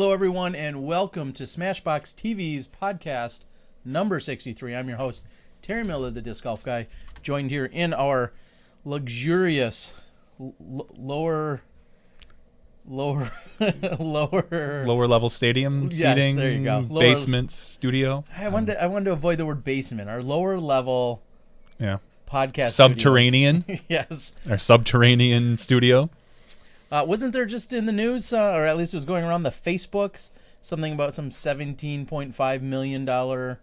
Hello, everyone, and welcome to Smashbox TV's podcast number 63. I'm your host, Terry Miller, the Disc Golf Guy, joined here in our luxurious lower level stadium seating. Yes, there you go. Basement studio. I wanted to avoid the word basement. Our lower level podcast subterranean. Yes. Our subterranean studio. Wasn't there just in the news, or at least it was going around the Facebooks, something about some $17.5 million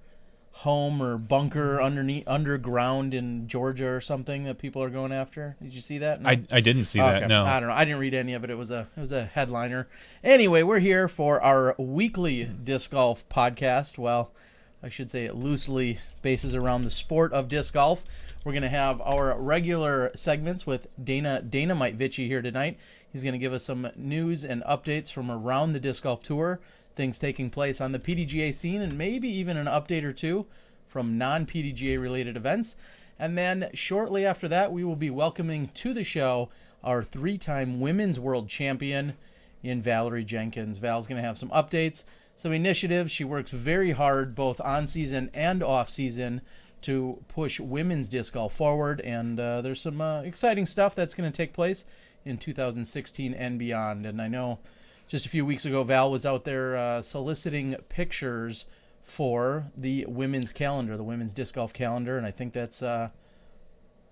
home or bunker underground in Georgia or something that people are going after? Did you see that? No? I didn't see that, no. I don't know. I didn't read any of it. It was a headliner. Anyway, we're here for our weekly disc golf podcast. Well, I should say it loosely bases around the sport of disc golf. We're going to have our regular segments with Dynamite Vitchy here tonight. He's going to give us some news and updates from around the disc golf tour, things taking place on the PDGA scene, and maybe even an update or two from non-PDGA related events. And then shortly after that, we will be welcoming to the show our three-time women's world champion in Valarie Jenkins. Val's going to have some updates, some initiatives. She works very hard both on-season and off-season to push women's disc golf forward, and there's some exciting stuff that's going to take place in 2016 and beyond. And I know just a few weeks ago, Val was out there soliciting pictures for the women's calendar, the women's disc golf calendar, and I think that's a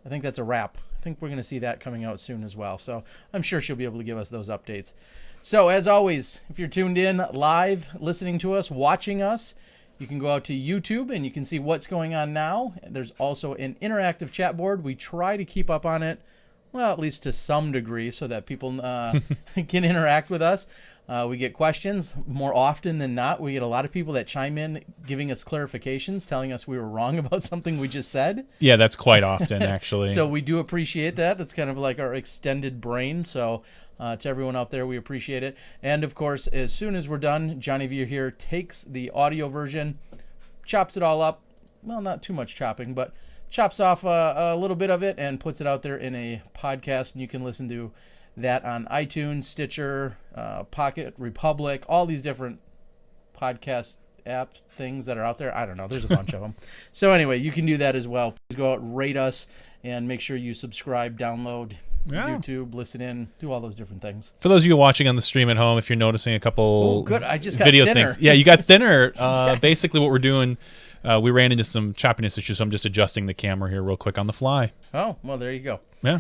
wrap. I think we're going to see that coming out soon as well. So I'm sure she'll be able to give us those updates. So as always, if you're tuned in live, listening to us, watching us, you can go out to YouTube and you can see what's going on now. There's also an interactive chat board. We try to keep up on it, well, at least to some degree, so that people can interact with us. We get questions more often than not. We get a lot of people that chime in giving us clarifications, telling us we were wrong about something we just said. Yeah, that's quite often, actually. So we do appreciate that. That's kind of like our extended brain. So to everyone out there, we appreciate it. And, of course, as soon as we're done, Johnny V here takes the audio version, chops it all up. Well, not too much chopping, but chops off a little bit of it and puts it out there in a podcast. And you can listen to that on iTunes, Stitcher, Pocket, Republic, all these different podcast app things that are out there. I don't know. There's a bunch of them. So anyway, you can do that as well. Please go out, rate us, and make sure you subscribe, download YouTube, listen in, do all those different things. For those of you watching on the stream at home, if you're noticing a couple good. I just got video thinner. things. Yeah, you got thinner. Yes. Basically what we're doing, we ran into some choppiness issues, so I'm just adjusting the camera here real quick on the fly. Oh, well, there you go. Yeah.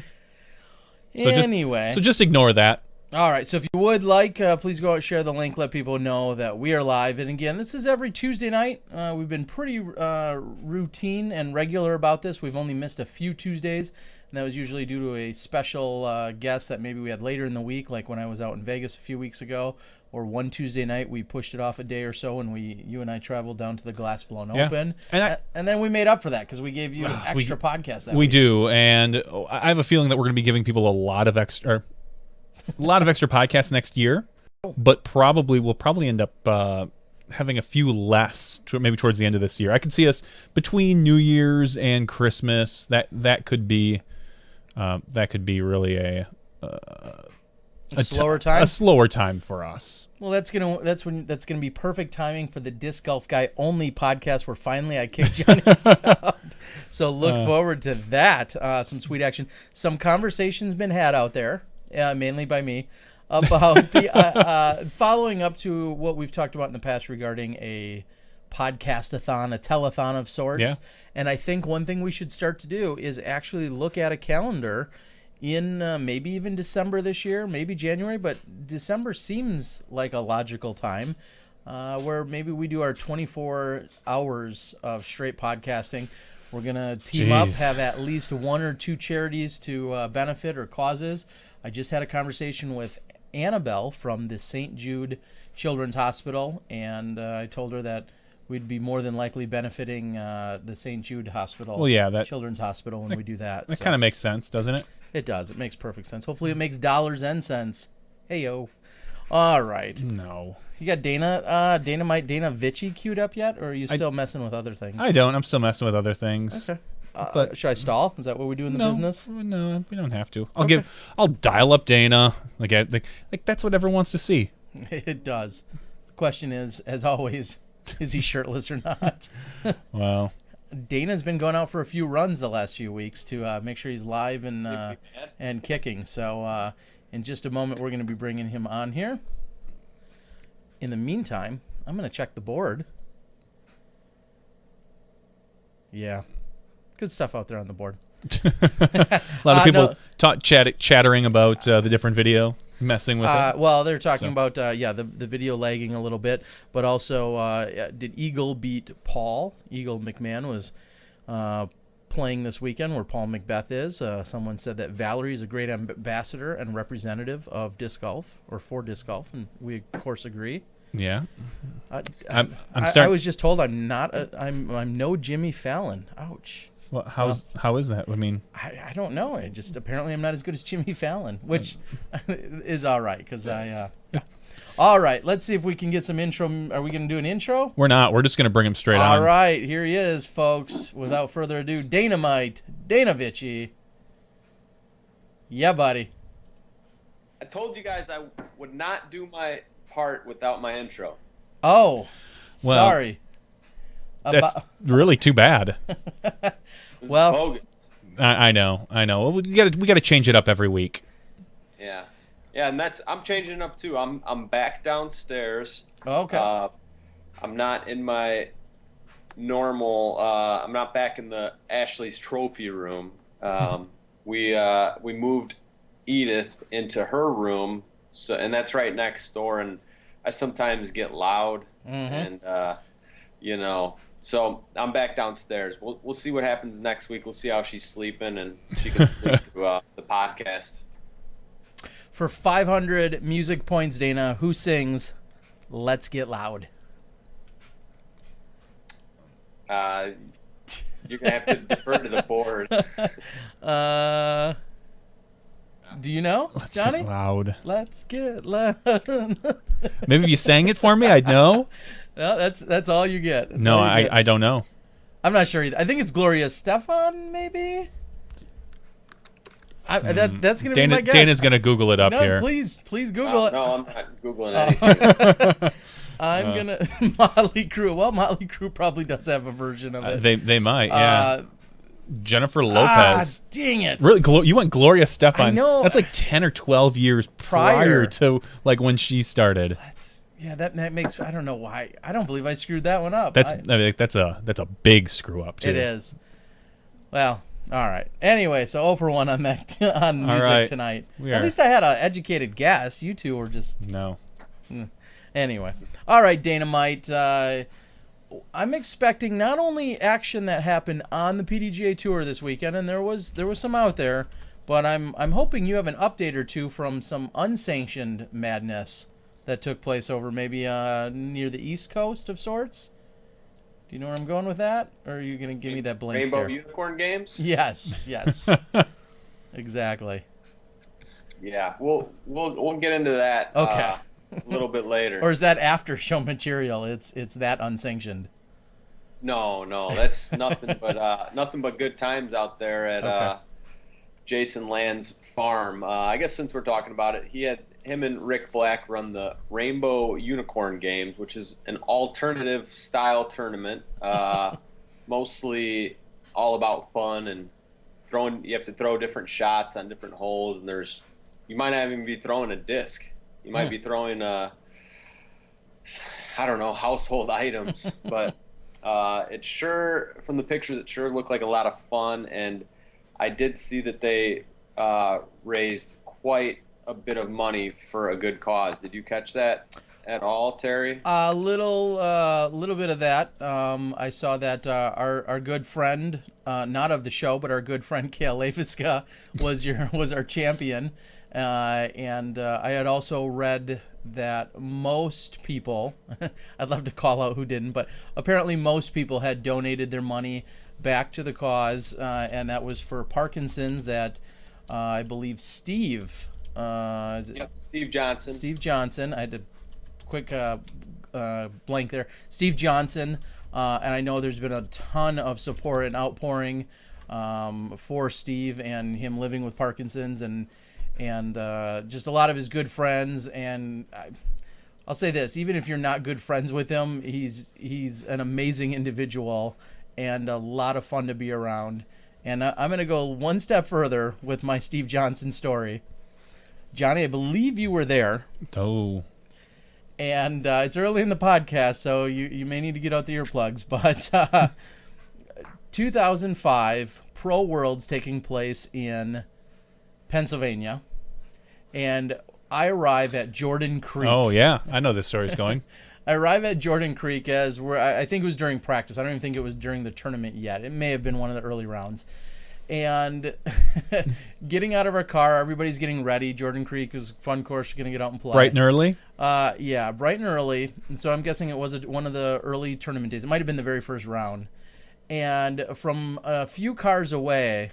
So anyway. Just ignore that. All right. So if you would please go out and share the link. Let people know that we are live. And again, this is every Tuesday night. We've been pretty routine and regular about this. We've only missed a few Tuesdays, and that was usually due to a special guest that maybe we had later in the week, like when I was out in Vegas a few weeks ago. Or one Tuesday night, we pushed it off a day or so, and you and I traveled down to the Glass Blown Open. And then we made up for that because we gave you an extra podcast that week. We do, and I have a feeling that we're going to be giving people a lot of extra podcasts next year, but we'll probably end up having a few less, maybe towards the end of this year. I could see us between New Year's and Christmas. That could be really a slower time? A slower time for us. Well, that's gonna be perfect timing for the Disc Golf Guy only podcast where finally I kicked Johnny out. So look forward to that. Some sweet action. Some conversations been had out there, mainly by me, about the following up to what we've talked about in the past regarding a podcast-a-thon, a telethon of sorts. Yeah. And I think one thing we should start to do is actually look at a calendar in maybe even December this year, maybe January, but December seems like a logical time where maybe we do our 24 hours of straight podcasting. We're going to team up, have at least one or two charities to benefit or causes. I just had a conversation with Annabelle from the St. Jude Children's Hospital, and I told her that we'd be more than likely benefiting the St. Jude Hospital, Children's Hospital, when we do that. That kind of makes sense, doesn't it? It does. It makes perfect sense. Hopefully it makes dollars and cents. Hey-yo. All right. No. You got Dynamite Vitchy queued up yet, or are you still messing with other things? I don't. I'm still messing with other things. Okay. But should I stall? Is that what we do in the business? No, we don't have to. I'll dial up Dana. Like that's what everyone wants to see. It does. question is, as always, is he shirtless or not? Well, Dana's been going out for a few runs the last few weeks to make sure he's live and kicking. So in just a moment, we're going to be bringing him on here. In the meantime, I'm going to check the board. Yeah, good stuff out there on the board. a lot of people chattering about the different video, messing with it. Well, they're talking about the video lagging a little bit, but also did Eagle beat Paul? Eagle McMahon was playing this weekend where Paul McBeth is. Someone said that Valarie is a great ambassador and representative of disc golf, or for disc golf, and we of course agree. Yeah, I was just told I'm not. I'm no Jimmy Fallon. Ouch. Well, how is that? I mean, I don't know. I just apparently I'm not as good as Jimmy Fallon, which is all right because yeah. All right, let's see if we can get some intro. Are we going to do an intro? We're not. We're just going to bring him straight on. All right, here he is, folks. Without further ado, Dynamite Danavici. Yeah, buddy. I told you guys I would not do my part without my intro. Oh, well, sorry. That's really too bad. Well, I know. Well, we got to change it up every week. Yeah, and I'm changing it up too. I'm back downstairs. Okay. I'm not in my normal. I'm not back in the Ashley's trophy room. We moved Edith into her room, and that's right next door. And I sometimes get loud, and so I'm back downstairs. We'll see what happens next week. We'll see how she's sleeping, and she can sleep through the podcast. For 500 music points, Dana, who sings "Let's Get Loud"? You're gonna have to defer to the board. Do you know, Johnny? Get loud. Let's get loud. Maybe if you sang it for me, I'd know. No, that's all you get. I don't know. I'm not sure either. I think it's Gloria Stefan, maybe. That's gonna be my guess. Dana's gonna Google it up here. Please Google it. No, I'm not Googling anything. I'm gonna Motley Crue. Well, Motley Crue probably does have a version of it. They might, yeah. Jennifer Lopez. Dang it! Really, you went Gloria Stefan. I know. That's like 10 or 12 years prior to like when she started. That makes. I don't know why. I don't believe I screwed that one up. That's a big screw up too. It is. Well. All right. Anyway, so 0 for 1 on that on music tonight. At least I had an educated guess. You two were just no. Anyway, all right, Dynamite. I'm expecting not only action that happened on the PDGA Tour this weekend, and there was some out there, but I'm hoping you have an update or two from some unsanctioned madness that took place over maybe near the East Coast of sorts. Do you know where I'm going with that, or are you gonna give me that blank Rainbow stare? Unicorn Games? Yes. Exactly. Yeah, we'll get into that. Okay. A little bit later. Or is that after show material? It's that unsanctioned. No, that's nothing but good times out there at Jason Land's farm. I guess since we're talking about it, him and Rick Black run the Rainbow Unicorn Games, which is an alternative style tournament, mostly all about fun and throwing. You have to throw different shots on different holes, and you might not even be throwing a disc. You might be throwing household items, but it sure, from the pictures, it sure looked like a lot of fun, and I did see that they raised quite a bit of money for a good cause. Did you catch that at all, Terry? A little bit of that. I saw that our good friend, not of the show, but our good friend Kale Leviska was our champion, and I had also read that most people, I'd love to call out who didn't, but apparently most people had donated their money back to the cause, and that was for Parkinson's. That I believe Steve. Steve Johnson. Steve Johnson. I had a quick blank there. Steve Johnson, and I know there's been a ton of support and outpouring for Steve and him living with Parkinson's, and just a lot of his good friends. And I'll say this: even if you're not good friends with him, he's an amazing individual and a lot of fun to be around. And I'm going to go one step further with my Steve Johnson story. Johnny, I believe you were there. Oh. And it's early in the podcast, so you may need to get out the earplugs. But 2005 Pro Worlds taking place in Pennsylvania. And I arrive at Jordan Creek. Oh, yeah. I know this story's going. I arrive at Jordan Creek as I think it was during practice. I don't even think it was during the tournament yet. It may have been one of the early rounds. And getting out of our car, everybody's getting ready. Jordan Creek is a fun course. You're going to get out and play. Bright and early? Yeah, bright and early. And so I'm guessing it was one of the early tournament days. It might have been the very first round. And from a few cars away,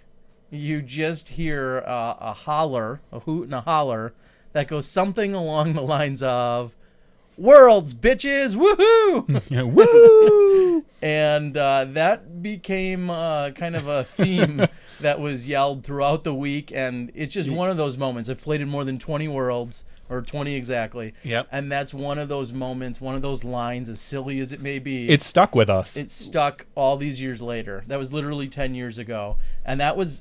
you just hear a holler, a hoot and a holler, that goes something along the lines of, "Worlds, bitches, woohoo!" Yeah, woo! And that became kind of a theme that was yelled throughout the week, and it's just one of those moments. I've played in more than 20 Worlds, or 20 exactly. Yep. And that's one of those moments, one of those lines, as silly as it may be. It stuck with us. It stuck all these years later. That was literally 10 years ago. And that was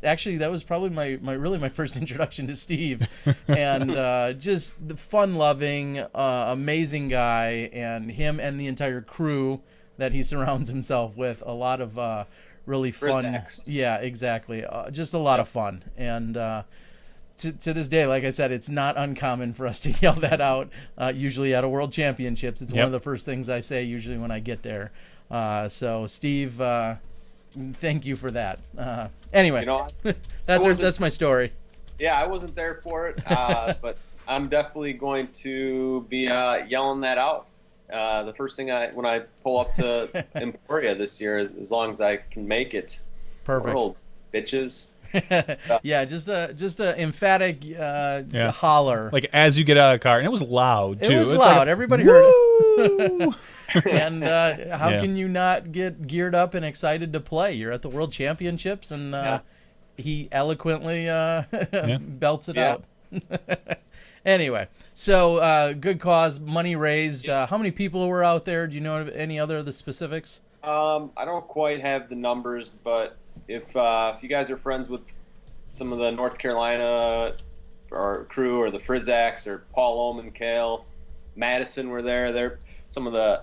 probably my first introduction to Steve. And just the fun-loving, amazing guy, and him and the entire crew that he surrounds himself with. A lot of really fun. Frizzaks. Yeah, exactly. Just a lot of fun. And to this day, like I said, it's not uncommon for us to yell that out, usually at a World Championships. It's one of the first things I say usually when I get there. So, Steve, thank you for that. Anyway, that's my story. Yeah, I wasn't there for it, but I'm definitely going to be yelling that out. The first thing when I pull up to Emporia this year, as long as I can make it. Perfect. Worlds, bitches. Yeah, just a emphatic holler. Like as you get out of the car, and it was loud too. It was loud. Like, everybody heard it. And how can you not get geared up and excited to play? You're at the World Championships, and he eloquently belts it out. Anyway, so good cause, money raised. How many people were out there? Do you know any other of the specifics? I don't quite have the numbers, but if you guys are friends with some of the North Carolina or crew, or the Frizzaks, or Paul Oman, Kale, Madison were there. They're some of the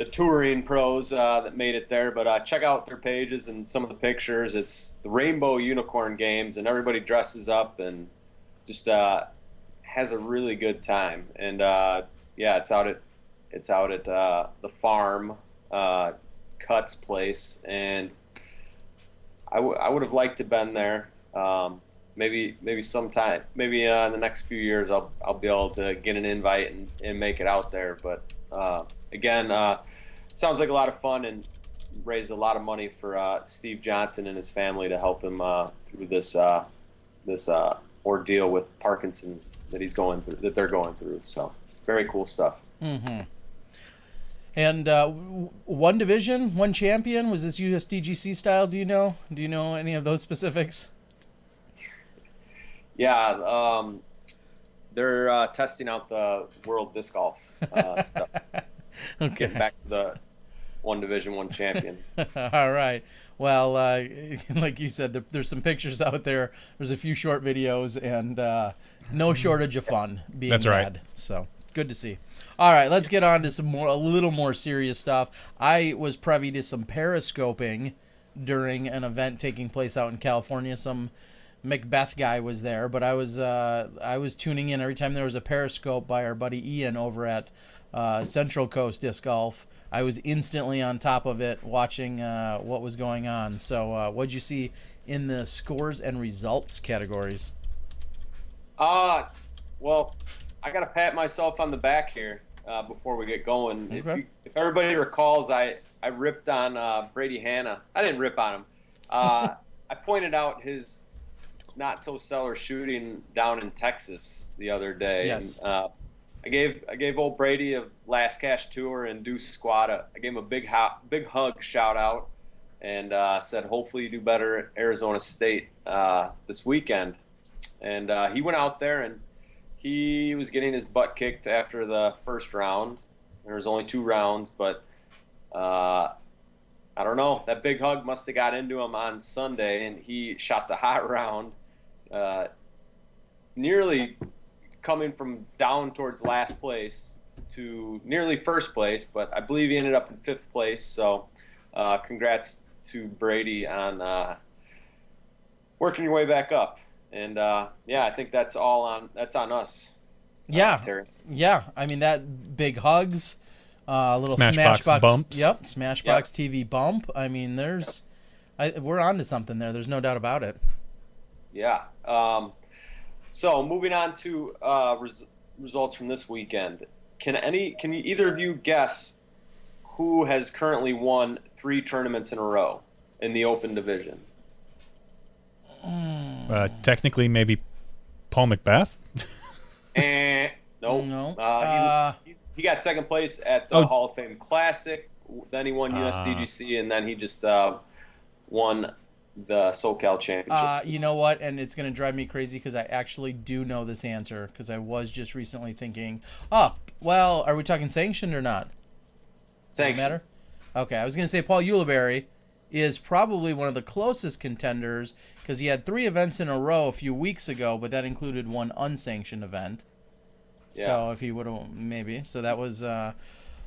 touring pros that made it there. But check out their pages and some of the pictures. It's the Rainbow Unicorn Games, and everybody dresses up and just has a really good time. And it's out at the farm Cuts place, and I would have liked to have been there. Maybe sometime, maybe in the next few years, I'll be able to get an invite and make it out there. But again, sounds like a lot of fun, and raised a lot of money for Steve Johnson and his family to help him through this ordeal with Parkinson's that they're going through. So very cool stuff. Mm-hmm. And one division, one champion. Was this USDGC style? Do you know any of those specifics? Yeah, they're testing out the World Disc Golf stuff. Okay. Getting back to the one division, one champion. All right. Well, like you said, there's some pictures out there. There's a few short videos, and no shortage of fun being That's had. right. So good to see. All right, let's get on to a little more serious stuff. I was privy to some periscoping during an event taking place out in California. Some McBeth guy was there, but I was tuning in every time there was a periscope by our buddy Ian over at Central Coast Disc Golf. I was instantly on top of it, watching what was going on. So, what'd you see in the scores and results categories? Well, I got to pat myself on the back here before we get going. Okay. If everybody recalls, I ripped on Brady Hanna. I didn't rip on him. I pointed out his not so stellar shooting down in Texas the other day. Yes. And, I gave old Brady a Last Cash Tour and Deuce Squad. I gave him a big hug shout out, and said hopefully you do better at Arizona State this weekend. And he went out there and he was getting his butt kicked after the first round. There was only 2 rounds, but I don't know. That big hug must have got into him on Sunday, and he shot the hot round, nearly coming from down towards last place to nearly first place, but I believe he ended up in 5th place. So congrats to Brady on working your way back up. And I think that's on us. Yeah, Terry. Yeah. I mean, that big hugs, little Smashbox bumps. Yep, Smashbox TV bump. I mean, we're on to something there. There's no doubt about it. Yeah. So moving on to results from this weekend. Can either of you guess who has currently won 3 tournaments in a row in the Open division? Technically, maybe Paul McBeth. Nope. No. He got 2nd place at the Hall of Fame Classic. Then he won USDGC, and then he just won the SoCal Championships. You know what? And it's going to drive me crazy because I actually do know this answer because I was just recently thinking, well, are we talking sanctioned or not? Sanctioned. Matter? Okay, I was going to say Paul Ulibarri is probably one of the closest contenders because he had 3 events in a row a few weeks ago, but that included 1 unsanctioned event. Yeah. So if he would have, maybe. So that was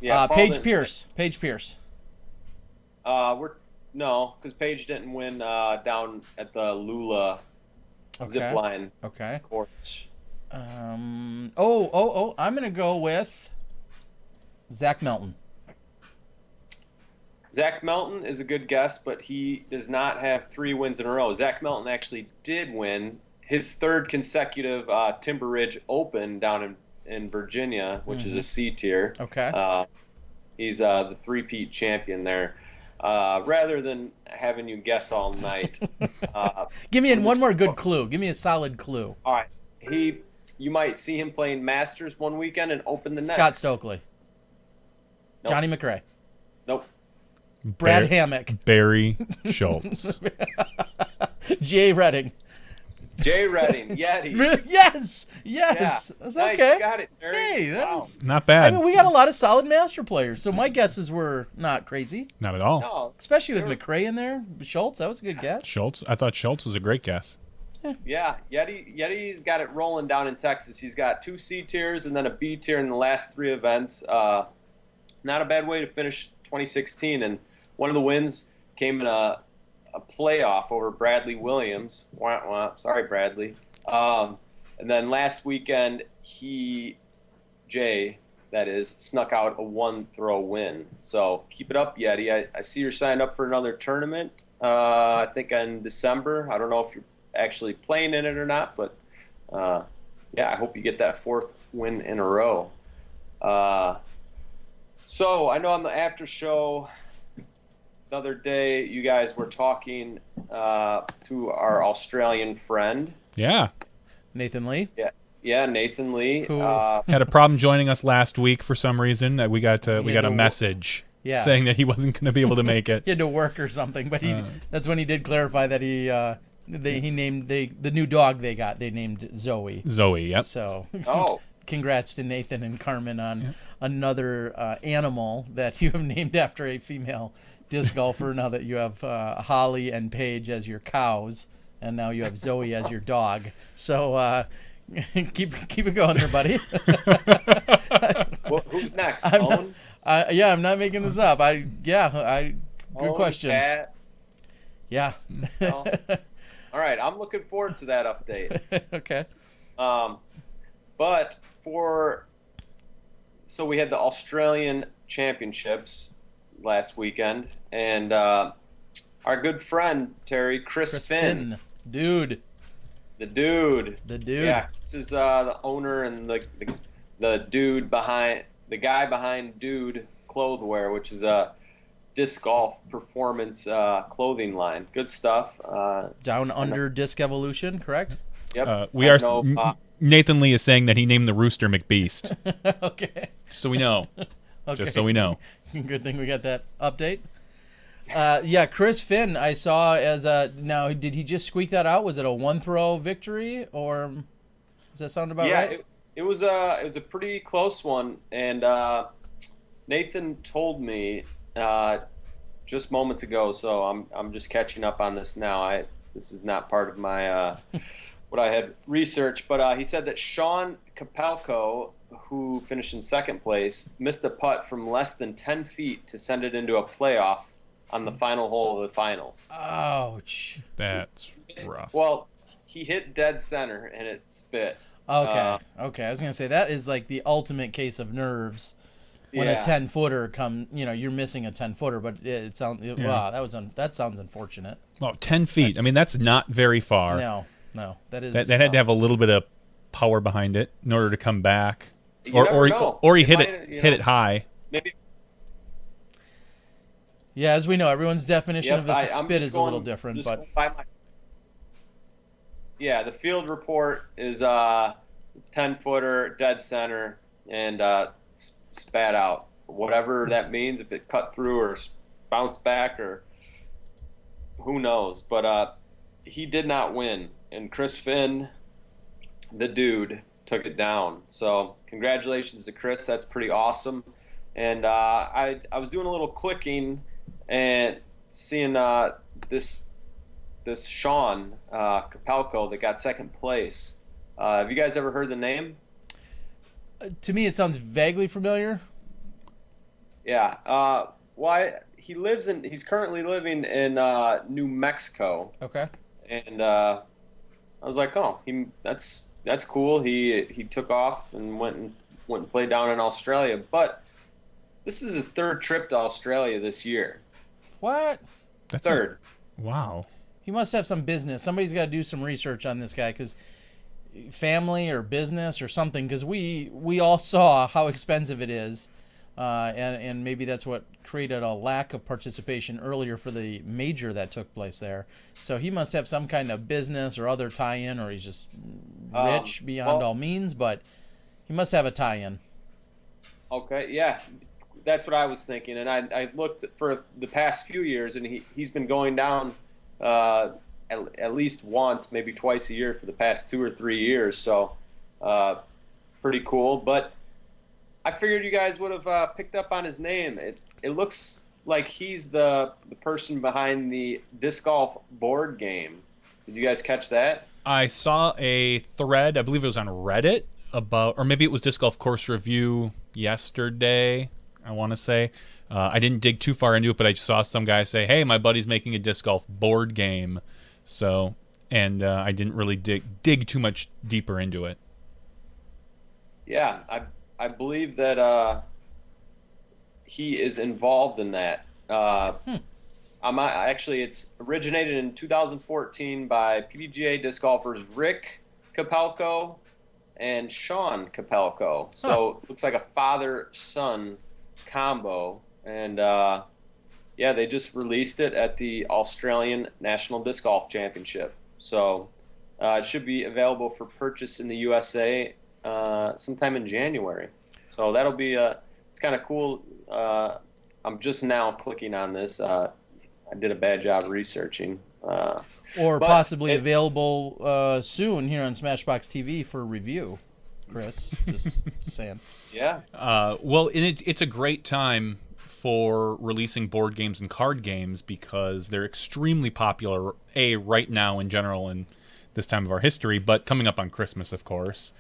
Paige Pierce. Paige Pierce. No, because Paige didn't win down at the Lula zip line course. I'm gonna go with Zach Melton. Zach Melton is a good guess, but he does not have 3 wins in a row. Zach Melton actually did win his 3rd consecutive Timber Ridge Open down in Virginia, which is a C tier. Okay. He's the 3-peat champion there. Rather than having you guess all night, give me one more good clue. Give me a solid clue. All right, you might see him playing Masters one weekend and Open the next. Scott Stokely. Nope. Johnny McRae. Nope. Brad Hammock. Barry Schultz. Jay Redding. Jay Redding. Yeti. Yes. Yeah. That's nice. okay. You got it, Terry. Hey, that was not bad. I mean, we got a lot of solid master players, so my guesses were not crazy. Not at all. No, especially with McRae in there. Schultz, that was a good guess. Schultz. I thought Schultz was a great guess. Yeah, Yeti's got it rolling down in Texas. He's got 2 C tiers and then a B tier in the last 3 events. Not a bad way to finish 2016. And one of the wins came in a playoff over Bradley Williams. Wah, wah. Sorry, Bradley. And then last weekend, Jay, snuck out a 1-throw win. So keep it up, Yeti. I see you're signed up for another tournament, I think in December. I don't know if you're actually playing in it or not, but I hope you get that 4th win in a row. So I know on the after show the other day you guys were talking to our Australian friend. Yeah. Nathan Lee. Yeah, Nathan Lee. Who had a problem joining us last week for some reason. We got a message saying that he wasn't going to be able to make it. He had to work or something, but that's when he did clarify that he named the new dog they got. They named Zoe. Zoe, yep. So, congrats to Nathan and Carmen on another animal that you have named after a female disc golfer. Now that you have Holly and Paige as your cows, and now you have Zoe as your dog. So keep it going there, buddy. Well, who's next? I'm not making this up. Good question. Cat. Yeah. All right, I'm looking forward to that update. Okay. But so we had the Australian Championships last weekend, and our good friend Terry, Chris Finn. Dude. The dude. Yeah, this is the owner and the dude behind the guy behind Dude Clothwear, which is a disc golf performance clothing line. Good stuff. Down Under Disc Evolution, correct? Yep. Nathan Lee is saying that he named the rooster McBeast. Okay. So we know. Okay. Just so we know. Good thing we got that update. Chris Finn, I saw as now, did he just squeak that out? Was it a 1-throw victory, or does that sound about right? it was a pretty close one, and Nathan told me just moments ago, so I'm just catching up on this now. This is not part of my what I had researched, but he said that Sean Capalco, who finished in second place, missed a putt from less than 10 feet to send it into a playoff on the final hole of the finals. Ouch. That's rough. Well, he hit dead center and it spit. Okay. Okay. I was gonna say that is like the ultimate case of nerves. When a 10-footer you're missing a 10-footer, but it sounds wow, that sounds unfortunate. Well, 10 feet. I mean, that's not very far. No, that is That had to have a little bit of power behind it in order to come back, You never know. or he hit it high. Maybe. Yeah, as we know, everyone's definition of a I'm spit just is a little different, but yeah, the field report is 10-footer, dead center, and spat out. Whatever that means, if it cut through or bounced back or who knows. But he did not win, and Chris Finn, the dude, took it down. So congratulations to Chris. That's pretty awesome. And I was doing a little clicking and seeing this Sean Capalco that got second place. Have you guys ever heard the name? to me it sounds vaguely familiar. Yeah. He's currently living in New Mexico. Okay. And I was like, oh, that's cool. He took off and went and played down in Australia. But this is his third trip to Australia this year. What? That's Third. Wow. He must have some business. Somebody's got to do some research on this guy, because family or business or something, because we all saw how expensive it is, and maybe that's what created a lack of participation earlier for the major that took place there. So he must have some kind of business or other tie-in, or he's just rich beyond all means, but he must have a tie-in. Okay, yeah. That's what I was thinking, and I looked for the past few years, and he's been going down at least once, maybe twice a year for the past 2 or 3 years. So pretty cool. But I figured you guys would have picked up on his name. It looks like he's the person behind the disc golf board game. Did you guys catch that? I saw a thread, I believe it was on Reddit, about, or maybe it was Disc Golf Course Review yesterday, I want to say. I didn't dig too far into it, but I saw some guy say, hey, my buddy's making a disc golf board game. So, and I didn't really dig too much deeper into it. Yeah, I believe that he is involved in that. Actually, it's originated in 2014 by PDGA disc golfers Rick Capalco and Sean Capalco. So it looks like a father-son combo. And they just released it at the Australian National Disc Golf Championship. So it should be available for purchase in the USA sometime in January. So that'll be it's kind of cool. I'm just now clicking on this. I did a bad job researching. Or possibly available soon here on Smashbox TV for review, Chris. Just saying. Yeah. Well, it's a great time for releasing board games and card games, because they're extremely popular, right now in general in this time of our history, but coming up on Christmas, of course.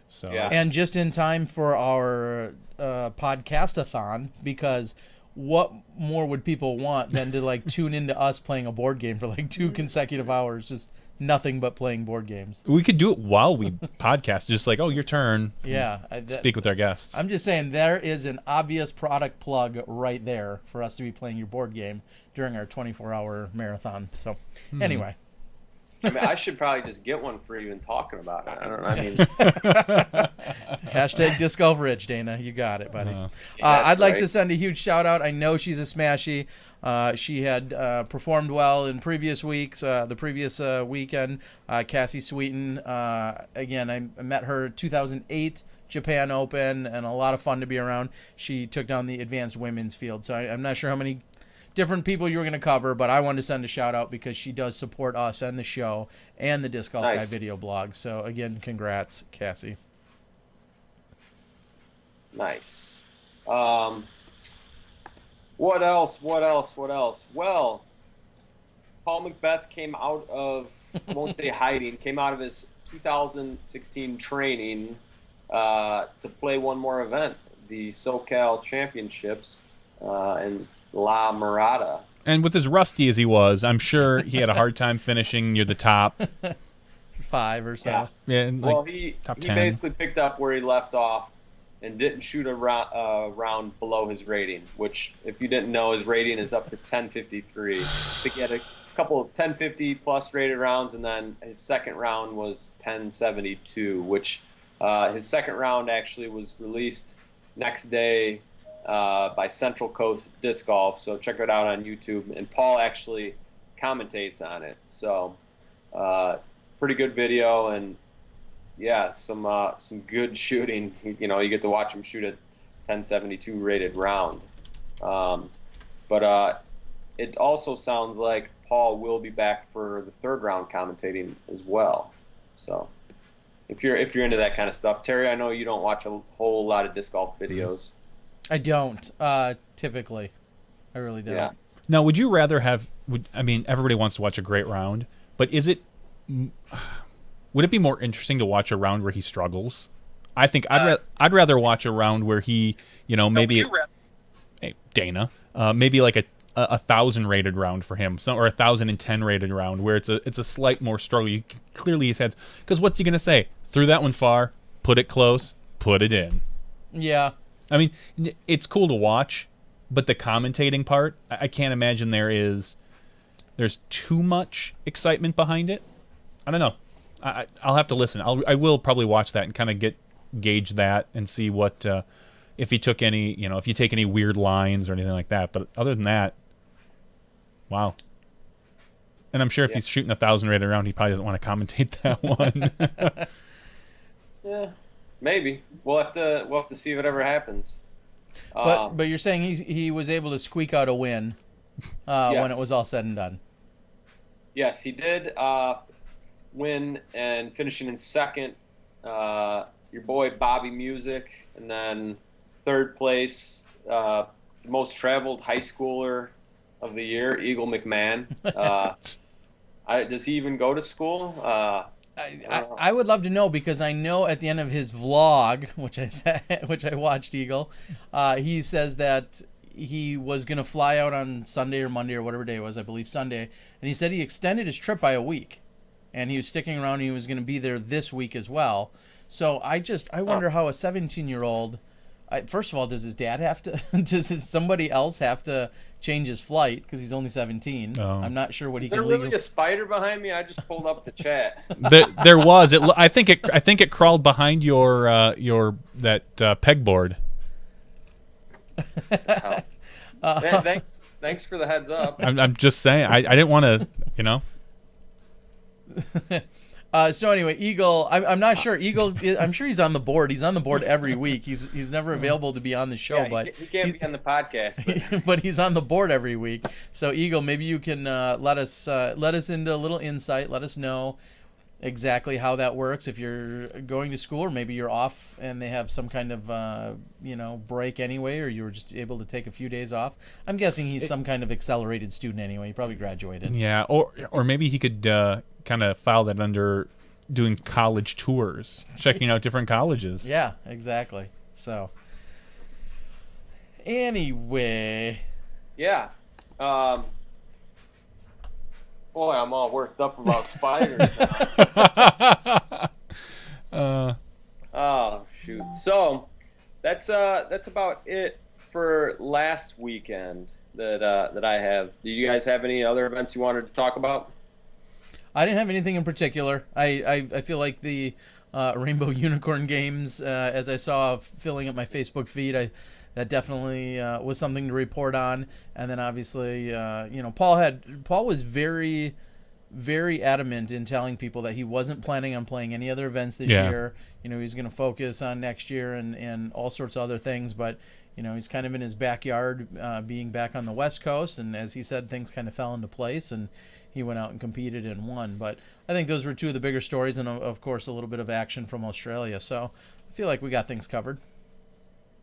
So Yeah. And just in time for our podcast-a-thon, because what more would people want than to tune into us playing a board game for 2 consecutive hours, just nothing but playing board games. we could do it while we podcast, just like, oh, your turn. Yeah. Speak with our guests. I'm just saying there is an obvious product plug right there for us to be playing your board game during our 24-hour marathon. So anyway. I mean, I should probably just get one for even talking about it. I don't know. I mean, Hashtag Disc Golf Rich, Dana. You got it, buddy. that's I'd like right. to send a huge shout out. I know she's a smashy. She had performed well in previous weeks, the previous weekend. Cassie Sweeten. Again, I met her 2008 Japan Open, and a lot of fun to be around. She took down the advanced women's field. So I'm not sure how many different people you were going to cover, but I wanted to send a shout out because she does support us and the show and the Disc Golf Guy Nice. video blog. So again, congrats, Cassie. Nice. What else? Well, Paul McBeth came out of, I won't say hiding, came out of his 2016 training to play one more event, the SoCal Championships in La Mirada. And with as rusty as he was, I'm sure he had a hard time finishing near the top. 5 or so. Yeah. Yeah, and like Well, he top he 10. basically picked up where he left off and didn't shoot a round below his rating, which, if you didn't know, his rating is up to 1053. I think he had a couple of 1050 plus rated rounds, and then his second round was 1072, which his second round actually was released next day by Central Coast Disc Golf, so check it out on YouTube. And Paul actually commentates on it, so pretty good video, and yeah, some good shooting. You know, you get to watch him shoot a 1072 rated round. But it also sounds like Paul will be back for the third round commentating as well. So if you're into that kind of stuff, Terry, I know you don't watch a whole lot of disc golf videos. I don't typically. I really don't. Yeah. Now, would you rather have? I mean, everybody wants to watch a great round, but is it? Would it be more interesting to watch a round where he struggles? I think I'd rather watch a round where he, you know, maybe hey, Dana, maybe like a 1,000 rated round for him, or 1,010 rated round where it's a slight more struggle. You clearly his head's, because what's he gonna say? Threw that one far, put it close, put it in. Yeah. I mean, it's cool to watch, but the commentating part, I can't imagine there's too much excitement behind it. I don't know. I'll have to listen. I will probably watch that and kind of gauge that and see what if he took any, you know, if you take any weird lines or anything like that. But other than that, wow. And I'm sure if he's shooting 1,000 rated around, he probably doesn't want to commentate that one. Yeah, maybe we'll have to see if it ever happens. But you're saying he was able to squeak out a win when it was all said and done. Yes, he did win, and finishing in second, your boy Bobby Music, and then third place, the most traveled high schooler of the year, Eagle McMahon. Does he even go to school? I would love to know, because I know at the end of his vlog, which I watched, Eagle, he says that he was going to fly out on Sunday or Monday or whatever day it was, I believe Sunday, and he said he extended his trip by a week, and he was sticking around, and he was going to be there this week as well. So I wonder how a 17-year-old, first of all, does his dad have to, somebody else have to change his flight because he's only 17? I'm not sure what he can legally. Is there really a spider behind me? I just pulled up the chat. There was. I think it crawled behind your pegboard. Thanks for the heads up. I'm just saying. I didn't want to, you know. So anyway, Eagle, I'm not sure. Eagle, I'm sure he's on the board. He's on the board every week. He's never available to be on the show, but he can't be on the podcast. But he's on the board every week. So Eagle, maybe you can let us into a little insight. Let us know exactly how that works. If you're going to school, or maybe you're off and they have some kind of break anyway, or you were just able to take a few days off. I'm guessing he's some kind of accelerated student anyway. He probably graduated. Yeah, or maybe he could kind of file that under doing college tours, checking out different colleges. Yeah, exactly. So anyway, yeah. Boy, I'm all worked up about spiders now. Oh shoot! So that's about it for last weekend that I have. Do you guys have any other events you wanted to talk about? I didn't have anything in particular. I feel like the Rainbow Unicorn Games, as I saw filling up my Facebook feed, that definitely was something to report on. And then obviously, Paul was very, very adamant in telling people that he wasn't planning on playing any other events this year. You know, he's going to focus on next year and all sorts of other things. But, you know, he's kind of in his backyard, being back on the West Coast. And as he said, things kind of fell into place, and he went out and competed and won. But I think those were two of the bigger stories, and of course a little bit of action from Australia. So I feel like we got things covered.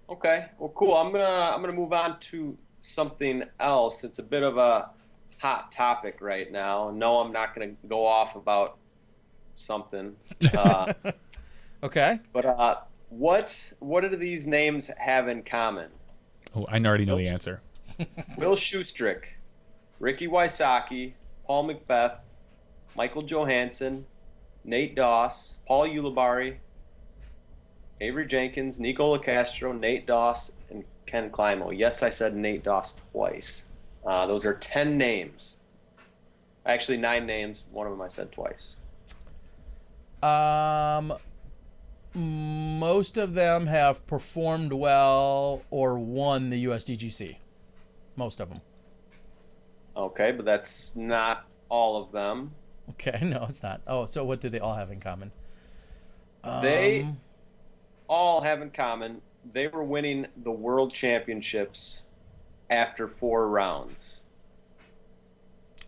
Okay. Well, cool. I'm gonna move on to something else. It's a bit of a hot topic right now. No, I'm not gonna go off about something. Uh, Okay. but what do these names have in common? Oh, I already know Will, the answer. Will Schustrick, Ricky Wysocki, Paul McBeth, Michael Johansson, Nate Doss, Paul Ulibarri, Avery Jenkins, Nicola Castro, Nate Doss, and Ken Climo. Yes, I said Nate Doss twice. Those are 10 names. Actually, 9 names. One of them I said twice. Most of them have performed well or won the USDGC. Most of them. Okay, but that's not all of them. Okay, no, it's not. Oh, so what do they all have in common? They all have in common they were winning the world championships after 4 rounds.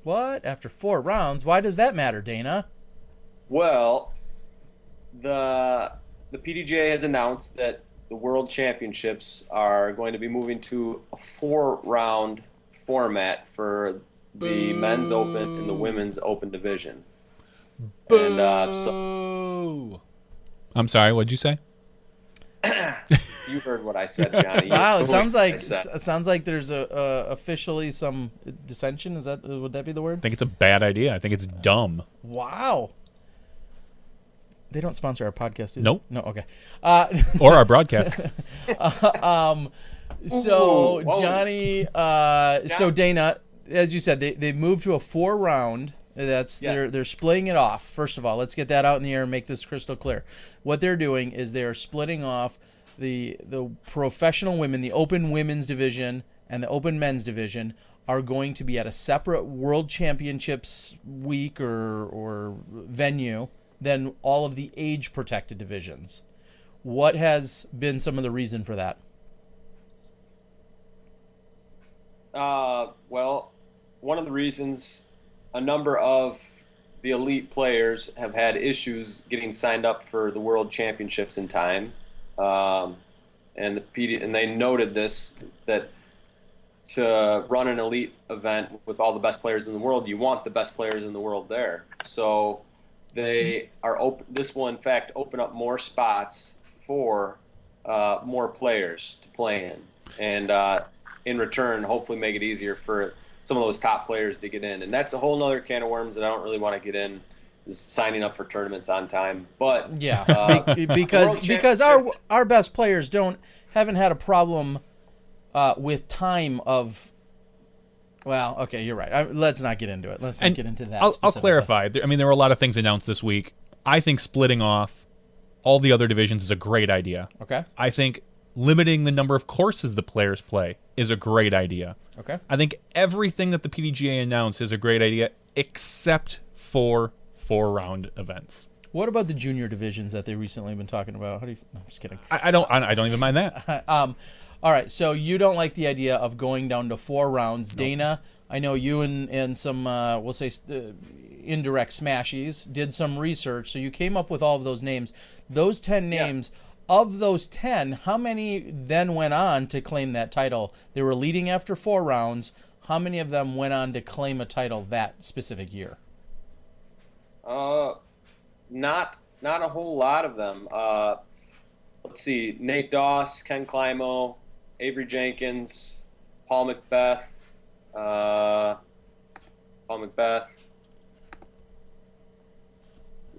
What? After 4 rounds? Why does that matter, Dana? Well, the PDGA has announced that the world championships are going to be moving to a 4-round format for the men's open and the women's open division. And so I'm sorry, what'd you say? you heard what I said, Johnny. Wow, You it heard sounds what I like said. it sounds like there's officially some dissension. Would that be the I word? think it's a bad idea. I think it's dumb. Wow. They don't sponsor our podcast, do they? Nope. No, okay. Or our broadcasts. So Ooh, whoa. Johnny, so Dana, as you said, they moved to a 4-round. That's Yes. they're splitting it off. First of all, let's get that out in the air and make this crystal clear. What they're doing is they are splitting off the professional women, the open women's division and the open men's division are going to be at a separate world championships week or venue than all of the age protected divisions. What has been some of the reason for that? Well, one of the reasons a number of the elite players have had issues getting signed up for the world championships in time. And they noted this, that to run an elite event with all the best players in the world, you want the best players in the world there. So they are open. This will in fact open up more spots for more players to play in, and in return, hopefully make it easier for some of those top players to get in. And that's a whole nother can of worms that I don't really want to get in. Is signing up for tournaments on time, but Yeah, because our best players haven't had a problem with time of. Well, okay, you're right. Let's not get into it. Let's not get into that. I'll clarify. I mean, there were a lot of things announced this week. I think splitting off all the other divisions is a great idea. Okay. I think limiting the number of courses the players play is a great idea. Okay. I think everything that the PDGA announced is a great idea, except for 4-round events. What about the junior divisions that they recently been talking about? I'm just kidding. I don't even mind that. All right, so you don't like the idea of going down to 4 rounds. Nope. Dana, I know you and some, we'll say, indirect smashies did some research, so you came up with all of those names. Those 10 names, of those 10, how many then went on to claim that title? They were leading after 4 rounds. How many of them went on to claim a title that specific year? Not a whole lot of them. Let's see, Nate Doss, Ken Climo, Avery Jenkins, Paul McBeth.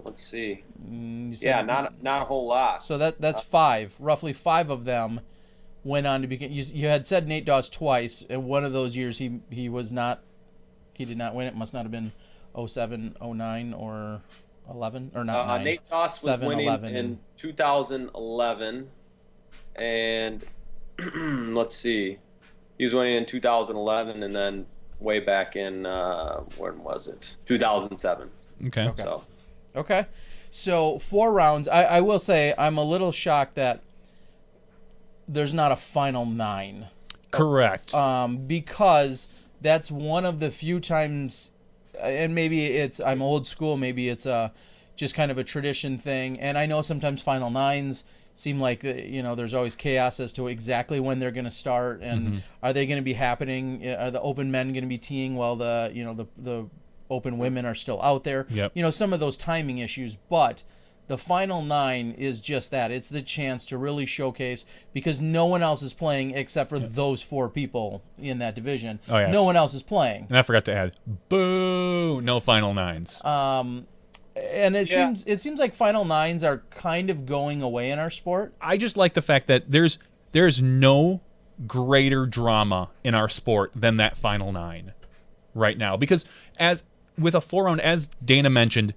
Let's see. Not a whole lot. So that's 5. Roughly 5 of them went on to begin. You had said Nate Doss twice, and one of those years he did not win. It must not have been 07, 09, or 11, or not 9. Nate Doss was 7, winning 11, in 2011, and let's see, he was winning in 2011, and then way back in when was it? 2007. Okay. So 4 rounds. I will say I'm a little shocked that there's not a final 9. Correct. Because that's one of the few times, and maybe I'm old school, maybe it's just kind of a tradition thing, and I know sometimes final 9s seem like there's always chaos as to exactly when they're going to start, and are they going to be happening? Are the open men going to be teeing while the open women are still out there? Yep. Some of those timing issues, but the final 9 is just that. It's the chance to really showcase, because no one else is playing except for those 4 people in that division. Oh, yeah. No one else is playing. And I forgot to add, boo, no final 9s. And it seems like final 9s are kind of going away in our sport. I just like the fact that there's no greater drama in our sport than that final 9 right now. Because as with a 4-round, as Dana mentioned,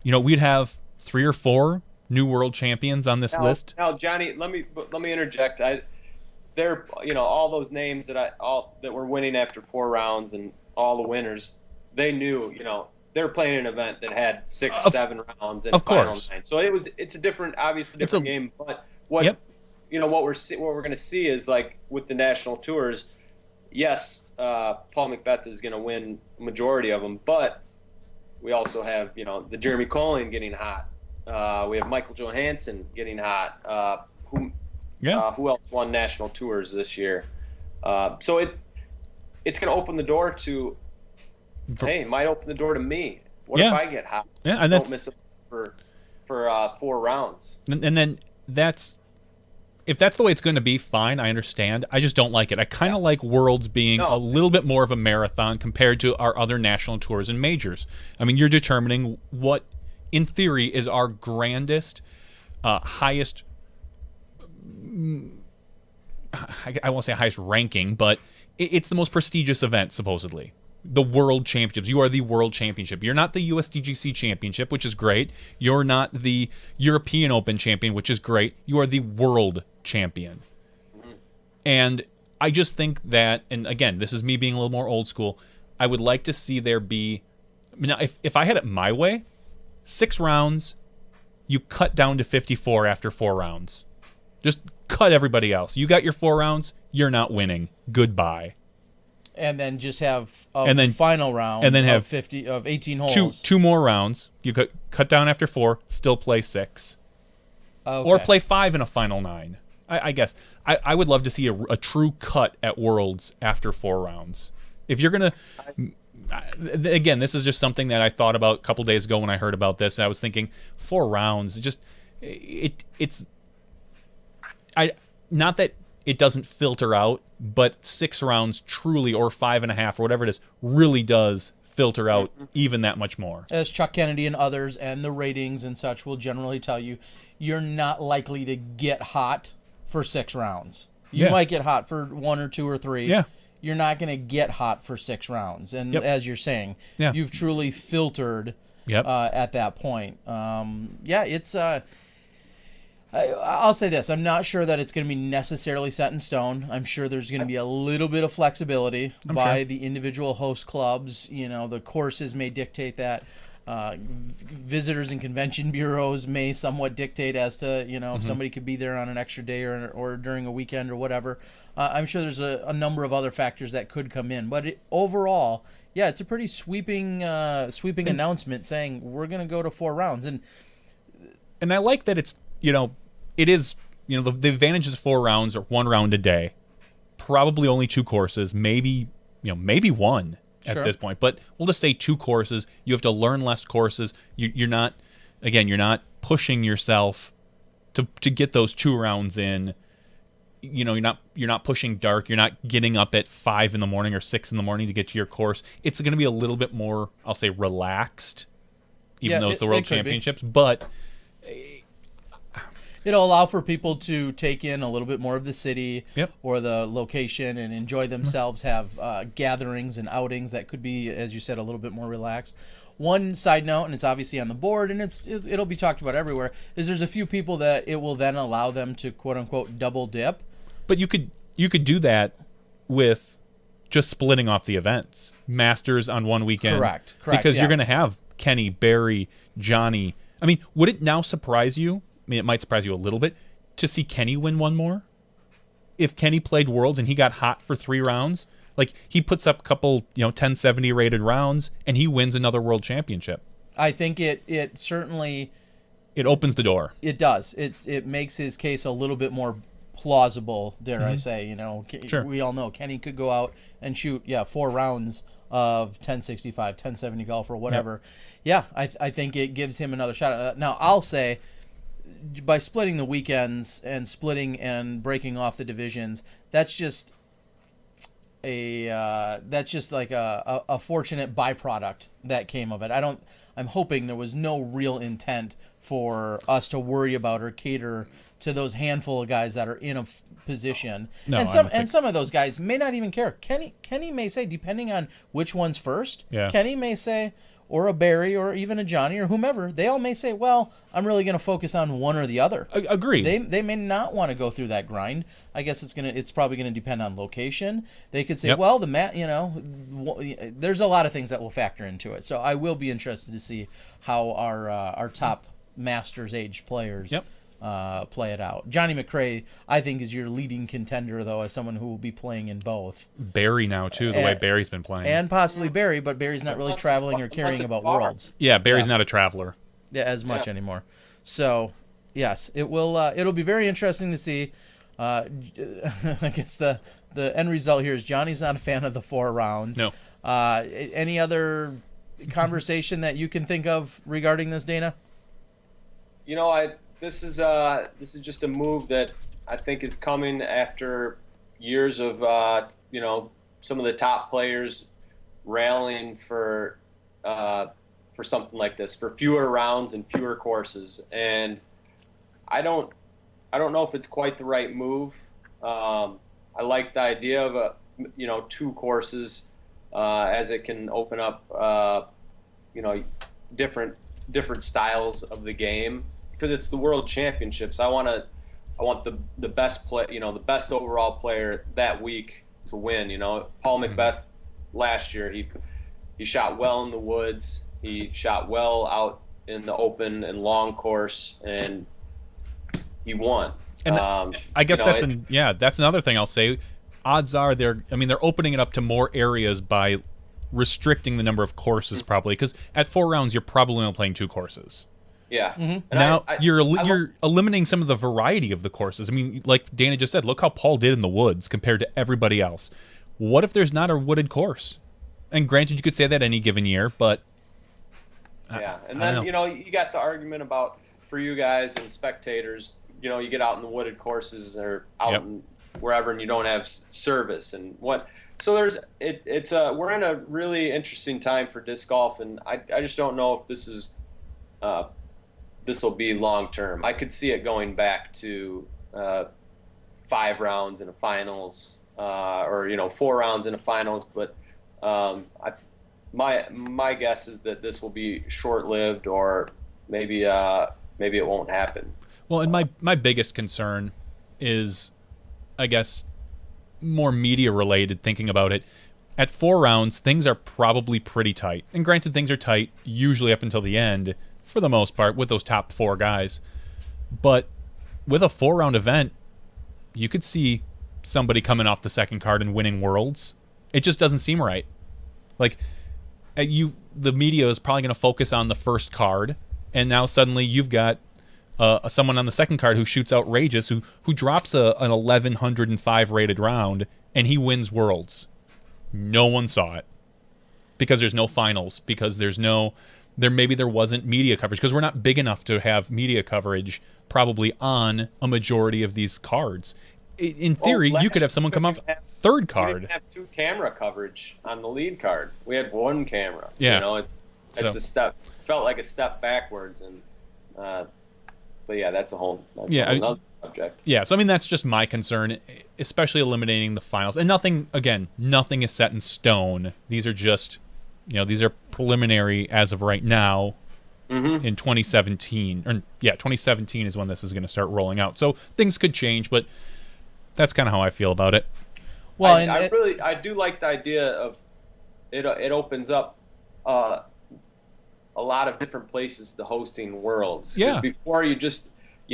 we'd have 3 or 4 new world champions on this list. Now, Johnny, let me interject. They're all those names that were winning after 4 rounds, and all the winners, they knew they were playing an event that had 6, 7 rounds and final 9. So it's a different, obviously different game. But what we're going to see is, like with the national tours, yes, Paul McBeth is going to win majority of them, but we also have, the Jeremy Colin getting hot. We have Michael Johansson getting hot. Who else won national tours this year? So it's going to open the door to, it might open the door to me. What if I get hot? Yeah, and don't miss it for 4 rounds. And then if that's the way it's going to be, fine, I understand. I just don't like it. I kind of like Worlds being a little bit more of a marathon compared to our other national tours and majors. I mean, you're determining what, in theory, is our grandest, highest, I won't say highest ranking, but it's the most prestigious event, supposedly. The World Championships. You are the World Championship. You're not the USDGC Championship, which is great. You're not the European Open Champion, which is great. You are the World Champion. And I just think that, and again, this is me being a little more old school, I would like to see there be, now if I had it my way, 6 rounds, you cut down to 54 after 4 rounds. Just cut everybody else. You got your 4 rounds, you're not winning. Goodbye. And then just have a final round and then have 18 holes. Two more rounds. You cut down after 4, still play 6. Okay. Or play 5 in a final 9. I guess. I would love to see a true cut at Worlds after 4 rounds. If you're going to... Again, this is just something that I thought about a couple days ago when I heard about this. I was thinking, 4 rounds, it's... Not that it doesn't filter out, but 6 rounds truly, or 5.5, or whatever it is, really does filter out even that much more. As Chuck Kennedy and others and the ratings and such will generally tell you, you're not likely to get hot for 6 rounds. You might get hot for 1 or 2 or 3. Yeah. You're not going to get hot for 6 rounds. And as you're saying, you've truly filtered at that point. It's... I'll say this. I'm not sure that it's going to be necessarily set in stone. I'm sure there's going to be a little bit of flexibility by the individual host clubs. The courses may dictate that. Visitors and convention bureaus may somewhat dictate as to, if somebody could be there on an extra day or during a weekend or whatever. I'm sure there's a number of other factors that could come in. But overall, it's a pretty sweeping announcement saying we're going to go to 4 rounds. And I like that it's, it is, the advantage is 4 rounds or 1 round a day. Probably only 2 courses, maybe 1 at this point. But we'll just say 2 courses. You have to learn less courses. You're not pushing yourself to get those 2 rounds in. You're not pushing dark. You're not getting up at 5 in the morning or 6 in the morning to get to your course. It's going to be a little bit more, I'll say, relaxed, even though it's the World Championships. But it'll allow for people to take in a little bit more of the city or the location and enjoy themselves, have gatherings and outings that could be, as you said, a little bit more relaxed. One side note, and it's obviously on the board, and it'll be talked about everywhere, is there's a few people that it will then allow them to, quote-unquote, double dip. But you could do that with just splitting off the events. Masters on one weekend. Correct. Because you're going to have Kenny, Barry, Johnny. I mean, would it now surprise you? I mean, it might surprise you a little bit to see Kenny win one more. If Kenny played Worlds and he got hot for 3 rounds, like he puts up a couple, 1070 rated rounds and he wins another World Championship. I think it certainly It opens the door. It does. It makes his case a little bit more plausible, dare I say. You know, Sure. we all know Kenny could go out and shoot 4 rounds of 1065, 1070 golf or whatever. Yeah, I think it gives him another shot. Now, I'll say, by splitting the weekends and splitting and breaking off the divisions, that's just like a fortunate byproduct that came of it. I'm hoping there was no real intent for us to worry about or cater to those handful of guys that are in a position. No, and some of those guys may not even care. Kenny may say, depending on which one's first, Kenny may say, or a Barry or even a Johnny or whomever, they all may say, well, I'm really going to focus on one or the other. Agreed. They may not want to go through that grind. I guess it's probably going to depend on location. They could say, well, the mat, there's a lot of things that will factor into it. So I will be interested to see how our top Masters age players play it out. Johnny McRae, I think, is your leading contender, though, as someone who will be playing in both. Barry now, too, the way Barry's been playing. And possibly Barry, but Barry's not really traveling or caring about worlds. Yeah, Barry's not a traveler. Yeah, as much anymore. So, yes, it'll be very interesting to see. I guess the end result here is Johnny's not a fan of the 4 rounds. No. Any other conversation that you can think of regarding this, Dana? This is just a move that I think is coming after years of some of the top players rallying for something like this, for fewer rounds and fewer courses. And I don't know if it's quite the right move. I like the idea of 2 courses as it can open up different styles of the game. Because it's the World Championships, I want the best the best overall player that week to win. Paul McBeth last year, he shot well in the woods, he shot well out in the open and long course, and he won. And I guess that's another thing I'll say. Odds are they're opening it up to more areas by restricting the number of courses, probably, because at 4 rounds you're probably only playing 2 courses. Yeah. Mm-hmm. Now you're eliminating some of the variety of the courses. I mean, like Dana just said, look how Paul did in the woods compared to everybody else. What if there's not a wooded course? And granted, you could say that any given year, but and then you got the argument about, for you guys and spectators, you get out in the wooded courses or out in wherever, and you don't have service and what. So we're in a really interesting time for disc golf, and I just don't know if this will be long term. I could see it going back to 5 rounds in a finals, or 4 rounds in a finals. But my guess is that this will be short lived, or maybe it won't happen. Well, and my biggest concern is, I guess, more media related. Thinking about it, at 4 rounds, things are probably pretty tight. And granted, things are tight usually up until the end, for the most part, with those top 4 guys. But with a 4-round event, you could see somebody coming off the second card and winning Worlds. It just doesn't seem right. Like, the media is probably going to focus on the first card, and now suddenly you've got someone on the second card who shoots outrageous, who drops an 1105 rated round, and he wins Worlds. No one saw it because there's no finals, because there wasn't media coverage, because we're not big enough to have media coverage probably on a majority of these cards. In theory, you could have someone come off third card. We didn't have 2 camera coverage on the lead card. We had 1 camera. Yeah. It's a step. Felt like a step backwards, and but yeah, that's another subject. Yeah, so that's just my concern, especially eliminating the finals. And nothing is set in stone. These are just, these are preliminary as of right now. In 2017, 2017 is when this is going to start rolling out. So things could change, but that's kind of how I feel about it. Well, I do like the idea of it. It opens up a lot of different places to hosting Worlds. Yeah. Because before you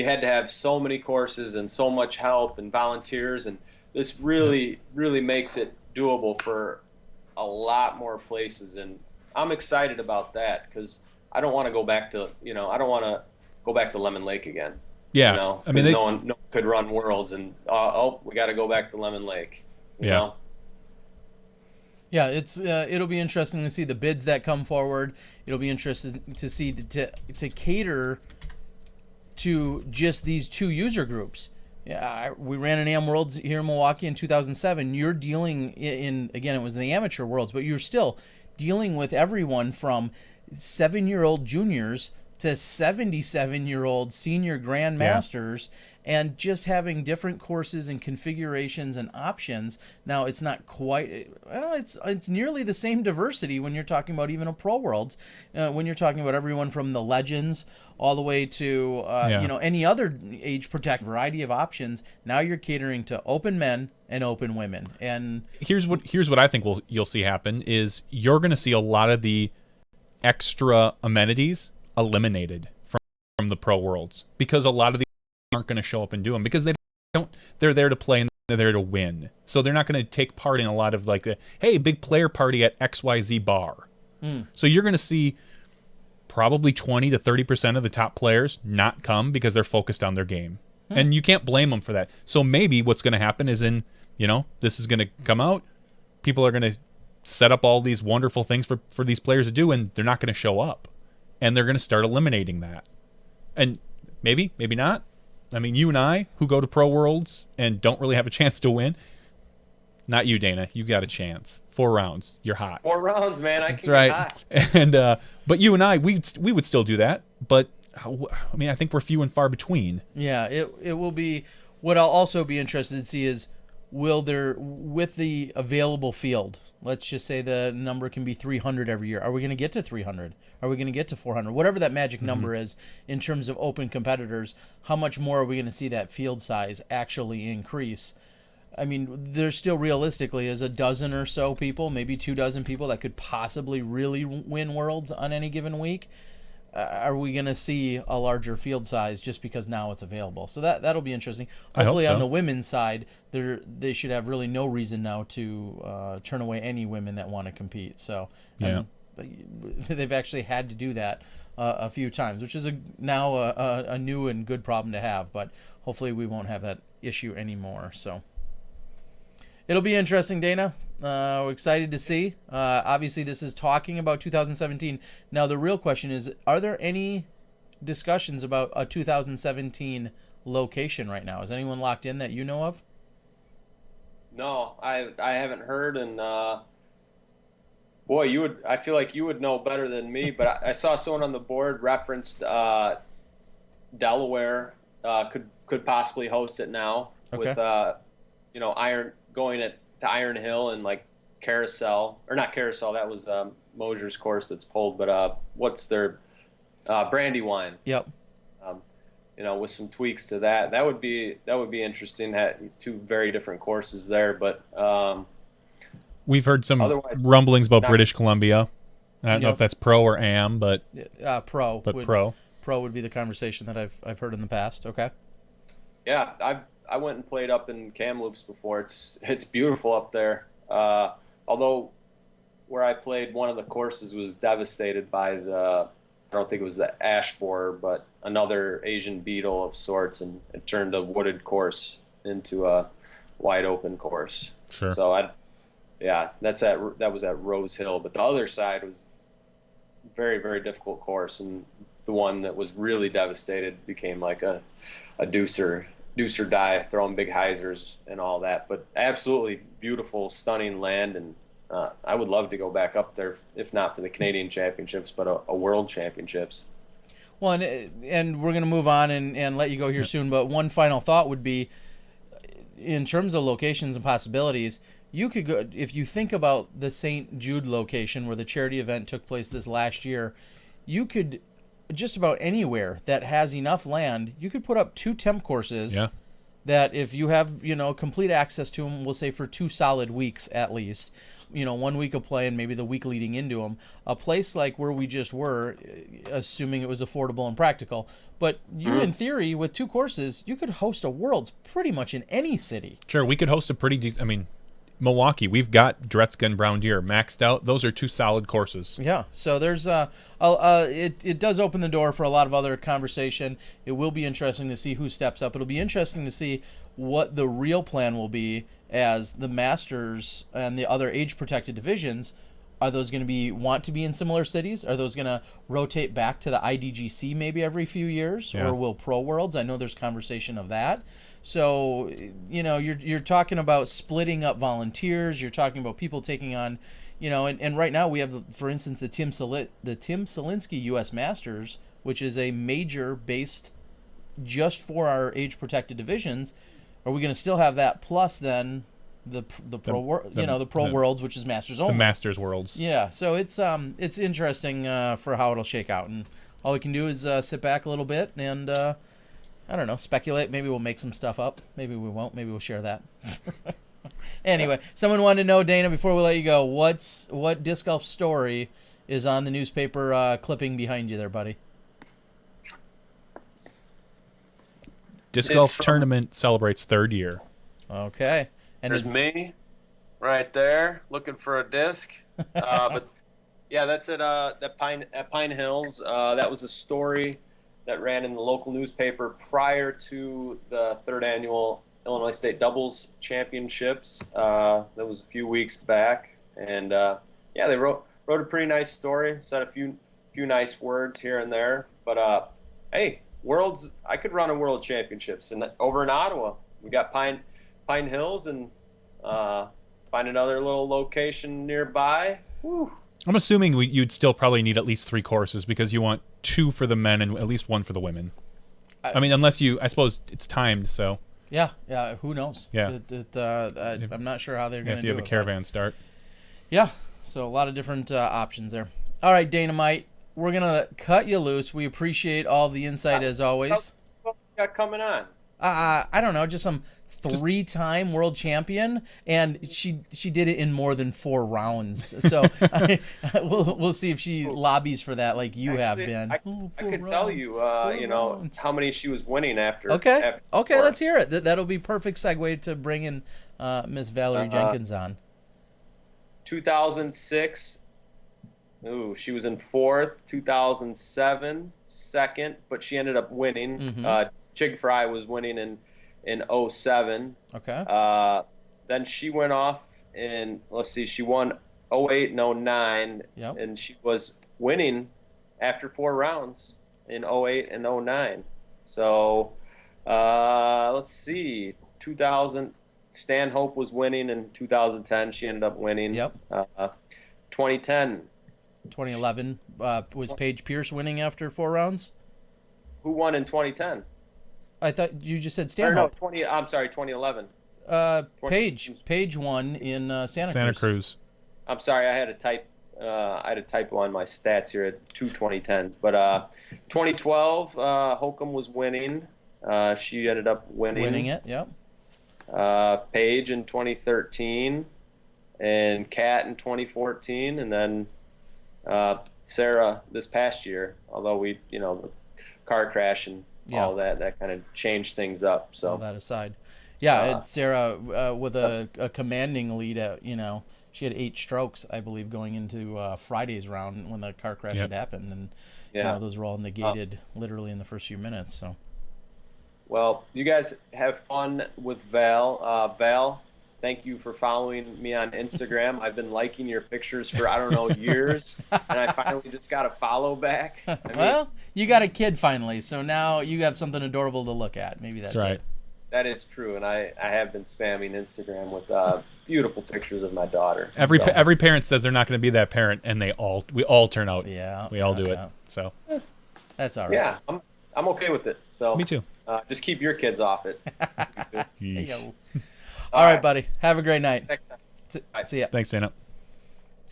had to have so many courses and so much help and volunteers, and this really makes it doable for a lot more places. And I'm excited about that, because I don't want to go back to, I don't want to go back to Lemon Lake again. Yeah. You know, I mean, no one could run Worlds, and we got to go back to Lemon Lake. You know? Yeah, it'll be interesting to see the bids that come forward. It'll be interesting to see to cater to just these two user groups. Yeah, we ran an AM Worlds here in Milwaukee in 2007. You're dealing in again, it was the amateur Worlds, but you're still dealing with everyone from 7-year-old juniors to 77-year-old senior grandmasters, and just having different courses and configurations and options. Now, it's not quite, well, it's nearly the same diversity when you're talking about even a Pro Worlds, when you're talking about everyone from the Legends all the way to any other age protect variety of options. Now you're catering to open men and open women. And here's what I think you'll see happen is you're going to see a lot of the extra amenities eliminated from the Pro Worlds, because a lot of these aren't going to show up and do them because they're there to play and they're there to win. So they're not going to take part in a lot of like the, hey, big player party at XYZ bar. So you're going to see probably 20 to 30% of the top players not come because they're focused on their game. And you can't blame them for that. So maybe what's going to happen is this is going to come out. People are going to set up all these wonderful things for these players to do, and they're not going to show up. And they're going to start eliminating that. And maybe not. I mean, you and I, who go to Pro Worlds and don't really have a chance to win, not you, Dana. You got a chance. 4 rounds. You're hot. 4 rounds, man. That's right. Get hot. And but you and I, we would still do that. But I mean, I think we're few and far between. Yeah, it will be. What I'll also be interested to see is, will there, with the available field, let's just say the number can be 300 every year. Are we going to get to 300? Are we going to get to 400? Whatever that magic number is in terms of open competitors, how much more are we going to see that field size actually increase? I mean, there's still realistically is a dozen or so people, maybe 24 people that could possibly really win Worlds on any given week. Are we going to see a larger field size just because now it's available? So that'll be interesting. Hopefully on the women's side, they should have really no reason now to turn away any women that want to compete. So they've actually had to do that a few times, which is now a new and good problem to have. But hopefully we won't have that issue anymore. So it'll be interesting, Dana. We're excited to see. Obviously, this is talking about 2017. Now, the real question is, are there any discussions about a 2017 location right now? Is anyone locked in that you know of? No, I haven't heard. And boy, I feel like you would know better than me. But I saw someone on the board referenced Delaware could possibly host it now with Iron going to Iron Hill and like Carousel, or not Carousel, that was Mosier's course that's pulled, but what's their Brandywine? Yep. With some tweaks to that would be interesting. Had 2 very different courses there, but we've heard some rumblings about British Columbia. I don't know if that's pro or am, but pro. But pro would be the conversation that I've heard in the past. Okay. Yeah, I went and played up in Kamloops before. It's beautiful up there. Although where I played, one of the courses was devastated by I don't think it was the ash borer, but another Asian beetle of sorts, and it turned a wooded course into a wide open course. Sure. So that was at Rose Hill, but the other side was very, very difficult course, and the one that was really devastated became like a deucer die, throwing big hyzers and all that. But absolutely beautiful, stunning land, and I would love to go back up there, if not for the Canadian Championships, but a World Championships. Well, and we're going to move on and let you go here soon, but one final thought would be, in terms of locations and possibilities, you could go, if you think about the St. Jude location where the charity event took place this last year, you could just about anywhere that has enough land, you could put up 2 temp courses that if you have, complete access to them, we'll say for 2 solid weeks at least, 1 week of play and maybe the week leading into them, a place like where we just were, assuming it was affordable and practical. But you, in theory, with 2 courses, you could host a Worlds pretty much in any city. Sure, we could host a pretty Milwaukee, we've got Dretzka and Brown Deer maxed out. Those are two solid courses. Yeah, so there's it does open the door for a lot of other conversation. It will be interesting to see who steps up. It'll be interesting to see what the real plan will be as the Masters and the other age-protected divisions. Are those going to want to be in similar cities? Are those going to rotate back to the IDGC maybe every few years, Yeah. or will Pro Worlds? I know there's conversation of that. So, you're talking about splitting up volunteers. You're talking about people taking on, and right now we have, for instance, the Tim Selinsky U.S. Masters, which is a major based just for our age-protected divisions. Are we going to still have that plus then the Pro Worlds, which is Masters only? The Masters Worlds. Yeah, so it's interesting for how it'll shake out, and all we can do is sit back a little bit and I don't know, speculate. Maybe we'll make some stuff up. Maybe we won't. Maybe we'll share that. Anyway, someone wanted to know, Dana, before we let you go, what disc golf story is on the newspaper clipping behind you there, buddy? Disc golf tournament celebrates 3rd year. Okay. And There's me right there looking for a disc. But yeah, that's at Pine Hills. That was a story that ran in the local newspaper prior to the 3rd annual Illinois State Doubles Championships. That was a few weeks back, and yeah, they wrote a pretty nice story. Said a few nice words here and there. But hey, I could run a World Championships over in Ottawa. We got Pine Hills, and find another little location nearby. Whew. I'm assuming you'd still probably need at least 3 courses because you want 2 for the men and at least 1 for the women. I mean, unless I suppose it's timed, so. Yeah, who knows? Yeah. I'm not sure how they're going to do it. If you have a caravan start. Yeah, so a lot of different options there. All right, Dynamite, we're going to cut you loose. We appreciate all the insight as always. What's got coming on? I don't know, just some 3-time world champion, and she did it in more than 4 rounds. So we'll see if she lobbies for that like you have been. I could tell you, how many she was winning after. Okay, let's hear it. That'll be perfect segue to bring in Miss Valarie Jenkins on. 2006. Ooh, she was in 4th. 2007, 2nd, but she ended up winning. Mm-hmm. Chig Fry was winning in 2007. Okay. Then she went off in, she won 2008 and 2009. Yep. And she was winning after 4 rounds in 2008 and 2009. So, 2000, Stanhope was winning in 2010. She ended up winning. Yep. 2010. 2011, was Paige Pierce winning after 4 rounds? Who won in 2010? I thought you just said Or Stanhope. no, 2011. Paige won in Santa Cruz. I'm sorry, I had a typo on my stats here at 2 2010s. But 2012, Holcomb was winning. She ended up winning it. Yep. Paige in 2013, and Kat in 2014, and then Sarah this past year. Although the car crash and all that kind of changed things up. So all that aside, it's Sarah with a commanding lead at she had 8 strokes, I believe, going into Friday's round when the car crash had happened, and those were all negated literally in the first few minutes. So, well, you guys have fun with Val. Val, thank you for following me on Instagram. I've been liking your pictures for years, and I finally just got a follow back. Well, you got a kid finally, so now you have something adorable to look at. Maybe that's right. it. That is true, and I have been spamming Instagram with beautiful pictures of my daughter. Every parent says they're not going to be that parent, and we all turn out. Yeah, we all do it. So that's all right. Yeah, I'm okay with it. So me too. Just keep your kids off it. All right, buddy. Have a great night. See ya. Thanks, Dana.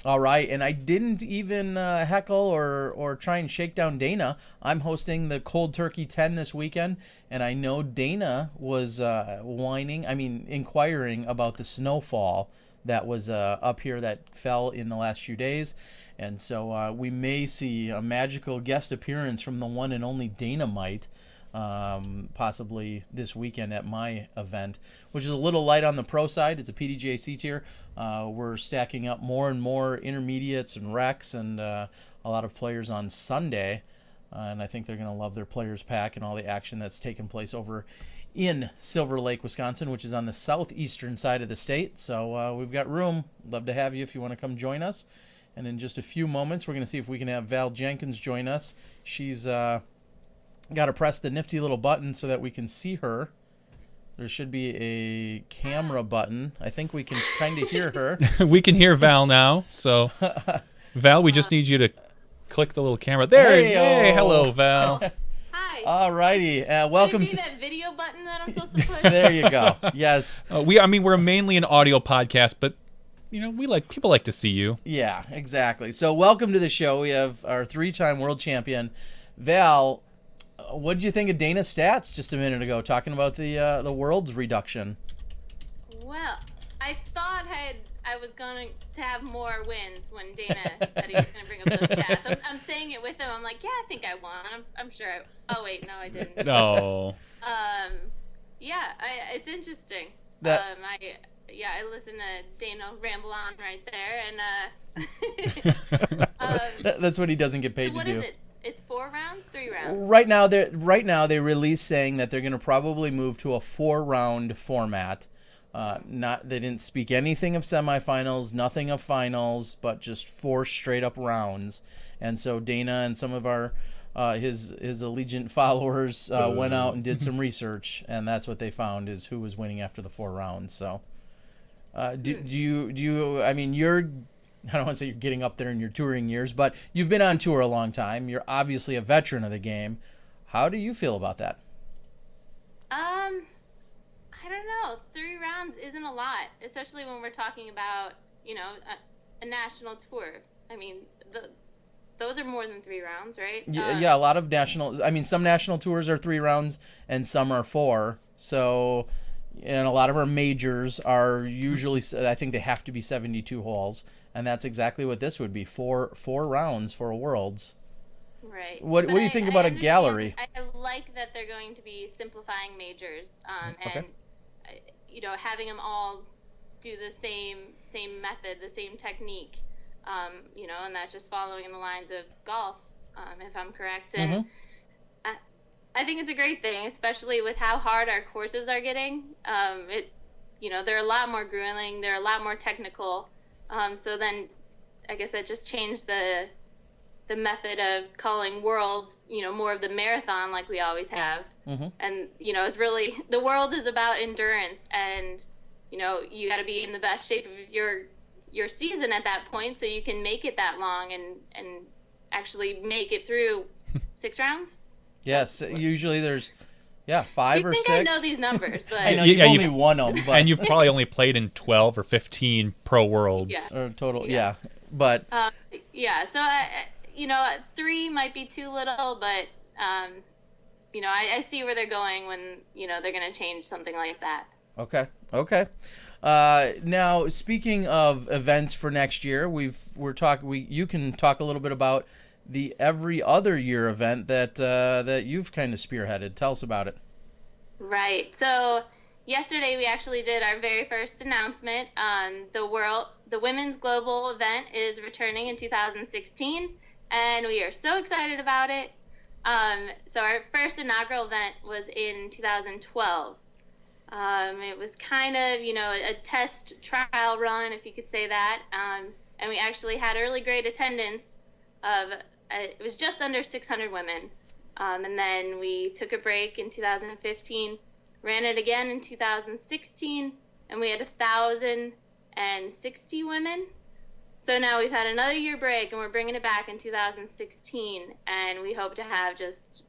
All right, and I didn't even heckle or try and shake down Dana. I'm hosting the Cold Turkey 10 this weekend, and I know Dana was inquiring about the snowfall that was up here that fell in the last few days. And so we may see a magical guest appearance from the one and only Dynamite possibly this weekend at my event, which is a little light on the pro side. It's a PDGA C tier. We're stacking up more and more intermediates and recs and a lot of players on Sunday. And I think they're going to love their players pack and all the action that's taken place over in Silver Lake, Wisconsin, which is on the southeastern side of the state. So we've got room. Love to have you if you want to come join us. And in just a few moments, we're going to see if we can have Val Jenkins join us. She's got to press the nifty little button so that we can see her. There should be a camera button. I think we can kind of hear her. We can hear Val now. So, Val, we just need you to click the little camera. There. Hey, hello, Val. Hi. All righty. Welcome Would it be to that video button that I'm supposed to push? There you go. Yes. We're mainly an audio podcast, but people like to see you. Yeah, exactly. So welcome to the show. We have our 3-time world champion, Val. What did you think of Dana's stats just a minute ago, talking about the world's reduction? Well, I thought I was going to have more wins when Dana said he was going to bring up those stats. I'm saying it with him. I'm like, yeah, I think I won. I'm sure. Oh wait, no, I didn't. No. Yeah, it's interesting. I listened to Dana ramble on right there, and That's what he doesn't get paid so to do. What is it? It's 4 rounds, 3 rounds. Right now they released saying that they're going to probably move to a 4-round format. They didn't speak anything of semifinals, nothing of finals, but just 4 straight up rounds. And so Dana and some of our his allegiant followers went out and did some research, and that's what they found is who was winning after the 4 rounds. So do you? I mean, I don't want to say you're getting up there in your touring years, but you've been on tour a long time. You're obviously a veteran of the game. How do you feel about that? I don't know. 3 rounds isn't a lot, especially when we're talking about, a national tour. I mean, those are more than 3 rounds, right? Yeah, a lot of some national tours are 3 rounds and some are 4. So, and a lot of our majors are usually, I think they have to be 72 holes. And that's exactly what this would be, 4 rounds for a Worlds. Right. What do you think about a gallery? I like that they're going to be simplifying majors, and having them all do the same method, the same technique, and that's just following in the lines of golf, if I'm correct. And I think it's a great thing, especially with how hard our courses are getting. They're a lot more grueling, they're a lot more technical. So then I guess that just changed the method of calling Worlds, more of the marathon like we always have. Mm-hmm. And, it's really, the world is about endurance, and, you got to be in the best shape of your season at that point so you can make it that long and actually make it through 6 rounds. Yes, usually there's 5 or 6. I know these numbers, but I know you've only won them. But and you've probably only played in 12 or 15 pro worlds. Or total, but so 3 might be too little, but I see where they're going when they're going to change something like that. Okay. Now, speaking of events for next year, you can talk a little bit about the every other year event that you've kind of spearheaded. Tell us about it. Right. So yesterday we actually did our very first announcement. The Women's Global event is returning in 2016, and we are so excited about it. So our first inaugural event was in 2012. It was kind of, a test trial run, if you could say that. And we actually had really great attendance it was just under 600 women. And then we took a break in 2015, ran it again in 2016, and we had 1,060 women. So now we've had another year break, and we're bringing it back in 2016, and we hope to have just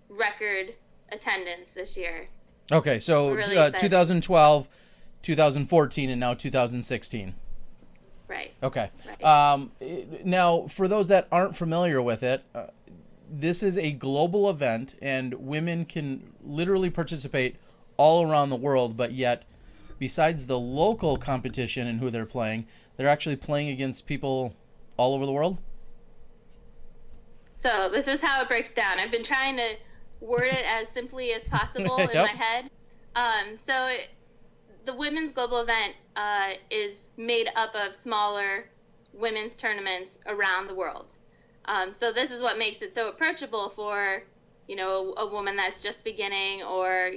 record attendance this year. Okay, so really 2012, 2014, and now 2016. Right. Okay. Right. Now, for those that aren't familiar with it, this is a global event, and women can literally participate all around the world, but yet, besides the local competition and who they're playing, they're actually playing against people all over the world? So this is how it breaks down. I've been trying to word it as simply as possible in Yep. my head. The women's global event is made up of smaller women's tournaments around the world. So this is what makes it so approachable for, a woman that's just beginning or,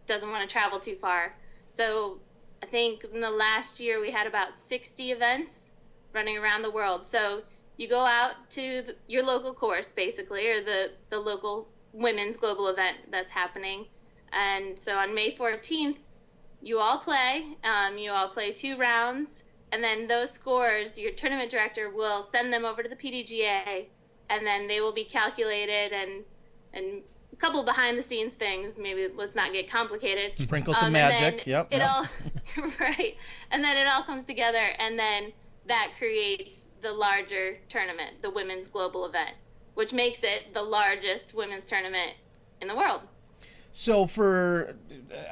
doesn't want to travel too far. So I think in the last year we had about 60 events running around the world. So you go out to your local course, basically, or the local women's global event that's happening. And so on May 14th, you all play 2 rounds, and then those scores, your tournament director will send them over to the PDGA, and then they will be calculated and a couple behind the scenes things. Maybe let's not get complicated. Sprinkle some magic. Yep. All right, and then it all comes together, and then that creates the larger tournament, the women's global event, which makes it the largest women's tournament in the world. So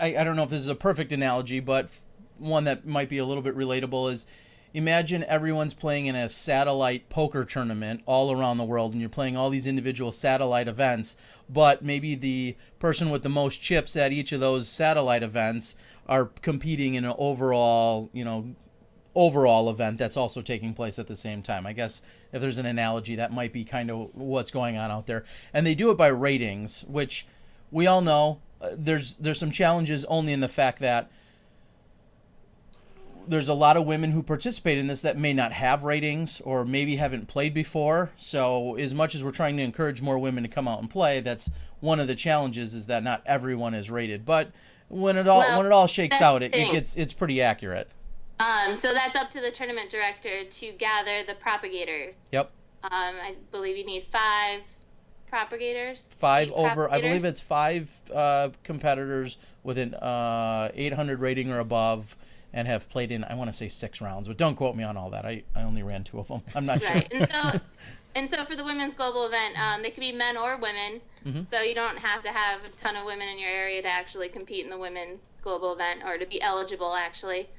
I don't know if this is a perfect analogy, but one that might be a little bit relatable is, imagine everyone's playing in a satellite poker tournament all around the world, and you're playing all these individual satellite events, but maybe the person with the most chips at each of those satellite events are competing in an overall event that's also taking place at the same time. I guess if there's an analogy, that might be kind of what's going on out there. And they do it by ratings, which we all know there's some challenges only in the fact that there's a lot of women who participate in this that may not have ratings or maybe haven't played before. So as much as we're trying to encourage more women to come out and play, that's one of the challenges, is that not everyone is rated. But when it all shakes out, it's pretty accurate. So that's up to the tournament director to gather the propagators. Yep. I believe you need 5 propagators. I believe it's 5 competitors with an 800 rating or above, and have played in, I want to say 6 rounds, but don't quote me on all that. I only ran 2 of them. I'm not sure. And so for the women's global event, they could be men or women. Mm-hmm. So you don't have to have a ton of women in your area to actually compete in the women's global event, or to be eligible, actually.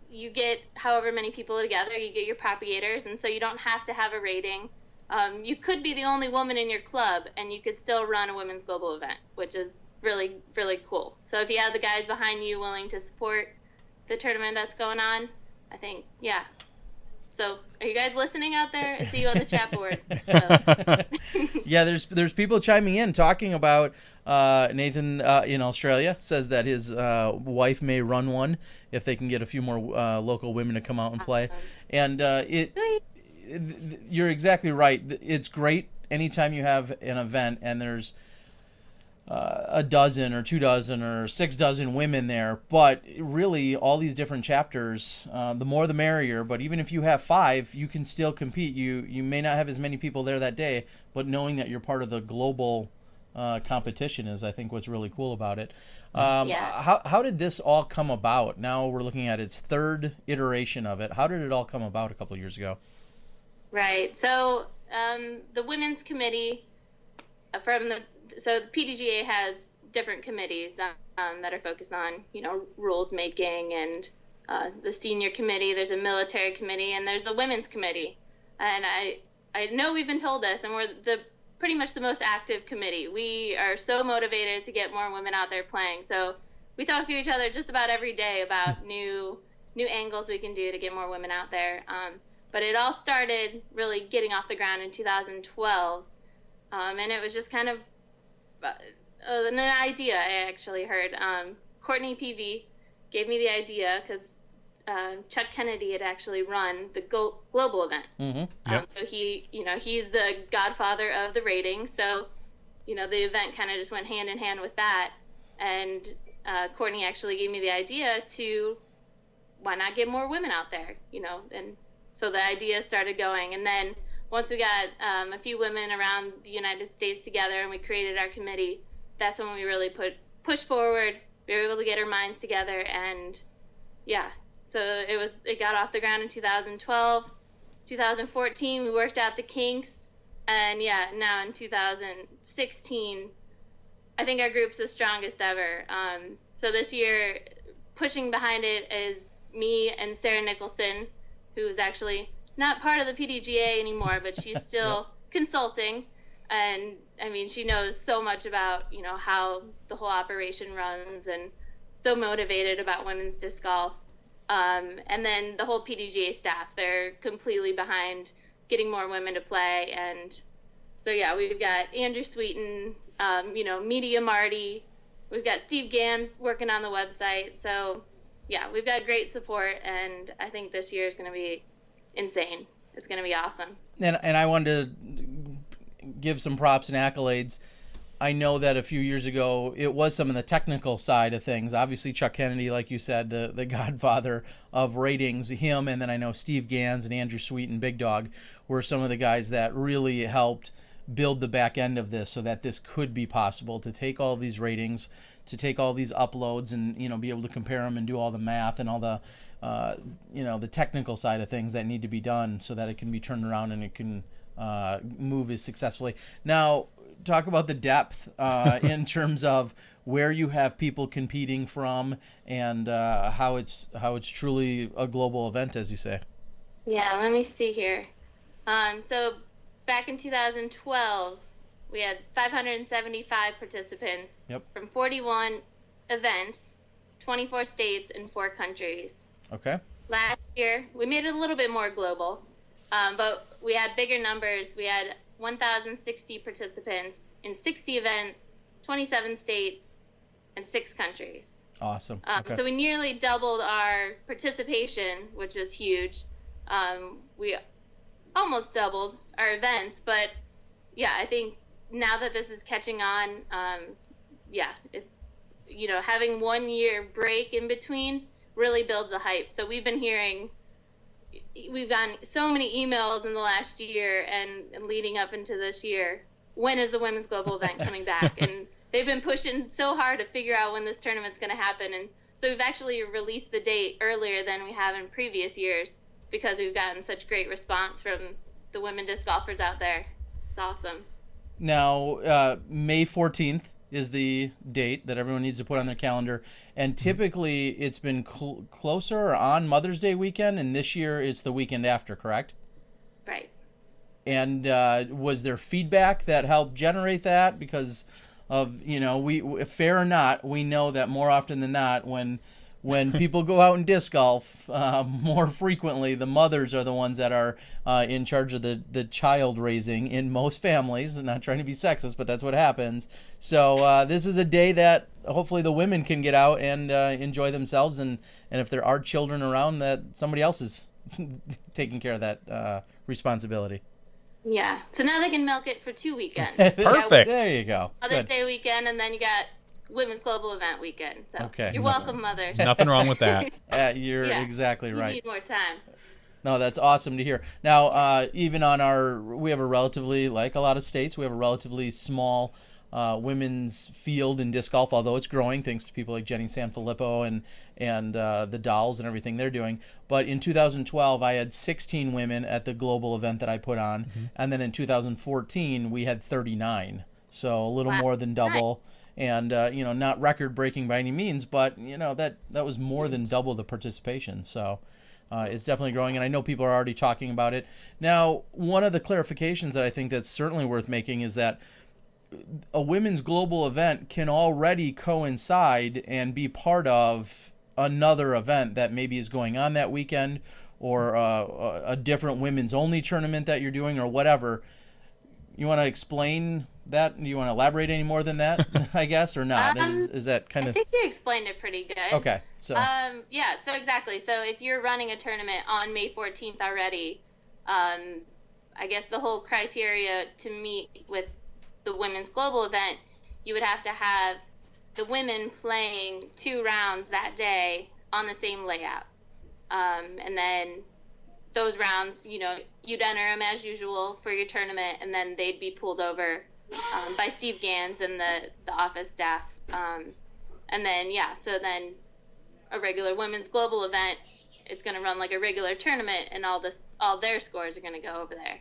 You get however many people together, you get your propagators, and so you don't have to have a rating. You could be the only woman in your club, and you could still run a women's global event, which is really, really cool. So if you have the guys behind you willing to support the tournament that's going on, I think, yeah. So are you guys listening out there? I see you on the chat board. So. Yeah, there's people chiming in talking about Nathan in Australia says that his wife may run one if they can get a few more local women to come out and play. And you're exactly right. It's great anytime you have an event and there's a dozen or 2 dozen or 6 dozen women there, but really all these different chapters, the more the merrier. But even if you have 5, you can still compete. You may not have as many people there that day, but knowing that you're part of the global competition is, I think, what's really cool about it. How did this all come about? Now we're looking at its 3rd iteration of it. How did it all come about a couple of years ago? Right. So the women's committee so the PDGA has different committees that are focused on, rules making, and the senior committee. There's a military committee, and there's a women's committee. And I know we've been told this, and we're pretty much the most active committee. We are so motivated to get more women out there playing. So we talk to each other just about every day about new angles we can do to get more women out there. But it all started really getting off the ground in 2012, and it was just kind of an idea I actually heard. Courtney Peavy gave me the idea because Chuck Kennedy had actually run the global event. Mm-hmm. Yep. So he's the godfather of the rating. So, the event kind of just went hand in hand with that. And Courtney actually gave me the idea to, why not get more women out there, and so the idea started going. And then once we got a few women around the United States together and we created our committee, that's when we really pushed forward. We were able to get our minds together, and so it got off the ground in 2012. 2014 we worked out the kinks, and now in 2016 I think our group's the strongest ever. So this year, pushing behind it is me and Sarah Nicholson, who is actually not part of the PDGA anymore, but she's still consulting. And I mean, she knows so much about, how the whole operation runs, and so motivated about women's disc golf. And then the whole PDGA staff, they're completely behind getting more women to play. And so, yeah, we've got Andrew Sweeten, Media Marty, we've got Steve Gans working on the website. So, yeah, we've got great support, and I think this year is going to be insane. It's going to be awesome. And I wanted to give some props and accolades. I know that a few years ago it was some of the technical side of things. Obviously, Chuck Kennedy, like you said, the godfather of ratings, him, and then I know Steve Gans and Andrew Sweet and Big Dog were some of the guys that really helped build the back end of this so that this could be possible, to take all these ratings, to take all these uploads and be able to compare them and do all the math and all the the technical side of things that need to be done so that it can be turned around and it can move as successfully. Now, talk about the depth in terms of where you have people competing from and how it's truly a global event, as you say. Yeah, let me see here. So back in 2012, we had 575 participants from 41 events, 24 states, and 4 countries. Okay. Last year, we made it a little bit more global, but we had bigger numbers. We had 1,060 participants in 60 events, 27 states, and 6 countries. Awesome. Okay. So we nearly doubled our participation, which was huge. We almost doubled our events, but yeah, I think now that this is catching on, having 1 year break in between really builds a hype. So we've gotten so many emails in the last year and leading up into this year. When is the women's global event coming back? And they've been pushing so hard to figure out when this tournament's going to happen. And so we've actually released the date earlier than we have in previous years because we've gotten such great response from the women disc golfers out there. It's awesome. Now, May 14th is the date that everyone needs to put on their calendar. And typically it's been closer or on Mother's Day weekend, and this year it's the weekend after, correct? Right. And was there feedback that helped generate that? Because of, we fair or not, we know that more often than not, when people go out and disc golf, more frequently the mothers are the ones that are in charge of the child raising in most families. I'm not trying to be sexist, but that's what happens. So this is a day that hopefully the women can get out and enjoy themselves, and if there are children around, that somebody else is taking care of that responsibility. Yeah. So now they can milk it for 2 weekends. Perfect. There you go. Mother's Good. Day weekend, and then you got Women's Global Event weekend. So Okay. you're welcome, Mother. Nothing wrong with that. You're exactly right. You need more time. No, that's awesome to hear. Now, even on we have a relatively, like a lot of states, we have a relatively small women's field in disc golf, although it's growing thanks to people like Jenny Sanfilippo and the dolls and everything they're doing. But in 2012, I had 16 women at the global event that I put on. Mm-hmm. And then in 2014, we had 39. So a little more than double. Nice. And, not record-breaking by any means, but, that was more than double the participation. So it's definitely growing, and I know people are already talking about it. Now, one of the clarifications that I think that's certainly worth making is that a women's global event can already coincide and be part of another event that maybe is going on that weekend, or a different women's only tournament that you're doing, or whatever. You want to explain that? Do you want to elaborate any more than that, I guess, or not? Is that kind of... I think you explained it pretty good. Okay. So so exactly. So if you're running a tournament on May 14th already, I guess the whole criteria to meet with the women's global event, you would have to have the women playing 2 rounds that day on the same layout. And then those rounds, you'd enter them as usual for your tournament, and then they'd be pulled over by Steve Gans and the office staff. And then, so then a regular women's global event, it's going to run like a regular tournament, and all their scores are going to go over there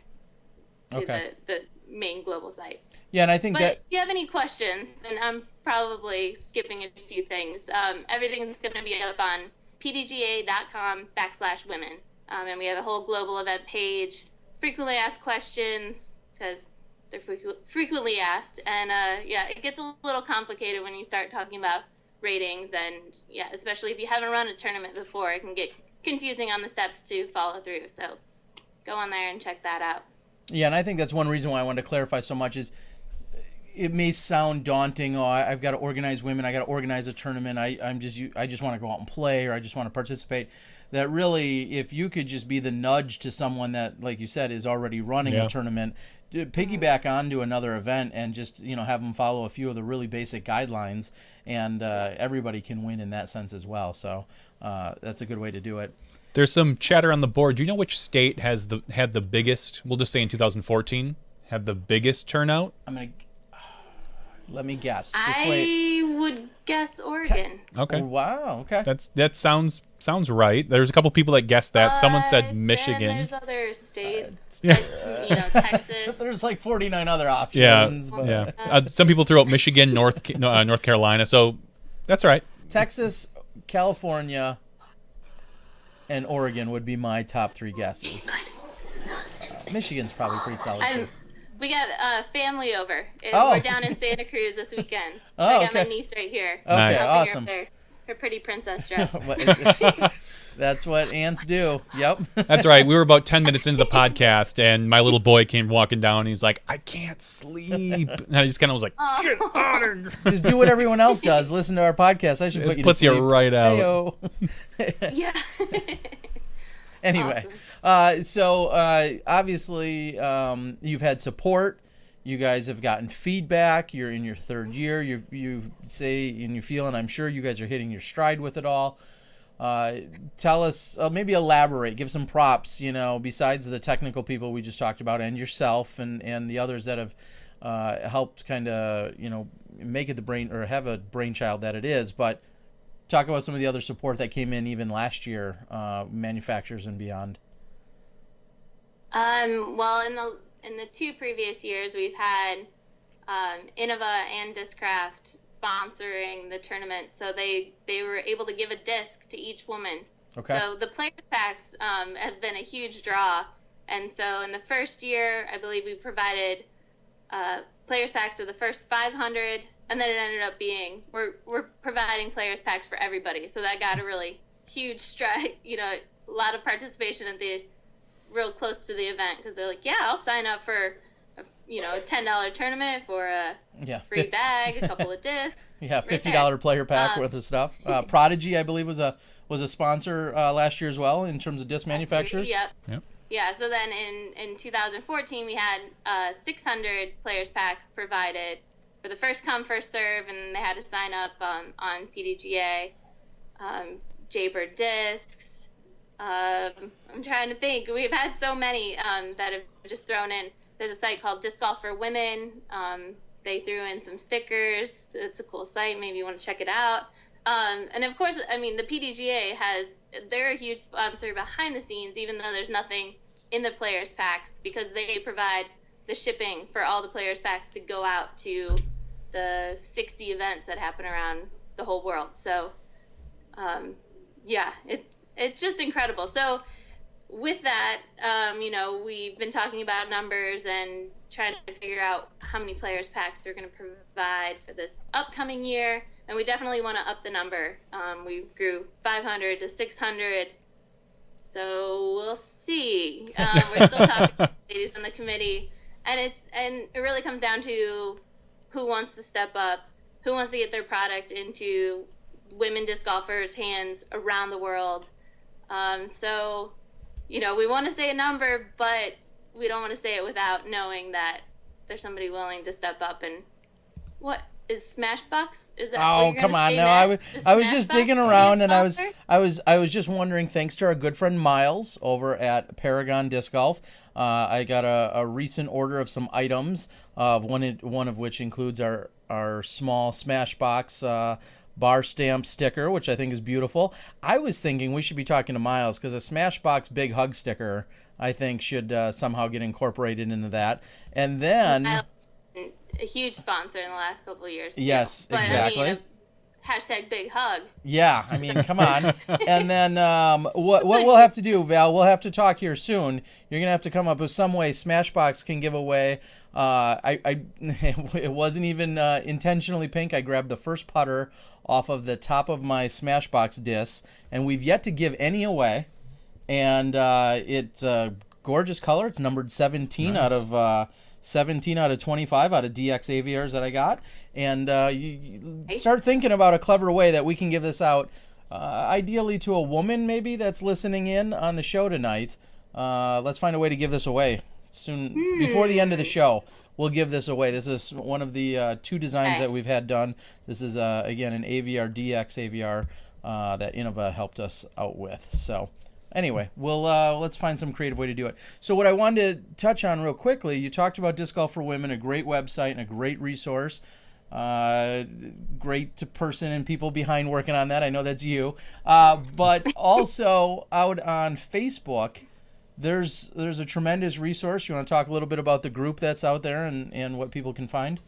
to the main global site. Yeah, and I think if you have any questions, and I'm probably skipping a few things, everything's going to be up on pdga.com/women. And we have a whole global event page, frequently asked questions, because they're frequently asked, and yeah, it gets a little complicated when you start talking about ratings, and yeah, especially if you haven't run a tournament before, it can get confusing on the steps to follow through. So go on there and check that out. Yeah, and I think that's one reason why I wanted to clarify so much is it may sound daunting. Oh, I've got to organize women. I got to organize a tournament. I just want to go out and play, or I just want to participate. That really, if you could just be the nudge to someone that, like you said, is already running a tournament, piggyback onto another event and just have them follow a few of the really basic guidelines, and everybody can win in that sense as well. So that's a good way to do it. There's some chatter on the board. Do you know which state had the biggest? We'll just say in 2014 had the biggest turnout. Let me guess. I would guess Oregon. Okay. Oh, wow. Okay. That sounds right. There's a couple people that guessed that. Someone said Michigan. Then there's other states, like, Texas. There's like 49 other options. Yeah. Some people threw out Michigan, North Carolina. So that's all right. Texas, California, and Oregon would be my top 3 guesses. Michigan's probably pretty solid too. We got family over. Oh. We're down in Santa Cruz this weekend. Oh, I got okay. my niece right here. Okay, Nice. awesome. Her pretty princess dress. That's what aunts do. Yep. That's right. We were about 10 minutes into the podcast, and my little boy came walking down, and he's like, I can't sleep. And I just kind of was like, get out of here. Just do what everyone else does. Listen to our podcast. I should put you It puts to sleep. you right out. Heyo. Yeah. Anyway, so obviously you've had support. You guys have gotten feedback. You're in your 3rd year. You say and you feel, and I'm sure you guys are hitting your stride with it all. Tell us, maybe elaborate, give some props, besides the technical people we just talked about and yourself and the others that have helped kind of, make it the brain or have a brainchild that it is. But talk about some of the other support that came in even last year, manufacturers and beyond. Well, in the 2 previous years, we've had Innova and Discraft sponsoring the tournament, so they were able to give a disc to each woman. Okay. So the players packs have been a huge draw, and so in the first year, I believe we provided players packs for the first 500, and then it ended up being we're providing players packs for everybody. So that got a really huge stride, a lot of participation at the real close to the event, because they're like, yeah, I'll sign up for a $10 tournament for a free bag, a couple of discs. Yeah, $50 player pack worth of stuff. Prodigy, I believe, was a sponsor last year as well in terms of disc manufacturers. Yep. Yeah, so then in 2014 we had 600 players packs provided for the first come first serve, and they had to sign up on PDGA, Jaybird discs. I'm trying to think. We've had so many that have just thrown in. There's a site called Disc Golf for Women. They threw in some stickers. It's a cool site. Maybe you want to check it out. And of course, I mean, the PDGA they're a huge sponsor behind the scenes, even though there's nothing in the players packs, because they provide the shipping for all the players packs to go out to the 60 events that happen around the whole world. So, yeah, it's just incredible. So with that, we've been talking about numbers and trying to figure out how many players packs we're going to provide for this upcoming year. And we definitely want to up the number. We grew 500 to 600. So we'll see. We're still talking to the ladies on the committee. And it really comes down to who wants to step up, who wants to get their product into women disc golfers' hands around the world. So, we want to say a number, but we don't want to say it without knowing that there's somebody willing to step up. And what is Smashbox? Is that? Oh, come on! No, I was just digging around, and I was just wondering. Thanks to our good friend Miles over at Paragon Disc Golf, I got a recent order of some items. One of which includes our small Smashbox bar stamp sticker, which I think is beautiful. I was thinking we should be talking to Miles, because a Smashbox big hug sticker, I think, should somehow get incorporated into that. And then a huge sponsor in the last couple of years too. Yes, but, exactly. I mean, hashtag big hug. Yeah, I mean, come on. And then what we'll have to do, Val, we'll have to talk here soon. You're going to have to come up with some way Smashbox can give away It wasn't even intentionally pink. I grabbed the first putter off of the top of my Smashbox disc, and we've yet to give any away. And it's a gorgeous color. It's numbered 17 Nice. out of 17 out of 25 out of DX AVRs that I got. And you start thinking about a clever way that we can give this out, ideally to a woman maybe that's listening in on the show tonight. Let's find a way to give this away soon. Before the end of the show, we'll give this away. This is one of the 2 designs that we've had done. This is, again, an AVR DX AVR that Innova helped us out with. So anyway, we'll let's find some creative way to do it. So what I wanted to touch on real quickly, you talked about Disc Golf for Women, a great website and a great resource. Great person and people behind working on that. I know that's you. But also out on Facebook, there's a tremendous resource. You want to talk a little bit about the group that's out there and what people can find?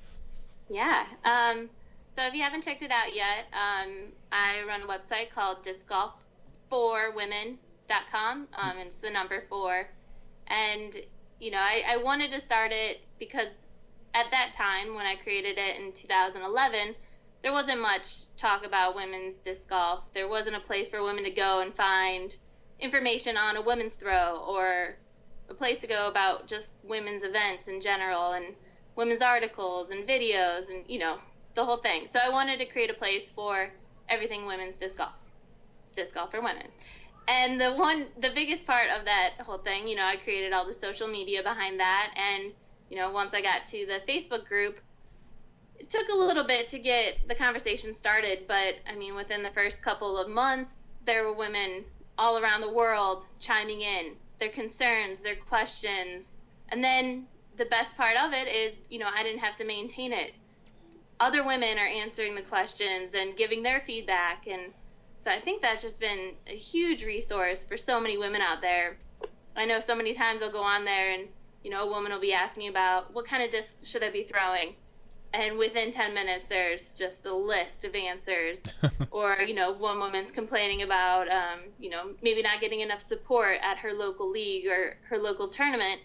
Yeah. So if you haven't checked it out yet, I run a website called discgolfforwomen.com. It's the number 4. And, I wanted to start it because at that time when I created it in 2011, there wasn't much talk about women's disc golf. There wasn't a place for women to go and find information on a women's throw, or a place to go about just women's events in general, and women's articles and videos and, the whole thing. So I wanted to create a place for everything women's disc golf for women. And the biggest part of that whole thing, I created all the social media behind that. And, once I got to the Facebook group, it took a little bit to get the conversation started. But within the first couple of months, there were women all around the world chiming in, their concerns, their questions. And then the best part of it is, I didn't have to maintain it. Other women are answering the questions and giving their feedback. And so I think that's just been a huge resource for so many women out there. I know so many times I'll go on there and, a woman will be asking about what kind of disc should I be throwing? And within 10 minutes, there's just a list of answers. Or, one woman's complaining about, maybe not getting enough support at her local league or her local tournament.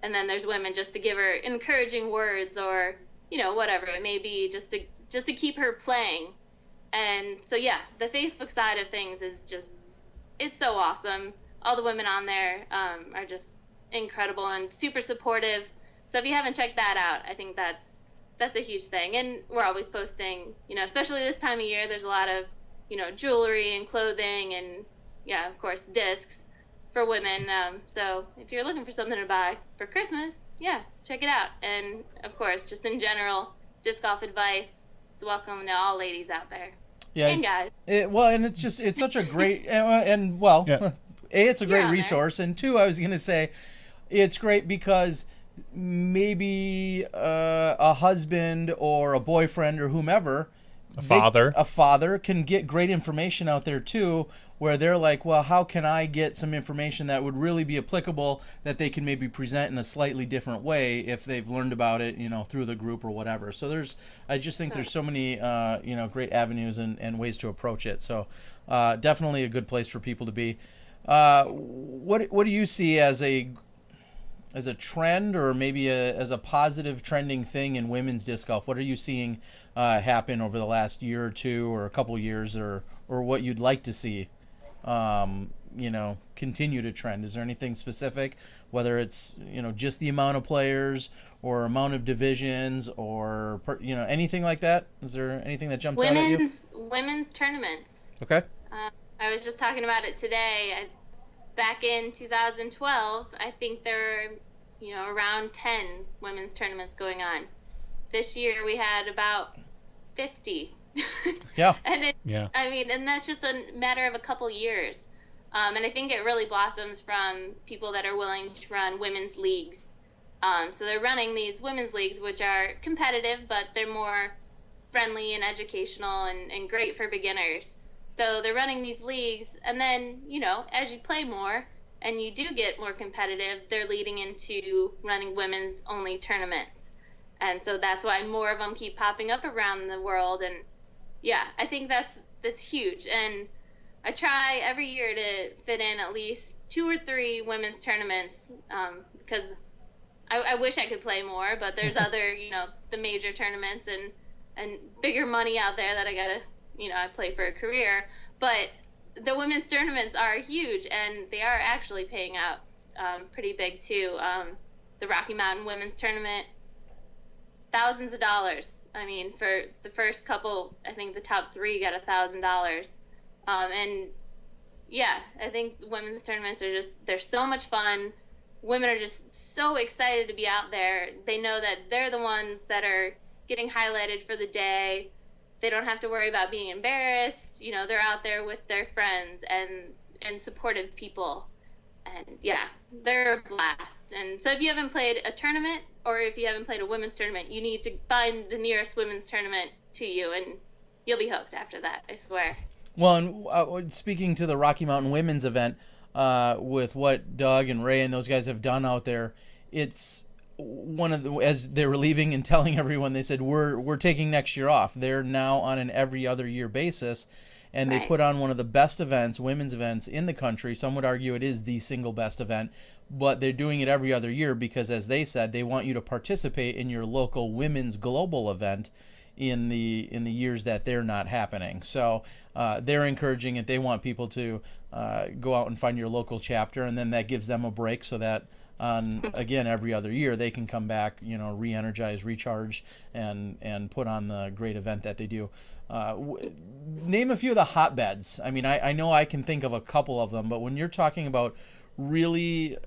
And then there's women just to give her encouraging words or, whatever it may be, just to keep her playing. And so, yeah, the Facebook side of things is it's so awesome. All the women on there are just incredible and super supportive. So if you haven't checked that out, I think that's a huge thing. And we're always posting, especially this time of year, there's a lot of, jewelry and clothing and, yeah, of course, discs for women. So if you're looking for something to buy for Christmas, yeah, check it out. And, of course, just in general, disc golf advice, it's welcome to all ladies out there. Yeah, and guys. And it's such a great, and well, Yeah. A, it's a great on there. resource, and 2, I was going to say, it's great because maybe a husband or a boyfriend or whomever, A father can get great information out there too, where they're like, well, how can I get some information that would really be applicable that they can maybe present in a slightly different way if they've learned about it, through the group or whatever. So I just think there's so many, great avenues and ways to approach it. So definitely a good place for people to be. What do you see as a trend, or maybe as a positive trending thing in women's disc golf? What are you seeing happen over the last year or 2 or a couple years, or what you'd like to see continue to trend? Is there anything specific, whether it's just the amount of players or amount of divisions or anything like that? Is there anything that jumps out at you? Women's tournaments. Okay. I was just talking about it today. Back in 2012, I think there were, around 10 women's tournaments going on. This year we had about 50. Yeah. And Yeah. and that's just a matter of a couple years. And I think it really blossoms from people that are willing to run women's leagues. So they're running these women's leagues, which are competitive, but they're more friendly and educational and great for beginners. So they're running these leagues, and then, as you play more and you do get more competitive, they're leading into running women's only tournaments. And so that's why more of them keep popping up around the world. And yeah, I think that's huge. And I try every year to fit in at least 2 or 3 women's tournaments, because I wish I could play more, but there's other, the major tournaments and bigger money out there that I gotta, I play for a career. But the women's tournaments are huge, and they are actually paying out pretty big too. The Rocky Mountain Women's Tournament, thousands of dollars. I mean, for the first couple, I think the top 3 got $1,000. And yeah, I think women's tournaments they're so much fun. Women are just so excited to be out there. They know that they're the ones that are getting highlighted for the day. They don't have to worry about being embarrassed. They're out there with their friends and supportive people. And yeah, they're a blast. And so if you haven't played a tournament, or if you haven't played a women's tournament, you need to find the nearest women's tournament to you, and you'll be hooked after that, I swear. Well, and speaking to the Rocky Mountain Women's event, with what Doug and Ray and those guys have done out there, it's one of the, as they were leaving and telling everyone, they said, we're taking next year off. They're now on an every other year basis, and they put on one of the best events, women's events in the country. Some would argue it is the single best event, but they're doing it every other year because, as they said, they want you to participate in your local women's global event in the years that they're not happening. So they're encouraging it. They want people to go out and find your local chapter, and then that gives them a break so that again, every other year they can come back, re-energize, recharge, and put on the great event that they do. Name a few of the hotbeds. I mean, I know I can think of a couple of them, but when you're talking about really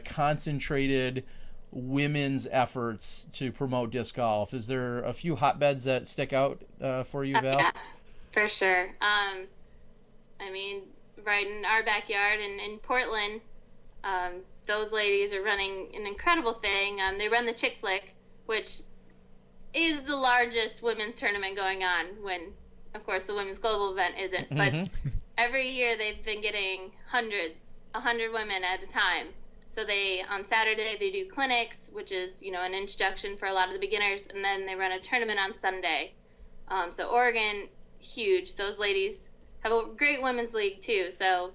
concentrated women's efforts to promote disc golf, is there a few hotbeds that stick out for you, Val? Yeah, for sure. I mean, right in our backyard in Portland, those ladies are running an incredible thing. They run the Chick Flick, which is the largest women's tournament going on, when, of course, the women's global event isn't. But every year they've been getting 100 women at a time. So on Saturday they do clinics, which is, an introduction for a lot of the beginners, and then they run a tournament on Sunday. So Oregon, huge. Those ladies have a great women's league too. So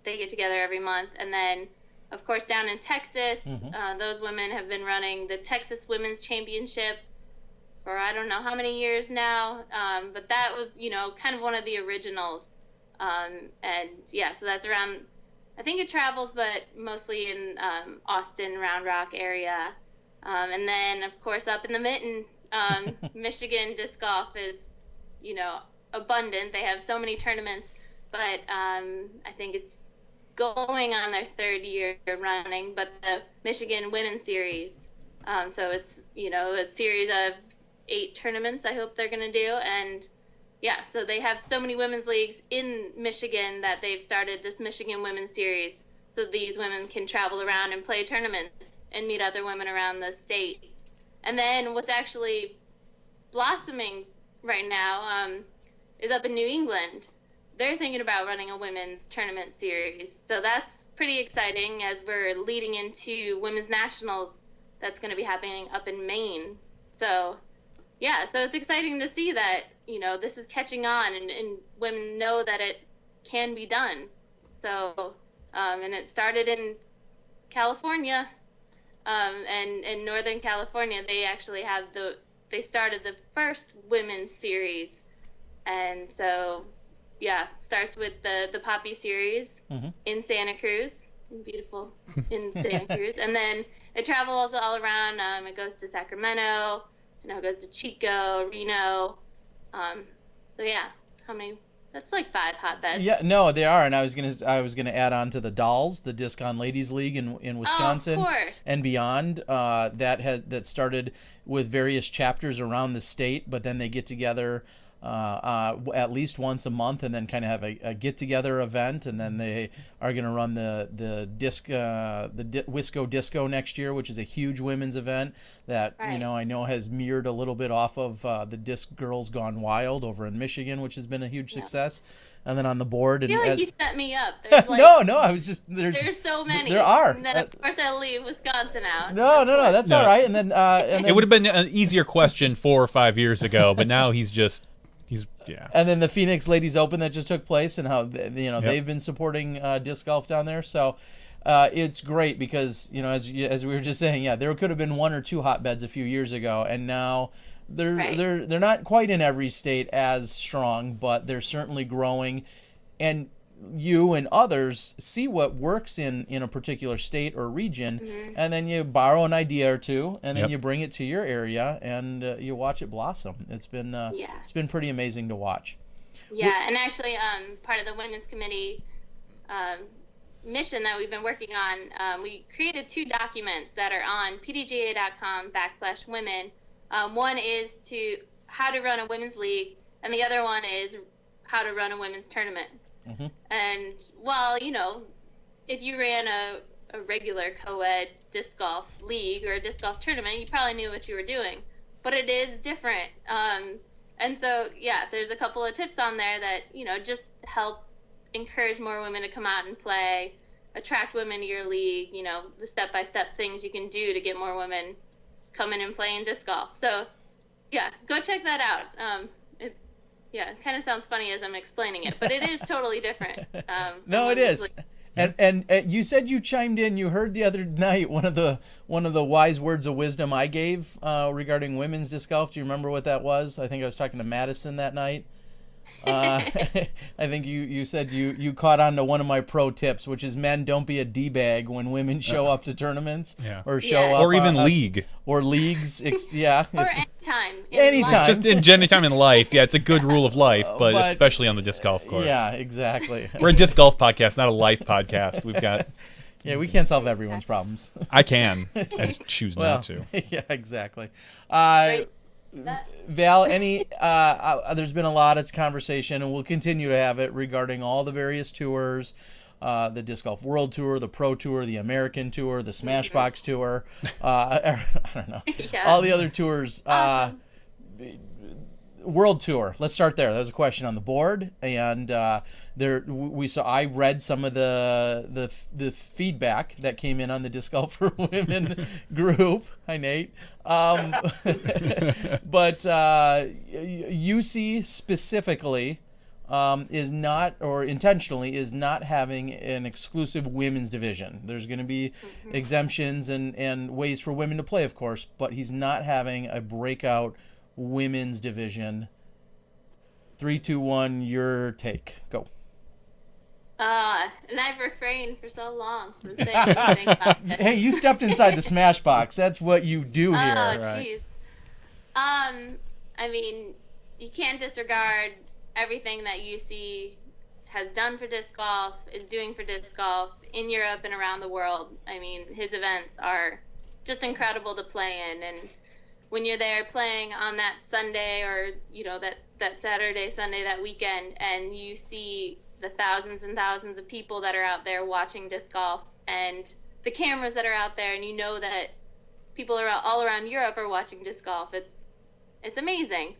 they get together every month. And then, of course, down in Texas, those women have been running the Texas Women's Championship for I don't know how many years now. But that was, kind of one of the originals. And yeah, so that's around, I think it travels, but mostly in Austin, Round Rock area. And then, of course, up in the Mitten, Michigan disc golf is, abundant. They have so many tournaments, but I think it's going on their 3rd year running, but the Michigan Women's Series. So it's, a series of 8 tournaments I hope they're going to do. And yeah, so they have so many women's leagues in Michigan that they've started this Michigan Women's Series, so these women can travel around and play tournaments and meet other women around the state. And then what's actually blossoming right now is up in New England. They're thinking about running a women's tournament series, so that's pretty exciting as we're leading into women's nationals that's going to be happening up in Maine. So yeah, so it's exciting to see that, this is catching on and women know that it can be done. So, and it started in California, and in Northern California, they actually have they started the first women's series. And so, yeah, starts with the Poppy series in Santa Cruz, beautiful in Santa Cruz. And then it travels all around. It goes to Sacramento, it goes to Chico, Reno. So yeah, how many? That's like 5 hotbeds. Yeah, no, they are, and I was gonna add on to the Dolls, the Disc On Ladies League in Wisconsin and beyond. That started with various chapters around the state, but then they get together at least once a month, and then kind of have a get-together event, and then they are going to run the Wisco Disco next year, which is a huge women's event that I know has mirrored a little bit off of the Disc Girls Gone Wild over in Michigan, which has been a huge success. And then on the board, I feel like you set me up. There's like, no, I was just there's so many. There are, and then of course I'll leave Wisconsin out. No, that's all right. And then it would have been an easier question 4 or 5 years ago, but now he's yeah. And then the Phoenix Ladies Open that just took place, and how they've been supporting disc golf down there. So it's great because, as we were just saying, there could have been one or two hotbeds a few years ago, and now they're not quite in every state as strong, but they're certainly growing. And you and others see what works in a particular state or region, and then you borrow an idea or two, and then you bring it to your area, and you watch it blossom. It's been pretty amazing to watch. Yeah, and actually, part of the women's committee mission that we've been working on, we created 2 documents that are on pdga.com/women. One is how to run a women's league, and the other one is how to run a women's tournament. And if you ran a regular co-ed disc golf league or a disc golf tournament, you probably knew what you were doing, but it is different. And so, there's a couple of tips on there that, just help encourage more women to come out and play, attract women to your league, the step-by-step things you can do to get more women coming and playing disc golf. So, go check that out. It kind of sounds funny as I'm explaining it, but it is totally different. No, it is. And you said you chimed in. You heard the other night one of the wise words of wisdom I gave regarding women's disc golf. Do you remember what that was? I think I was talking to Madison that night. I think you said you caught on to one of my pro tips, which is men, don't be a D-bag when women show up to tournaments or show up. Or even league. Or leagues. Or anytime. Just anytime in life. Yeah, it's a good rule of life, but especially on the disc golf course. Yeah, exactly. We're a disc golf podcast, not a life podcast. We've got... Yeah, we can't solve everyone's problems. I can. I just choose not to. Yeah, exactly. Val, there's been a lot of conversation, and we'll continue to have it regarding all the various tours, the Disc Golf World Tour, the Pro Tour, the American Tour, the Smashbox Tour, I don't know, all the other tours. World Tour. Let's start there. There was a question on the board, and I read some of the feedback that came in on the Disc Golf for Women group. Hi, Nate. But UC specifically is not, or intentionally is not having an exclusive women's division. There's going to be exemptions and ways for women to play, of course, but he's not having a breakout women's division. 3, 2, 1, your take. Go. And I've refrained for so long from saying anything about it. Hey, you stepped inside the smash box. That's what you do here. Oh, jeez. I mean, you can't disregard everything that UC has done for disc golf, is doing for disc golf in Europe and around the world. I mean, his events are just incredible to play in, and when you're there playing on that Sunday or, that Saturday, Sunday, that weekend, and you see the thousands and thousands of people that are out there watching disc golf and the cameras that are out there, and that people are all around Europe are watching disc golf. It's amazing.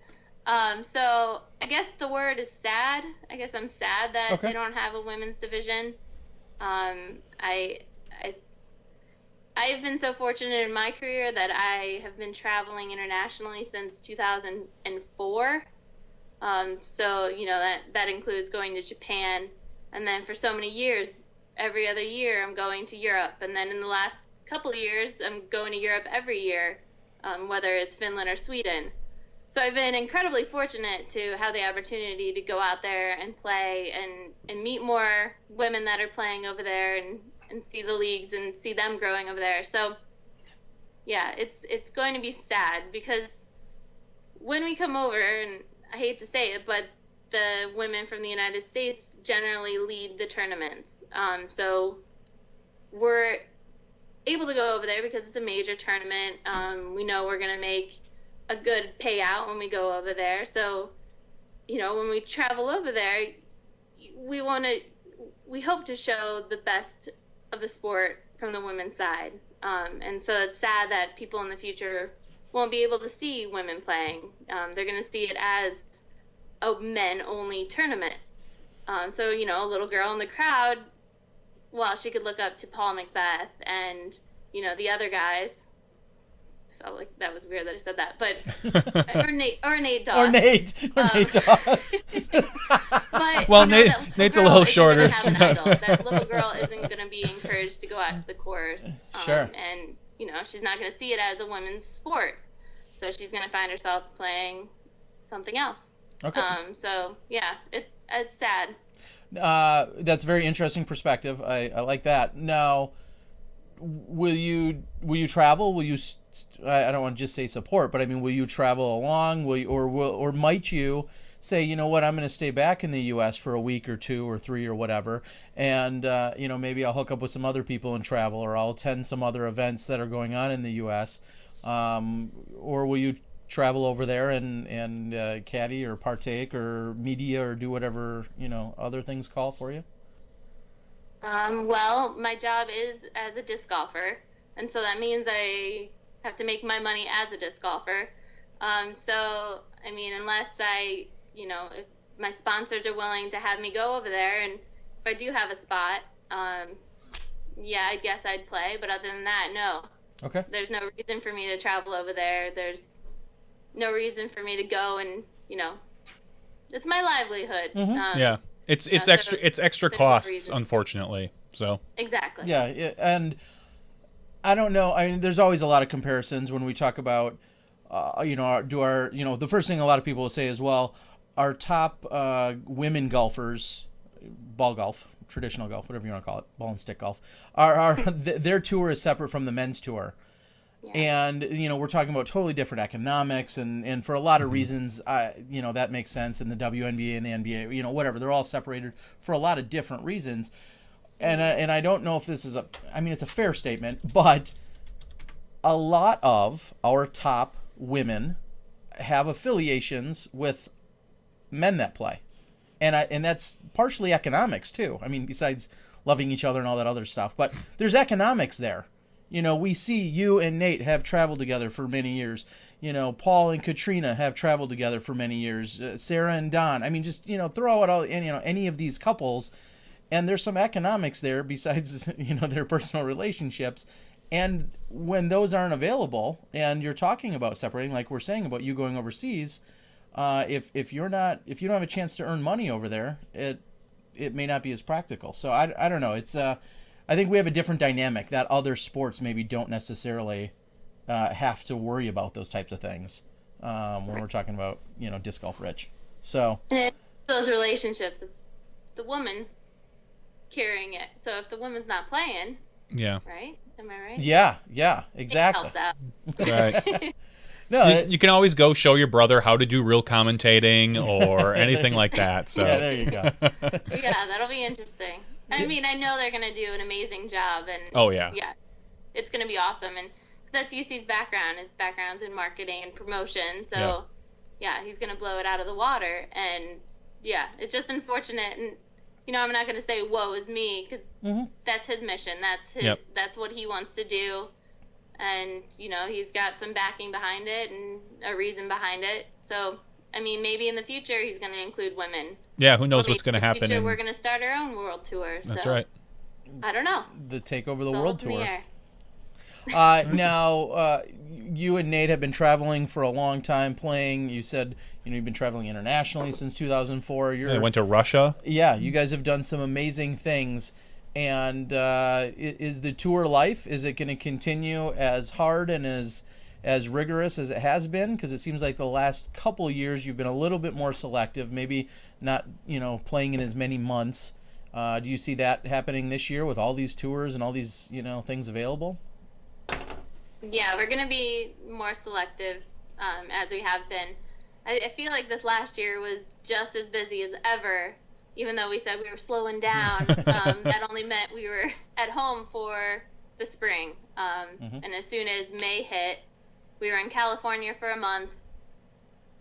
So I guess the word is sad. I guess I'm sad that they don't have a women's division. I've been so fortunate in my career that I have been traveling internationally since 2004. So, that includes going to Japan. And then for so many years, every other year, I'm going to Europe. And then in the last couple of years, I'm going to Europe every year, whether it's Finland or Sweden. So I've been incredibly fortunate to have the opportunity to go out there and play and meet more women that are playing over there and see the leagues and see them growing over there. So, it's going to be sad because when we come over, and I hate to say it, but the women from the United States generally lead the tournaments. So we're able to go over there because it's a major tournament. We know we're going to make a good payout when we go over there. So, when we travel over there, we hope to show the best of the sport from the women's side. And so it's sad that people in the future won't be able to see women playing. They're going to see it as a men-only tournament. So, a little girl in the crowd, she could look up to Paul McBeth and, the other guys, felt like that was weird that I said that, but or Nate Dawes. Or Nate Dawes. But Well, you know, Nate's a little shorter. Have an idol. That little girl isn't going to be encouraged to go out to the course. Sure. And you know, she's not going to see it as a women's sport, so she's going to find herself playing something else. Okay. So yeah, it's sad. That's a very interesting perspective. I like that. Now, will you travel? Will you? I don't want to just say support, but I mean, will you travel along? Will you, or might you say, you know what, I'm going to stay back in the U.S. for a week or 2 or 3 or whatever, and you know, maybe I'll hook up with some other people and travel, or I'll attend some other events that are going on in the U.S. Or will you travel over there and caddy or partake or media or do whatever, you know, other things call for you? Well, my job is as a disc golfer, and so that means I have to make my money as a disc golfer. So, I mean, unless if my sponsors are willing to have me go over there, and if I do have a spot, yeah, I guess I'd play. But other than that, no. Okay. There's no reason for me to travel over there. There's no reason for me to go, and you know, it's my livelihood. Mm-hmm. Yeah. It's extra costs, unfortunately. So exactly. Yeah, and I don't know. I mean, there's always a lot of comparisons when we talk about, the first thing a lot of people will say is, well, our top women golfers, ball golf, traditional golf, whatever you want to call it, ball and stick golf, their tour is separate from the men's tour. Yeah. And, you know, we're talking about totally different economics, and for a lot of reasons, that makes sense. And the WNBA and the NBA, you know, whatever, they're all separated for a lot of different reasons. And I don't know if this is it's a fair statement, but a lot of our top women have affiliations with men that play. And that's partially economics too. I mean, besides loving each other and all that other stuff, but there's economics there. You know, we see you and Nate have traveled together for many years. You know, Paul and Katrina have traveled together for many years. Sarah and Don. I mean, just, you know, throw out any of these couples, and there's some economics there besides, you know, their personal relationships. And when those aren't available, and you're talking about separating, like we're saying about you going overseas, if you don't have a chance to earn money over there, it may not be as practical. So I don't know. It's I think we have a different dynamic that other sports maybe don't necessarily have to worry about those types of things when we're talking about, you know, disc golf rich. So and those relationships, it's the woman's carrying it. So if the woman's not playing, yeah, right? Am I right? Yeah, exactly. It helps out. right. No, you can always go show your brother how to do real commentating or anything like that. So yeah, there you go. Yeah, that'll be interesting. I mean, I know they're going to do an amazing job, and oh yeah, it's going to be awesome, and that's UC's background. His background's in marketing and promotion, so yeah, he's going to blow it out of the water, and yeah, it's just unfortunate, and you know, I'm not going to say woe is me, because that's his mission, that's what he wants to do, and you know, he's got some backing behind it and a reason behind it, so I mean, maybe in the future he's going to include women. Yeah, who knows what's going to happen. In we're going to start our own world tour. That's right. I don't know. The Take Over the World tour. The now, you and Nate have been traveling for a long time playing. You said, you know, you've been traveling internationally since 2004. I went to Russia. Yeah, you guys have done some amazing things. And is the tour life, is it going to continue as hard and as rigorous as it has been? Because it seems like the last couple years you've been a little bit more selective, maybe not, you know, playing in as many months. Do you see that happening this year with all these tours and all these, you know, things available? Yeah, we're going to be more selective as we have been. I feel like this last year was just as busy as ever, even though we said we were slowing down. That only meant we were at home for the spring. And as soon as May hit, we were in California for a month.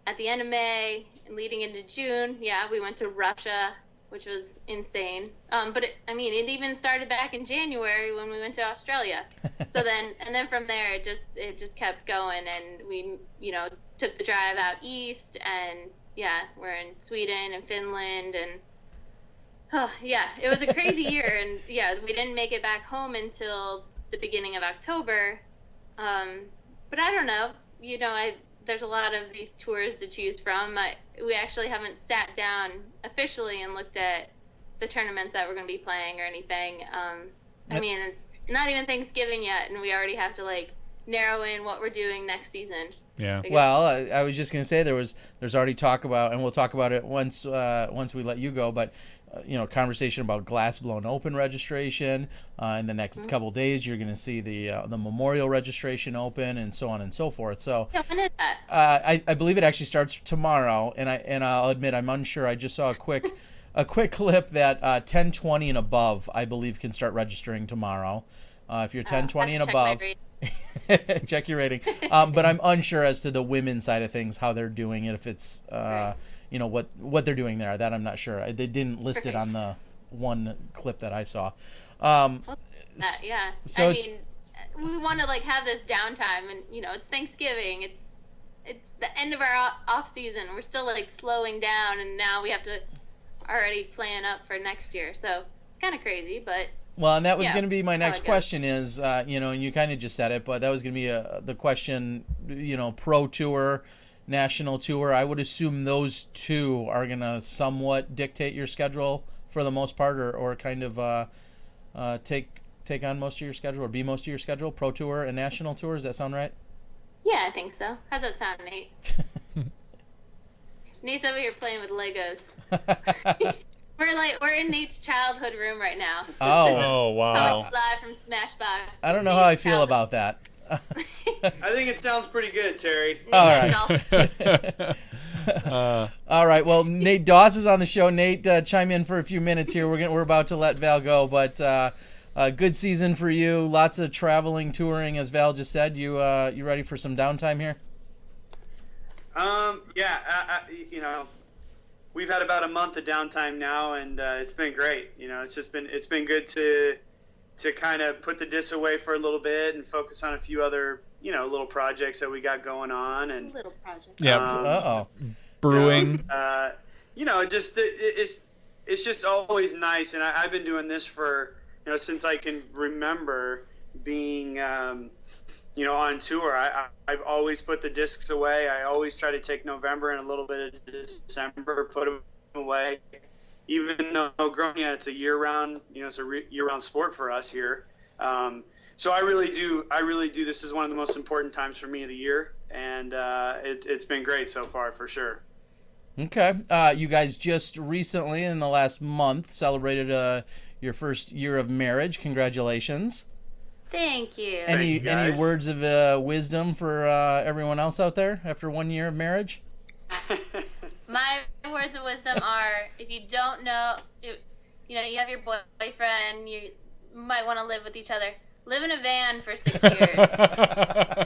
At the end of May and leading into June, we went to Russia, which was insane. But it even started back in January when we went to Australia. So then from there it just kept going, and we, you know, took the drive out east, and we're in Sweden and Finland, and it was a crazy year, and we didn't make it back home until the beginning of October. But but I don't know. There's a lot of these tours to choose from. We actually haven't sat down officially and looked at the tournaments that we're going to be playing or anything. I mean, it's not even Thanksgiving yet, and we already have to like narrow in what we're doing next season. Yeah. Well, I was just gonna say there's already talk about, and we'll talk about it once we let you go. But conversation about Glass Blown Open registration in the next couple days. You're gonna see the Memorial registration open, and so on and so forth. So when is that? I believe it actually starts tomorrow, and I'll admit I'm unsure. I just saw a quick clip that 1020 and above, I believe, can start registering tomorrow. If you're 1020 and above. Check your rating. But I'm unsure as to the women's side of things, how they're doing it. If it's what they're doing there, that I'm not sure. They didn't list it on the one clip that I saw. Yeah. So we want to like have this downtime, and it's Thanksgiving. It's the end of our off season. We're still like slowing down, and now we have to already plan up for next year. So it's kind of crazy, but. Well, and that was going to be my next question is, and you kind of just said it, but that was going to be the question, Pro Tour, National Tour. I would assume those two are going to somewhat dictate your schedule for the most part, or kind of take on most of your schedule, or be most of your schedule, Pro Tour and National Tour. Does that sound right? Yeah, I think so. How's that sound, Nate? Nate's over here playing with Legos. We're in Nate's childhood room right now. Oh wow! Live from Smashbox. I don't know how I feel about that. I think it sounds pretty good, Terry. All right. All right. Well, Nate Dawes is on the show. Nate, chime in for a few minutes here. We're about to let Val go, but a good season for you. Lots of traveling, touring, as Val just said. You ready for some downtime here? Yeah. We've had about a month of downtime now, and it's been great. It's been good to kind of put the disc away for a little bit and focus on a few other little projects that we got going on. And little project. Yeah. Brewing. It's just always nice, and I've been doing this for since I can remember being on tour. I've always put the discs away. I always try to take November and a little bit of December, put them away. Even though growing up, it's a year-round, it's a year-round sport for us here. So I really do. This is one of the most important times for me of the year, and it's been great so far for sure. Okay. You guys just recently, in the last month, celebrated your first year of marriage. Congratulations. Thank you. Any words of wisdom for everyone else out there after 1 year of marriage? My words of wisdom are: if you don't know, you have your boyfriend, you might want to live with each other. Live in a van for 6 years,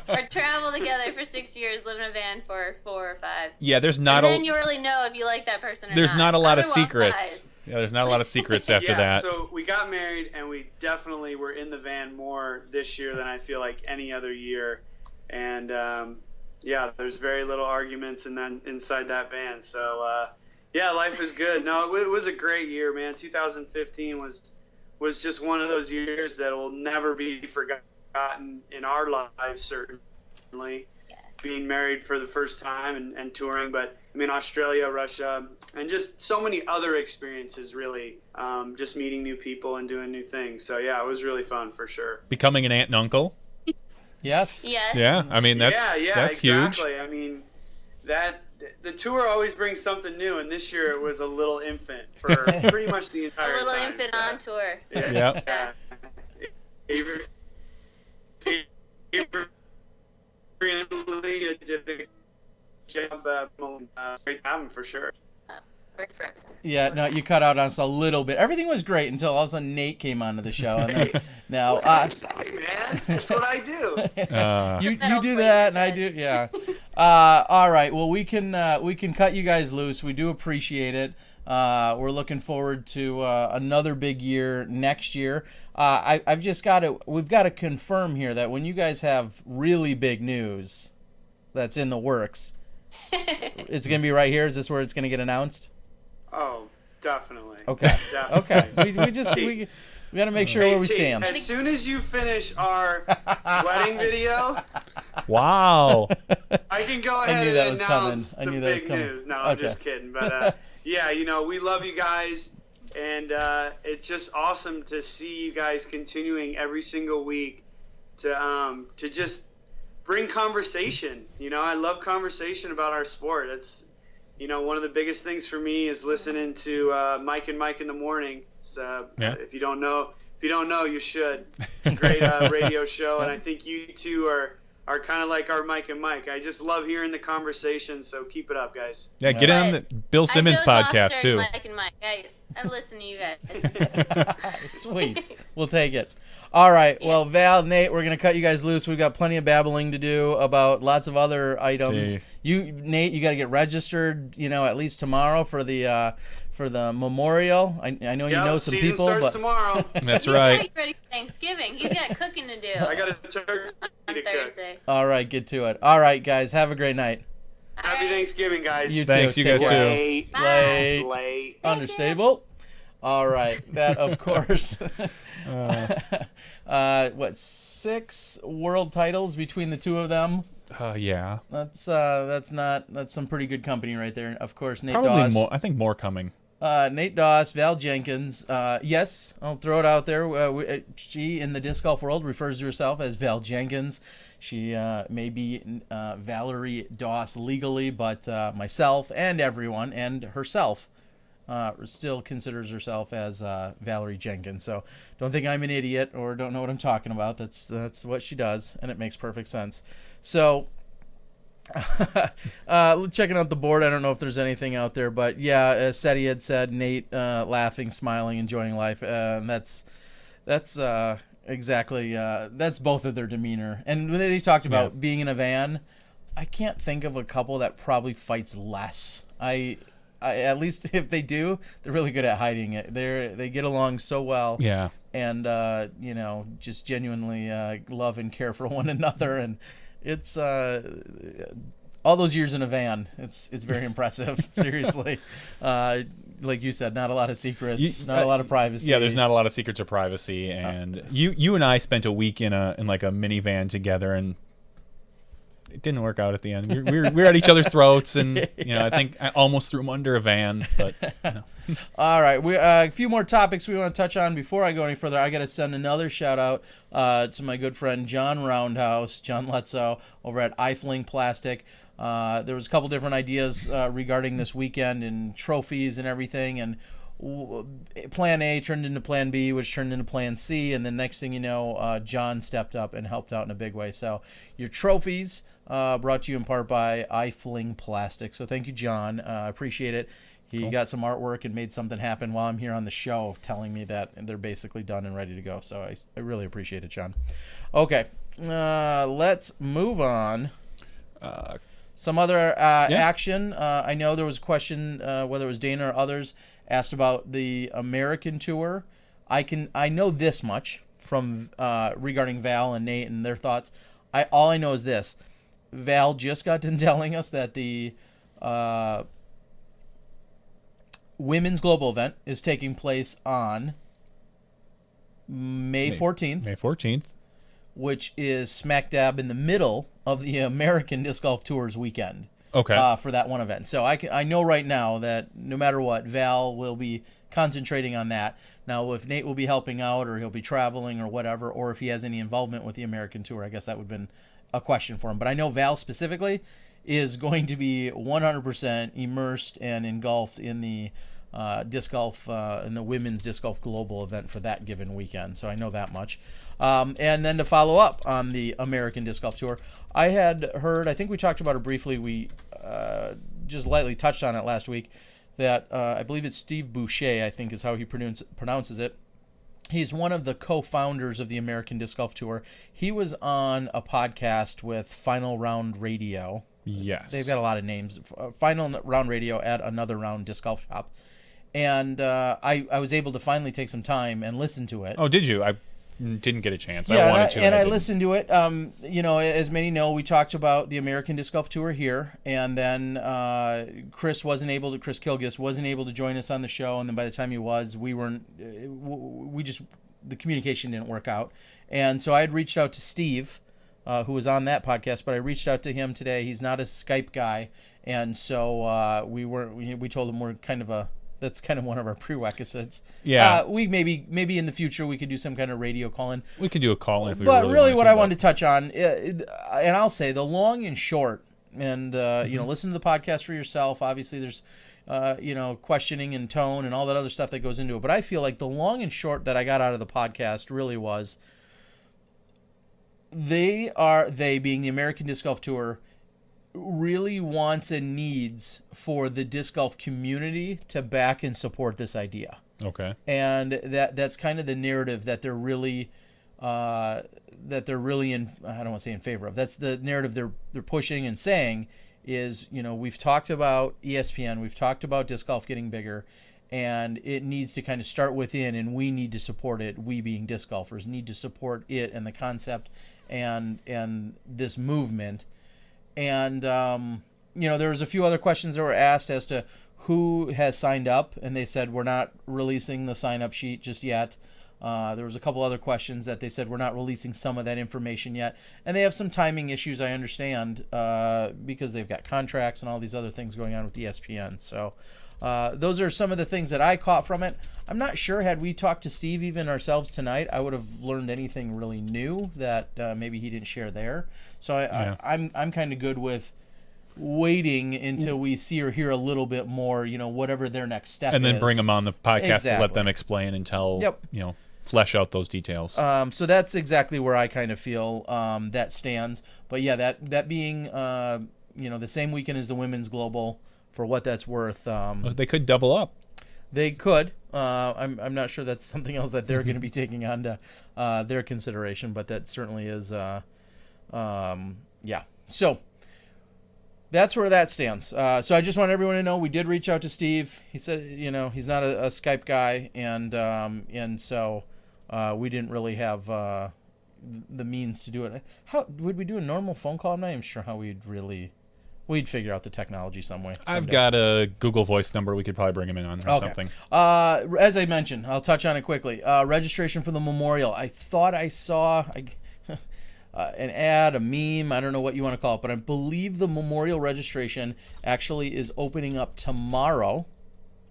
or travel together for 6 years. Live in a van for 4 or 5. Yeah, there's and not. then you really know if you like that person or not. There's not a lot of Otherwise, secrets. Yeah, there's not a lot of secrets after that. So we got married, and we definitely were in the van more this year than I feel like any other year. And there's very little arguments inside that van. So life is good. No, it was a great year, man. 2015 was just one of those years that will never be forgotten in our lives, certainly. Being married for the first time and touring, but Australia, Russia, and just so many other experiences, really, just meeting new people and doing new things. So yeah, it was really fun for sure. Becoming an aunt and uncle. Yes. Yes. Yeah, that's exactly. huge. That the tour always brings something new, and this year it was a little infant for pretty much the entire time. A little infant on tour. Yeah. Really did a job, great album for sure. Yeah, no, you cut out on us a little bit. Everything was great until all of a sudden Nate came onto the show. And then, now, man, that's what I do. You do that, and I do, yeah. All right, well, we can cut you guys loose. We do appreciate it. We're looking forward to another big year next year. We've got to confirm here that when you guys have really big news that's in the works, it's going to be right here. Is this where it's going to get announced? Oh, definitely. Okay. Definitely. Okay. We got to make sure where we stand. As soon as you finish our wedding video, Wow. I can go I ahead knew that and was coming. announce I the knew that was big coming. news. No, I'm Okay. just kidding. But yeah, we love you guys, and it's just awesome to see you guys continuing every single week to just bring conversation. I love conversation about our sport. It's one of the biggest things for me is listening to Mike and Mike in the morning. Yeah. If you don't know, you should. Great radio show, and I think you two are kind of like our Mike and Mike. I just love hearing the conversation, so keep it up, guys. Yeah, get on the Bill Simmons podcast too. Mike and Mike. I listen to you guys. Sweet. We'll take it. All right. Well, Val, Nate, we're going to cut you guys loose. We've got plenty of babbling to do about lots of other items. Gee. Nate, you got to get registered, at least tomorrow for the memorial. I know you know some season people, starts but tomorrow. That's He's right. getting ready for Thanksgiving. He's got cooking to do I got a turkey on to cook. Thursday. all right, get to it. All right, guys, have a great night. Happy Thanksgiving, guys. You Thanks, too. you guys Take too. Late. Late. Late. Understable. All right. That, of course. What, 6 world titles between the two of them? Yeah. That's some pretty good company right there. Of course, Nate Probably Doss. more. I think more coming. Nate Doss, Val Jenkins. Yes, I'll throw it out there. She, in the disc golf world, refers to herself as Val Jenkins. She may be Valarie Doss legally, but myself and everyone and herself still considers herself as Valarie Jenkins. So don't think I'm an idiot or don't know what I'm talking about. That's what she does, and it makes perfect sense. So checking out the board, I don't know if there's anything out there, but yeah, as Seti had said, Nate laughing, smiling, enjoying life, and that's exactly that's both of their demeanor. And when they talked about being in a van, I can't think of a couple that probably fights less. I at least if they do, they're really good at hiding it. They get along so well. Yeah. And just genuinely love and care for one another, and it's all those years in a van. It's very impressive. Seriously, like you said, not a lot of secrets, not a lot of privacy. Yeah, there's not a lot of secrets or privacy, and you and I spent a week in like a minivan together, and it didn't work out at the end. We were at each other's throats, and I think I almost threw him under a van, but no. All right, a few more topics we want to touch on before I go any further. I got to send another shout out to my good friend John Roundhouse, John Lutzow, over at iFling Plastic. There was a couple different ideas regarding this weekend and trophies and everything, and Plan A turned into Plan B, which turned into Plan C, and the next thing you know, John stepped up and helped out in a big way. So your trophies brought to you in part by iFling Plastic. So thank you, John. Appreciate it. He got some artwork and made something happen while I'm here on the show, telling me that they're basically done and ready to go. So I really appreciate it, John. Okay, let's move on. Some other action. I know there was a question, whether it was Dana or others, asked about the American Tour. I know this much from regarding Val and Nate and their thoughts. All I know is this: Val just got done telling us that the Women's Global event is taking place on May 14th. May 14th. Which is smack dab in the middle of the American Disc Golf Tour's weekend. Okay. For that one event. So I know right now that no matter what, Val will be concentrating on that. Now, if Nate will be helping out or he'll be traveling or whatever, or if he has any involvement with the American Tour, I guess that would have been a question for him. But I know Val specifically is going to be 100% immersed and engulfed in the disc golf in the women's disc golf global event for that given weekend. So I know that much. And then to follow up on the American Disc Golf Tour, I had heard, I think we talked about it briefly, we just lightly touched on it last week, that I believe it's Steve Boucher, I think is how he pronounces it. He's one of the co-founders of the American Disc Golf Tour. He was on a podcast with Final Round Radio. Yes. They've got a lot of names. Final Round Radio at Another Round Disc Golf Shop. And I was able to finally take some time and listen to it. Oh, did you? I didn't get a chance. Yeah, I wanted to. And I didn't. listened to it. As many know, we talked about the American Disc Golf Tour here, and then Chris Kilgis wasn't able to join us on the show, and then by the time he was, the communication didn't work out. And so I had reached out to Steve who was on that podcast, but I reached out to him today. He's not a Skype guy, and so we told him we're that's kind of one of our prerequisites. Yeah. We maybe in the future we could do some kind of radio call-in. We could do a call-in if we But really what I but- wanted to touch on, and I'll say the long and short, and listen to the podcast for yourself. Obviously there's questioning and tone and all that other stuff that goes into it. But I feel like the long and short that I got out of the podcast really was they being the American Disc Golf Tour really wants and needs for the disc golf community to back and support this idea. Okay. And that's kind of the narrative that they're really in, I don't want to say in favor of. That's the narrative they're pushing and saying is, we've talked about ESPN, we've talked about disc golf getting bigger, and it needs to kind of start within, and we need to support it. We being disc golfers need to support it and the concept and this movement. And there was a few other questions that were asked as to who has signed up, and they said we're not releasing the sign-up sheet just yet. There was a couple other questions that they said we're not releasing some of that information yet, and they have some timing issues, I understand, because they've got contracts and all these other things going on with ESPN. So those are some of the things that I caught from it. I'm not sure, had we talked to Steve even ourselves tonight, I would have learned anything really new that maybe he didn't share there. So I'm kind of good with waiting until we see or hear a little bit more, whatever their next step is. And then bring them on the podcast to let Exactly. them explain and tell, Yep. flesh out those details. So that's exactly where I kind of feel that stands. But yeah, that being the same weekend as the Women's Global, for what that's worth. They could double up. They could. I'm not sure that's something else that they're going to be taking on to their consideration, but that certainly is. So that's where that stands. So I just want everyone to know we did reach out to Steve. He said, he's not a Skype guy, and so we didn't really have the means to do it. How would we do a normal phone call? I'm not even sure how we'd figure out the technology some way. I've got a Google Voice number. We could probably bring him in on or something. As I mentioned, I'll touch on it quickly. Registration for the memorial. I thought I saw an ad, a meme, I don't know what you want to call it, but I believe the memorial registration actually is opening up tomorrow,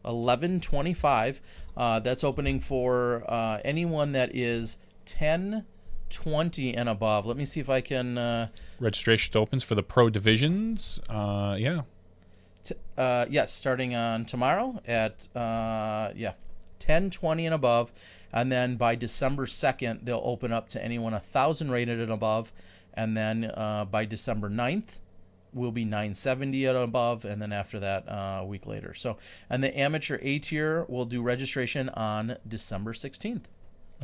11/25. That's opening for anyone that is 10, 20 and above. Let me see if I can... Registration opens for the pro divisions. Yes, starting on tomorrow at 10, 20 and above. And then by December 2nd, they'll open up to anyone 1,000 rated and above. And then by December 9th, will be 970 and above. And then after that, a week later. And the amateur A tier will do registration on December 16th.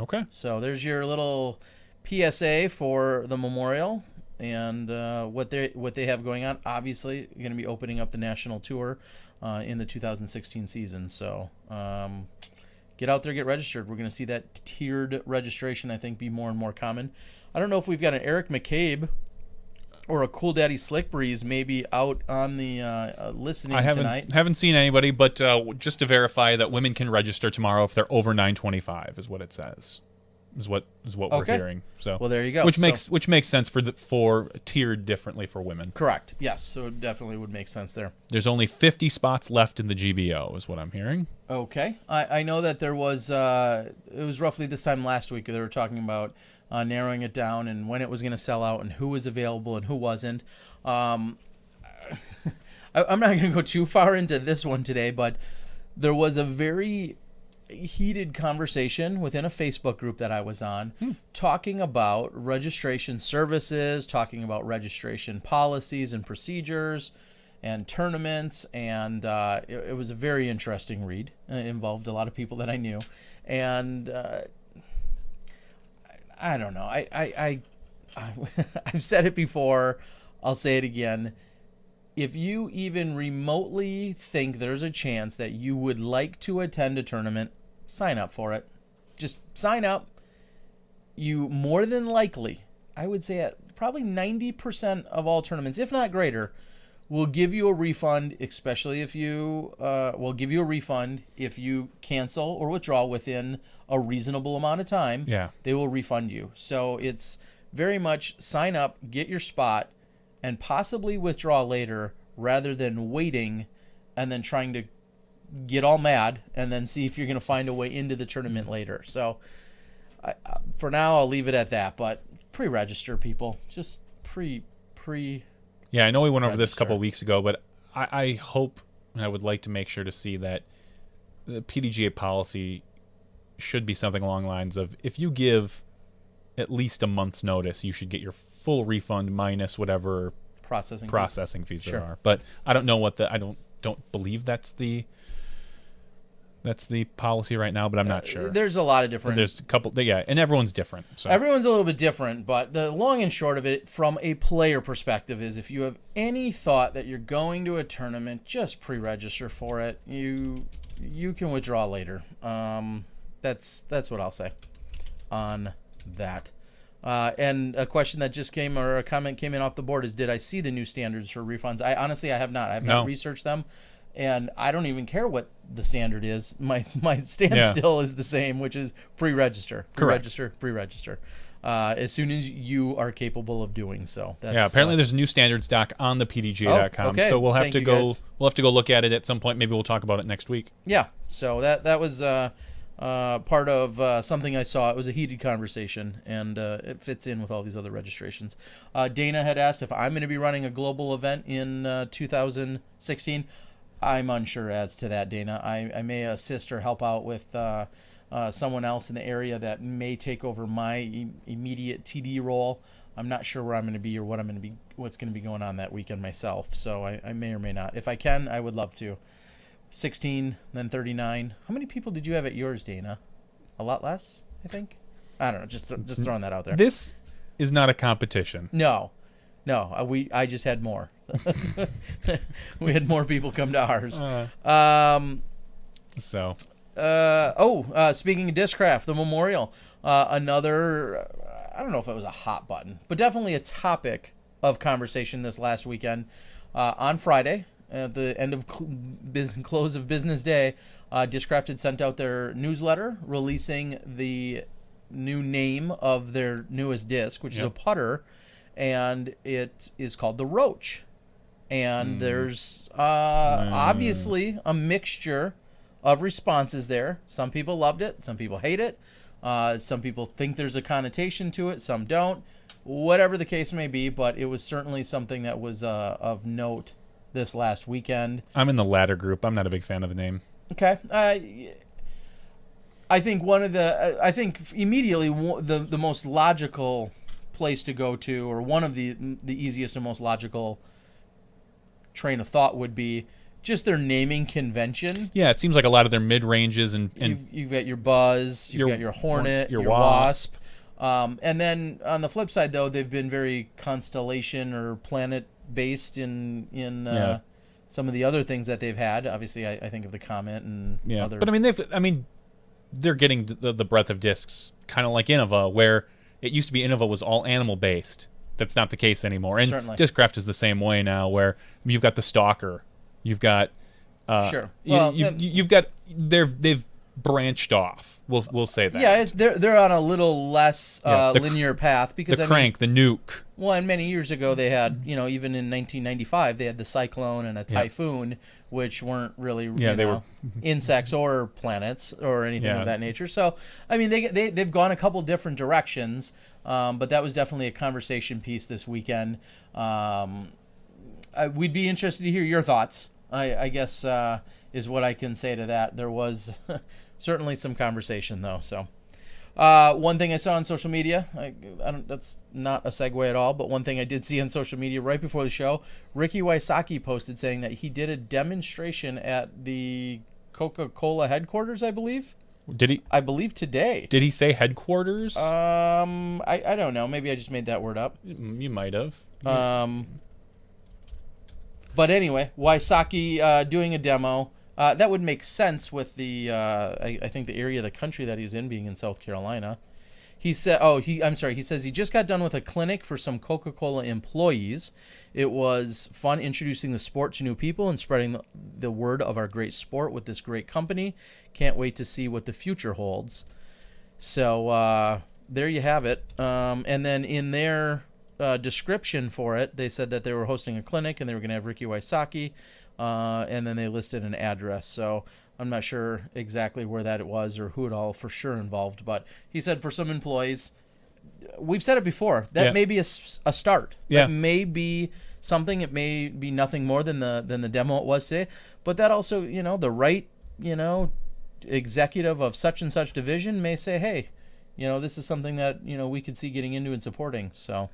Okay. So there's your little PSA for the memorial and what they have going on. Obviously, you're going to be opening up the national tour in the 2016 season. So get out there, get registered. We're going to see that tiered registration, I think, be more and more common. I don't know if we've got an Eric McCabe or a Cool Daddy Slick Breeze maybe out on the listening tonight. I haven't seen anybody, but just to verify that women can register tomorrow if they're over 925 is what it says. Is what we're hearing. So well, there you go. Which makes sense for tiered differently for women. Correct. Yes. So it definitely would make sense there. There's only 50 spots left in the GBO, is what I'm hearing. Okay. I know that there was it was roughly this time last week they were talking about narrowing it down and when it was going to sell out and who was available and who wasn't. I'm not going to go too far into this one today, but there was a very heated conversation within a Facebook group that I was on talking about registration services, talking about registration policies and procedures and tournaments, and it was a very interesting read. It involved a lot of people that I knew, and I don't know. I've said it before. I'll say it again. If you even remotely think there's a chance that you would like to attend a tournament, sign up for it. Just sign up. You more than likely, I would say at probably 90% of all tournaments, if not greater, will give you a refund, especially if you will give you a refund if you cancel or withdraw within a reasonable amount of time. Yeah. They will refund you. So it's very much sign up, get your spot, and possibly withdraw later rather than waiting and then trying to get all mad and then see if you're going to find a way into the tournament later. So for now, I'll leave it at that. But pre-register, people. Just pre. Yeah, I know we went over this a couple of weeks ago, but I hope and I would like to make sure to see that the PDGA policy should be something along the lines of if you give at least a month's notice, you should get your full refund minus whatever processing fees there are. But I don't know what I don't believe that's the policy right now, but I'm not sure. There's a lot of different. There's a couple, and everyone's different. So. Everyone's a little bit different, but the long and short of it, from a player perspective, is if you have any thought that you're going to a tournament, just pre-register for it. You can withdraw later. That's what I'll say on that. And a question that just came, or a comment came in off the board, is did I see the new standards for refunds? I honestly have not. I have not researched them. And I don't even care what the standard is. My stand still is the same, which is pre-register. Pre-register. As soon as you are capable of doing so. That's, apparently there's a new standards doc on the PDGA.com. Okay. So we'll have to go look at it at some point. Maybe we'll talk about it next week. Yeah. So that was part of something I saw. It was a heated conversation, and it fits in with all these other registrations. Dana had asked if I'm going to be running a global event in 2016. I'm unsure as to that, Dana. I may assist or help out with someone else in the area that may take over my immediate TD role. I'm not sure where I'm going to be or what's going to be going on that weekend myself. So I may or may not. If I can, I would love to. 16, then 39. How many people did you have at yours, Dana? A lot less, I think. I don't know. Just throwing that out there. This is not a competition. No. I just had more. We had more people come to ours. Speaking of Discraft, the Memorial, another, I don't know if it was a hot button, but definitely a topic of conversation this last weekend. On Friday, at the end of close of business day, Discraft had sent out their newsletter releasing the new name of their newest disc, which is a putter, and it is called the Roach. And there's obviously a mixture of responses there. Some people loved it. Some people hate it. Some people think there's a connotation to it. Some don't. Whatever the case may be, but it was certainly something that was of note this last weekend. I'm in the latter group. I'm not a big fan of the name. Okay. I think immediately the most logical place to go to, or one of the easiest and most logical train of thought, would be just their naming convention. Yeah, it seems like a lot of their mid-ranges and you've got your Buzz, you've got your Hornet, your Wasp. And then on the flip side, though, they've been very constellation or planet-based in some of the other things that they've had. Obviously, I think of the Comet and other. But they're getting the breadth of discs, kind of like Innova, where it used to be Innova was all animal-based. That's not the case anymore. And certainly. Discraft is the same way now, where you've got the Stalker, you've got sure. You've got they've branched off. We'll say that. Yeah, they're on a little less linear path, because the Crank, the Nuke. Well, and many years ago they had, even in 1995 they had the Cyclone and a Typhoon, which weren't really they were insects or planets or anything of that nature. So I mean they've gone a couple different directions, but that was definitely a conversation piece this weekend. We'd be interested to hear your thoughts. I guess is what I can say to that. There was certainly some conversation, though. So one thing I saw on social media, that's not a segue at all, but one thing I did see on social media right before the show, Ricky Wysocki posted saying that he did a demonstration at the Coca-Cola headquarters, I believe. Did he? I believe today. Did he say headquarters? I don't know. Maybe I just made that word up. You might have. But anyway, Wysocki doing a demo. That would make sense with the I think the area of the country that he's in, being in South Carolina. He said, he says he just got done with a clinic for some Coca-Cola employees. It was fun introducing the sport to new people and spreading the word of our great sport with this great company. Can't wait to see what the future holds. So there you have it. And then in their description for it, they said that they were hosting a clinic and they were going to have Ricky Wysocki, and then they listed an address. So I'm not sure exactly where that it was or who it all for sure involved, but he said for some employees, we've said it before, that may be a start. Yeah. That may be something. It may be nothing more than the demo it was today, but that also, the right, executive of such and such division may say, hey, this is something that, we could see getting into and supporting. So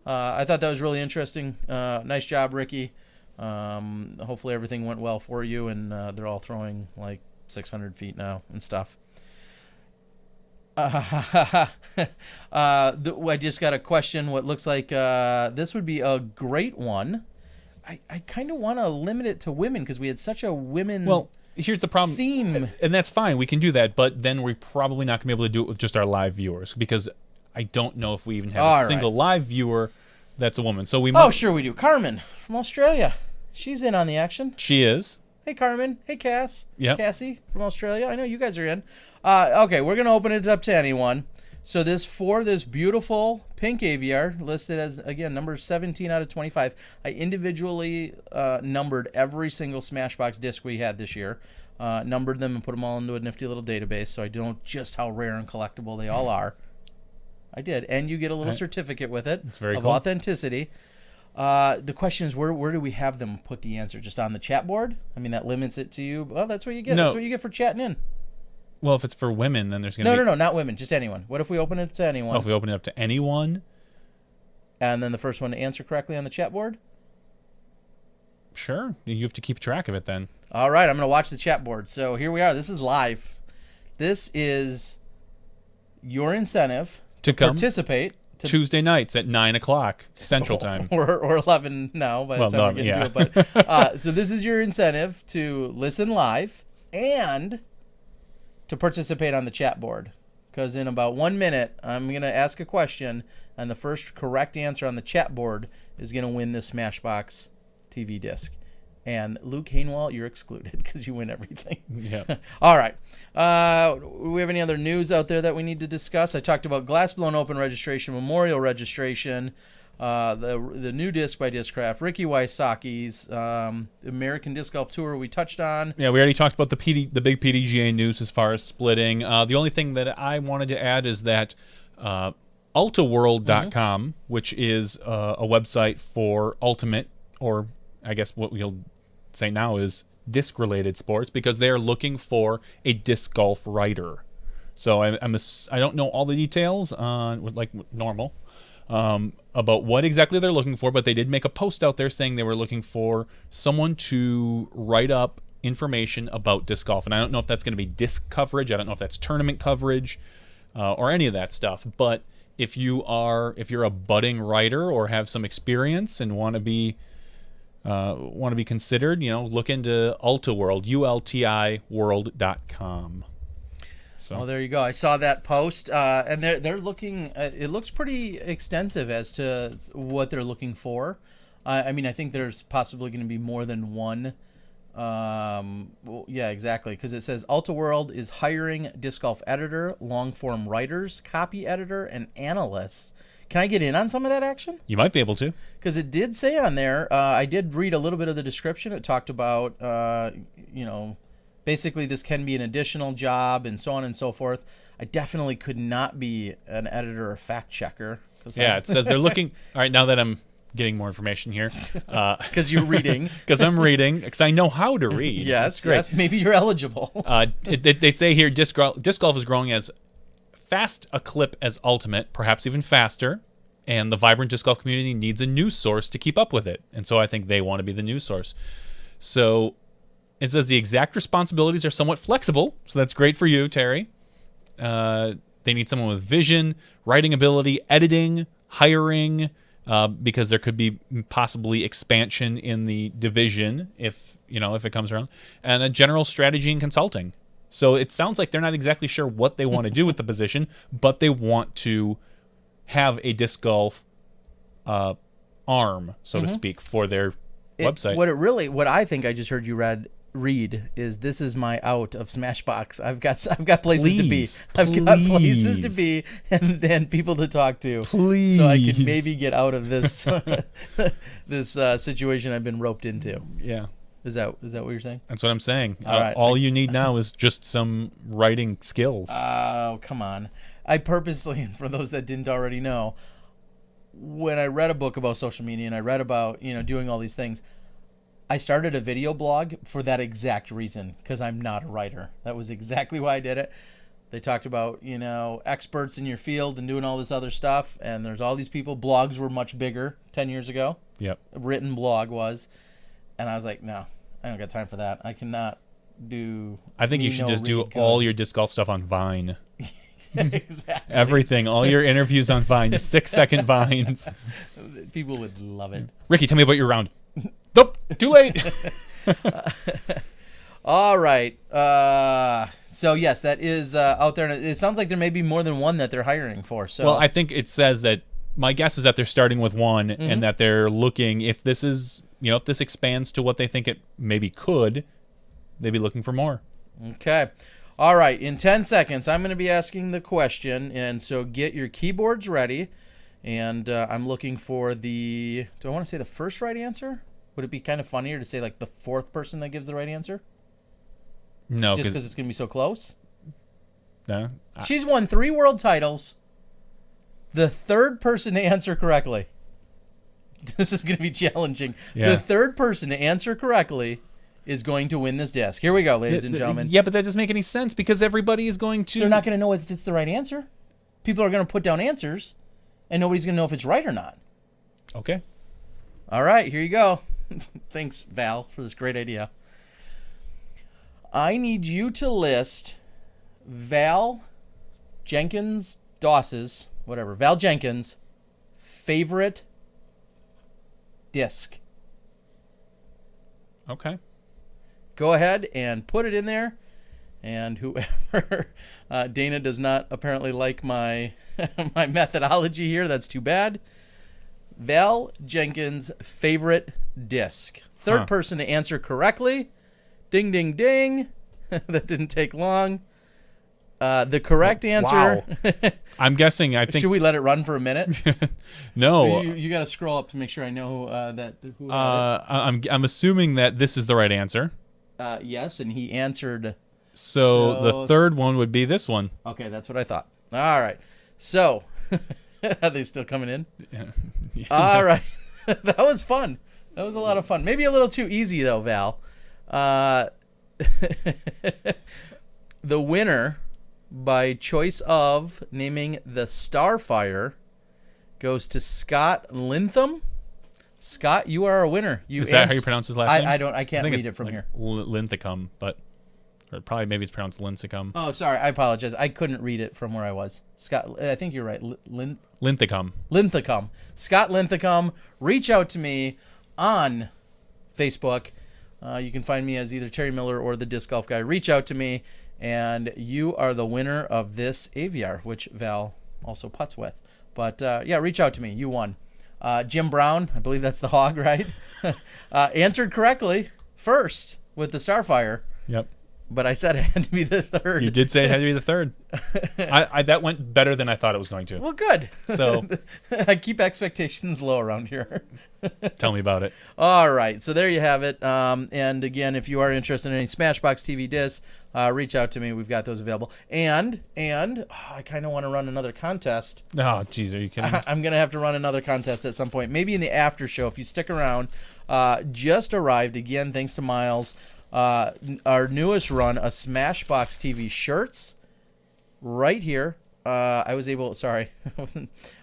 I thought that was really interesting. Nice job, Ricky. Hopefully everything went well for you, and they're all throwing like 600 feet now and stuff. I just got a question. What looks like this would be a great one. I kind of want to limit it to women because we had such a women. Well, here's the problem. Theme. And that's fine. We can do that, but then we're probably not going to be able to do it with just our live viewers because I don't know if we even have a single live viewer that's a woman. So we might. Oh, sure we do. Carmen from Australia. She's in on the action. She is. Hey, Carmen. Hey, Cass. Yep. Cassie from Australia. I know you guys are in. Okay, we're going to open it up to anyone. So this beautiful pink AVR listed as, again, number 17 out of 25. I individually numbered every single Smashbox disc we had this year. Numbered them and put them all into a nifty little database so I know just how rare and collectible they all are. I did. And you get a little certificate with it. It's very of cool. Authenticity. The question is, where do we have them put the answer? Just on the chat board? I mean, that limits it to you. Well, that's what you get. No. That's what you get for chatting in. Well, if it's for women, then there's going to be... No, not women. Just anyone. What if we open it to anyone? Oh, if we open it up to anyone? And then the first one to answer correctly on the chat board? Sure. You have to keep track of it then. All right, I'm going to watch the chat board. So here we are. This is live. This is your incentive to come participate. Tuesday nights at 9 o'clock Central Time. Or 11 now by the time we're getting to it. But, so this is your incentive to listen live and to participate on the chat board. Because in about 1 minute, I'm going to ask a question, and the first correct answer on the chat board is going to win this Smashbox TV disc. And Luke Hainwall, you're excluded because you win everything. Yeah. All right. Do we have any other news out there that we need to discuss? I talked about Glass Blown Open registration, Memorial registration, the new disc by Discraft, Ricky Wysoki's American Disc Golf Tour we touched on. Yeah, we already talked about the big PDGA news as far as splitting. The only thing that I wanted to add is that ultaworld.com, which is a website for ultimate, or I guess what we'll say now is disc-related sports, because they're looking for a disc golf writer. So I don't know all the details like normal about what exactly they're looking for, but they did make a post out there saying they were looking for someone to write up information about disc golf. And I don't know if that's going to be disc coverage. I don't know if that's tournament coverage or any of that stuff. But if you're a budding writer or have some experience and want to be considered, look into UltiWorld, ULTIworld.com. So. Oh, there you go. I saw that post, and they're looking. It looks pretty extensive as to what they're looking for. I mean, I think there's possibly going to be more than one. Yeah, exactly, because it says UltiWorld is hiring disc golf editor, long form writers, copy editor, and analysts. Can I get in on some of that action? You might be able to. Because it did say on there, I did read a little bit of the description. It talked about, basically this can be an additional job and so on and so forth. I definitely could not be an editor or fact checker. Yeah, it says they're looking. All right, now that I'm getting more information here. Because you're reading. Because I'm reading, because I know how to read. Yes, great. Yes, maybe you're eligible. They say here disc golf is growing as fast a clip as Ultimate, perhaps even faster, and the vibrant disc golf community needs a news source to keep up with it. And so I think they want to be the news source. So it says the exact responsibilities are somewhat flexible, so that's great for you, Terry. They need someone with vision, writing ability, editing, hiring, because there could be possibly expansion in the division if it comes around, and a general strategy and consulting. So it sounds like they're not exactly sure what they want to do with the position, but they want to have a disc golf arm, so to speak, for their website. What I think I just heard you read read is, "This is my out of Smashbox. I've got places to be. Please, I've got places to please. be and people to talk to. Please. So I can maybe get out of this this situation I've been roped into." Yeah. Is that what you're saying? That's what I'm saying. All right. All you need now is just some writing skills. Oh, come on. I purposely, for those that didn't already know, when I read a book about social media and I read about, doing all these things, I started a video blog for that exact reason, because I'm not a writer. That was exactly why I did it. They talked about, experts in your field and doing all this other stuff, and there's all these people. Blogs were much bigger 10 years ago. Yep. A written blog was. And I was like, no, I don't got time for that. I cannot do. I think you should just do all your disc golf stuff on Vine. Exactly. Everything, all your interviews on Vine, just 6-second Vines. People would love it. Ricky, tell me about your round. Nope, too late. All right. So yes, that is out there. And it sounds like there may be more than one that they're hiring for. So Well, I think it says that, my guess is that they're starting with one, and that they're looking, if this is, if this expands to what they think it maybe could, they'd be looking for more. Okay. All right. In 10 seconds, I'm going to be asking the question, and so get your keyboards ready. And I'm looking for do I want to say the first right answer? Would it be kind of funnier to say like the fourth person that gives the right answer? No, Just because it's going to be so close? No. She's won 3 world titles. The third person to answer correctly. This is going to be challenging. Yeah. The third person to answer correctly is going to win this disc. Here we go, ladies and gentlemen. Yeah, but that doesn't make any sense, because everybody is going to... They're not going to know if it's the right answer. People are going to put down answers, and nobody's going to know if it's right or not. Okay. All right, here you go. Thanks, Val, for this great idea. I need you to list Val Jenkins favorite disc. Okay. Go ahead and put it in there. And whoever, Dana does not apparently like my my methodology here. That's too bad. Val Jenkins' favorite disc. Third person to answer correctly. Ding, ding, ding. That didn't take long. The correct answer. Wow. I'm guessing, I think... Should we let it run for a minute? No. You got to scroll up to make sure I know who had I'm assuming that this is the right answer. it. Yes, and he answered... So the third one would be this one. Okay, that's what I thought. All right. So, are they still coming in? Yeah. All right. That was fun. That was a lot of fun. Maybe a little too easy, though, Val. The winner, by choice of naming the Starfire, goes to Scott Lintham. Scott, you are a winner. Is that how you pronounce his last name? I can't think read it's it from like here. Linthicum, but... Or probably maybe it's pronounced Lincecum. Oh, sorry. I apologize. I couldn't read it from where I was. Scott, I think you're right. Linthicum. Linthicum. Scott Linthicum. Reach out to me on Facebook. You can find me as either Terry Miller or the Disc Golf Guy. Reach out to me, and you are the winner of this Aviar, which Val also putts with. But, yeah, reach out to me. You won. Jim Brown, I believe that's the hog, right? Answered correctly first with the Starfire. Yep. But I said it had to be the third. You did say it had to be the third. That went better than I thought it was going to. Well, good. So I keep expectations low around here. Tell me about it. All right. So there you have it. And again, if you are interested in any Smashbox TV discs, reach out to me. We've got those available. And I kind of want to run another contest. Oh, geez, are you kidding me? I'm going to have to run another contest at some point. Maybe in the after show, if you stick around. Just arrived, again, thanks to Miles. Our newest run, a Smashbox TV shirts, right here. I was able,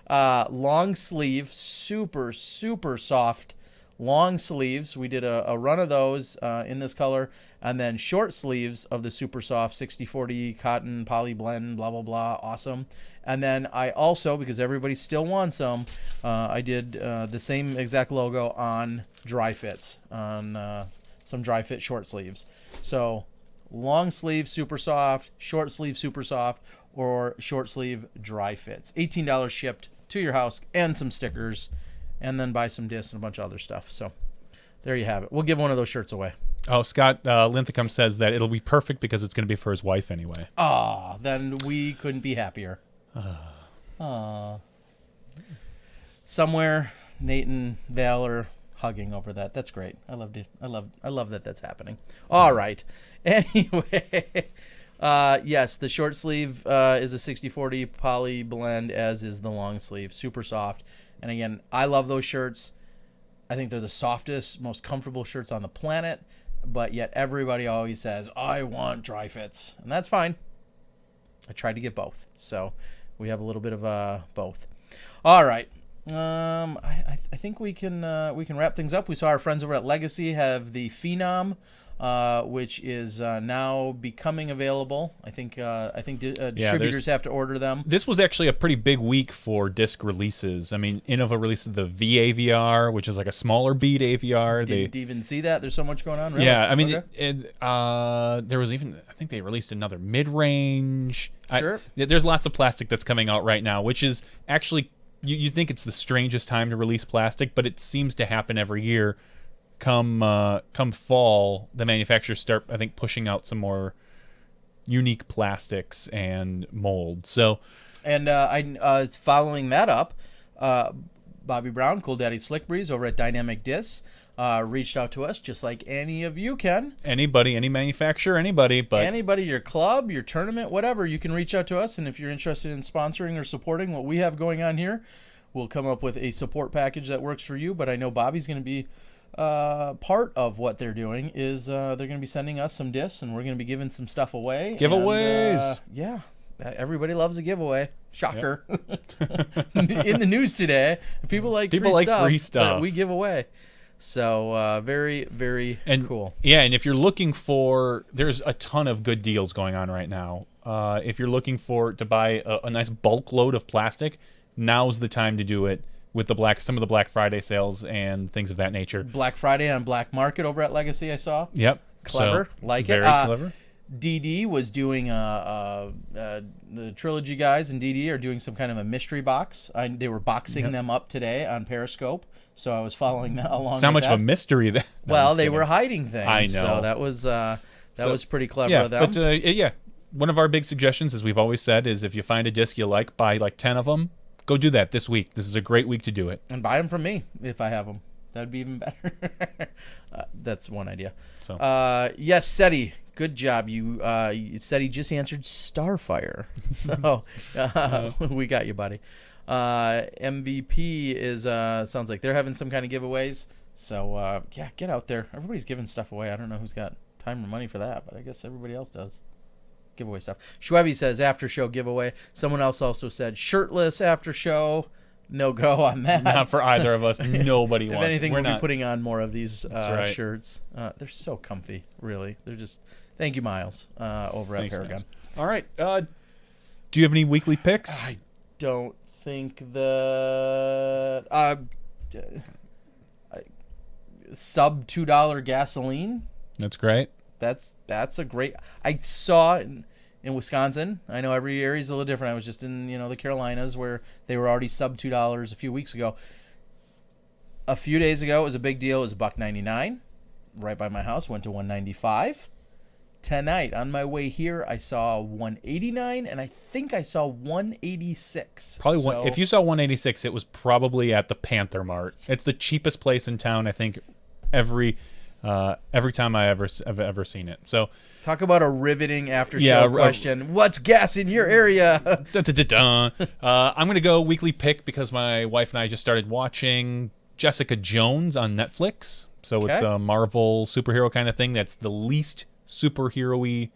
long sleeve, super, super soft long sleeves. We did a run of those in this color, and then short sleeves of the super soft 60/40 cotton poly blend, blah, blah, blah. Awesome. And then I also, because everybody still wants them, I did the same exact logo on dry fits, on some dry fit short sleeves. So long sleeve super soft, short sleeve super soft, or short sleeve dry fits. $18 shipped to your house, and some stickers, and then buy some discs and a bunch of other stuff. So there you have it. We'll give one of those shirts away. Oh, Scott Linthicum says that it'll be perfect because it's going to be for his wife anyway. Ah, then we couldn't be happier. Somewhere, Nate and Val are hugging over that. That's great. I loved it. I love that that's happening. All right. Anyway, yes, the short sleeve is a 60/40 poly blend, as is the long sleeve. Super soft. And again, I love those shirts. I think they're the softest, most comfortable shirts on the planet. But yet everybody always says, I want dry fits. And that's fine. I tried to get both. So we have a little bit of both. All right. I think we can wrap things up. We saw our friends over at Legacy have the Phenom, which is now becoming available. I think distributors have to order them. This was actually a pretty big week for disc releases. I mean, Innova released the VAVR, which is like a smaller bead AVR. Didn't even see that. There's so much going on. Really? Yeah, I mean, Okay. there was even, I think they released another mid-range. Sure. There's lots of plastic that's coming out right now, which is actually, you think it's the strangest time to release plastic, but it seems to happen every year. Come fall, the manufacturers start, I think, pushing out some more unique plastics and molds. So, and following that up, Bobby Brown, Cool Daddy Slick Breeze over at Dynamic Discs, reached out to us just like any of you can. Anybody, any manufacturer, anybody, your club, your tournament, whatever, you can reach out to us. And if you're interested in sponsoring or supporting what we have going on here, we'll come up with a support package that works for you. But I know Bobby's going to be part of what they're doing is they're going to be sending us some discs, and we're going to be giving some stuff away. Giveaways. Yeah. Everybody loves a giveaway. Shocker. Yep. In the news today, people like free stuff that we give away. So very, very cool. Yeah, and if you're looking for, there's a ton of good deals going on right now. If you're looking to buy a nice bulk load of plastic, now's the time to do it with some of the Black Friday sales and things of that nature. Black Friday on Black Market over at Legacy, I saw. Yep. Clever. So, like very it. Clever. DD was doing the Trilogy guys, and DD are doing some kind of a mystery box. They were boxing them up today on Periscope, so I was following that along. It's not much of a mystery. Well, they were hiding things. I know. So that was pretty clever of them. But one of our big suggestions, as we've always said, is if you find a disc you like, buy like 10 of them. Go do that this week. This is a great week to do it. And buy them from me if I have them. That'd be even better. That's one idea. So yes, SETI, good job. You SETI just answered Starfire. So we got you, buddy. MVP is sounds like they're having some kind of giveaways. So get out there. Everybody's giving stuff away. I don't know who's got time or money for that, but I guess everybody else does. Giveaway stuff. Schwebby says after show giveaway. Someone else also said shirtless after show. No go on that. Not for either of us. Nobody wants. If anything, we'll be putting on more of these right. shirts. They're so comfy, really. They're just. Thank you, Miles, over at Paragon. Miles. All right. Do you have any weekly picks? I don't think that sub $2 gasoline. That's great. That's a great. I saw in Wisconsin. I know every area is a little different. I was just in the Carolinas where they were already sub $2 a few weeks ago. A few days ago, it was a big deal. It was $1.99 right by my house. Went to $1.95. Tonight on my way here, I saw $1.89, and I think I saw $1.86. Probably if you saw $1.86, it was probably at the Panther Mart. It's the cheapest place in town. I think every time I've ever seen it. So talk about a riveting after show question. What's gas in your area? I'm going to go weekly pick because my wife and I just started watching Jessica Jones on Netflix. So It's a Marvel superhero kind of thing. That's the least superhero-y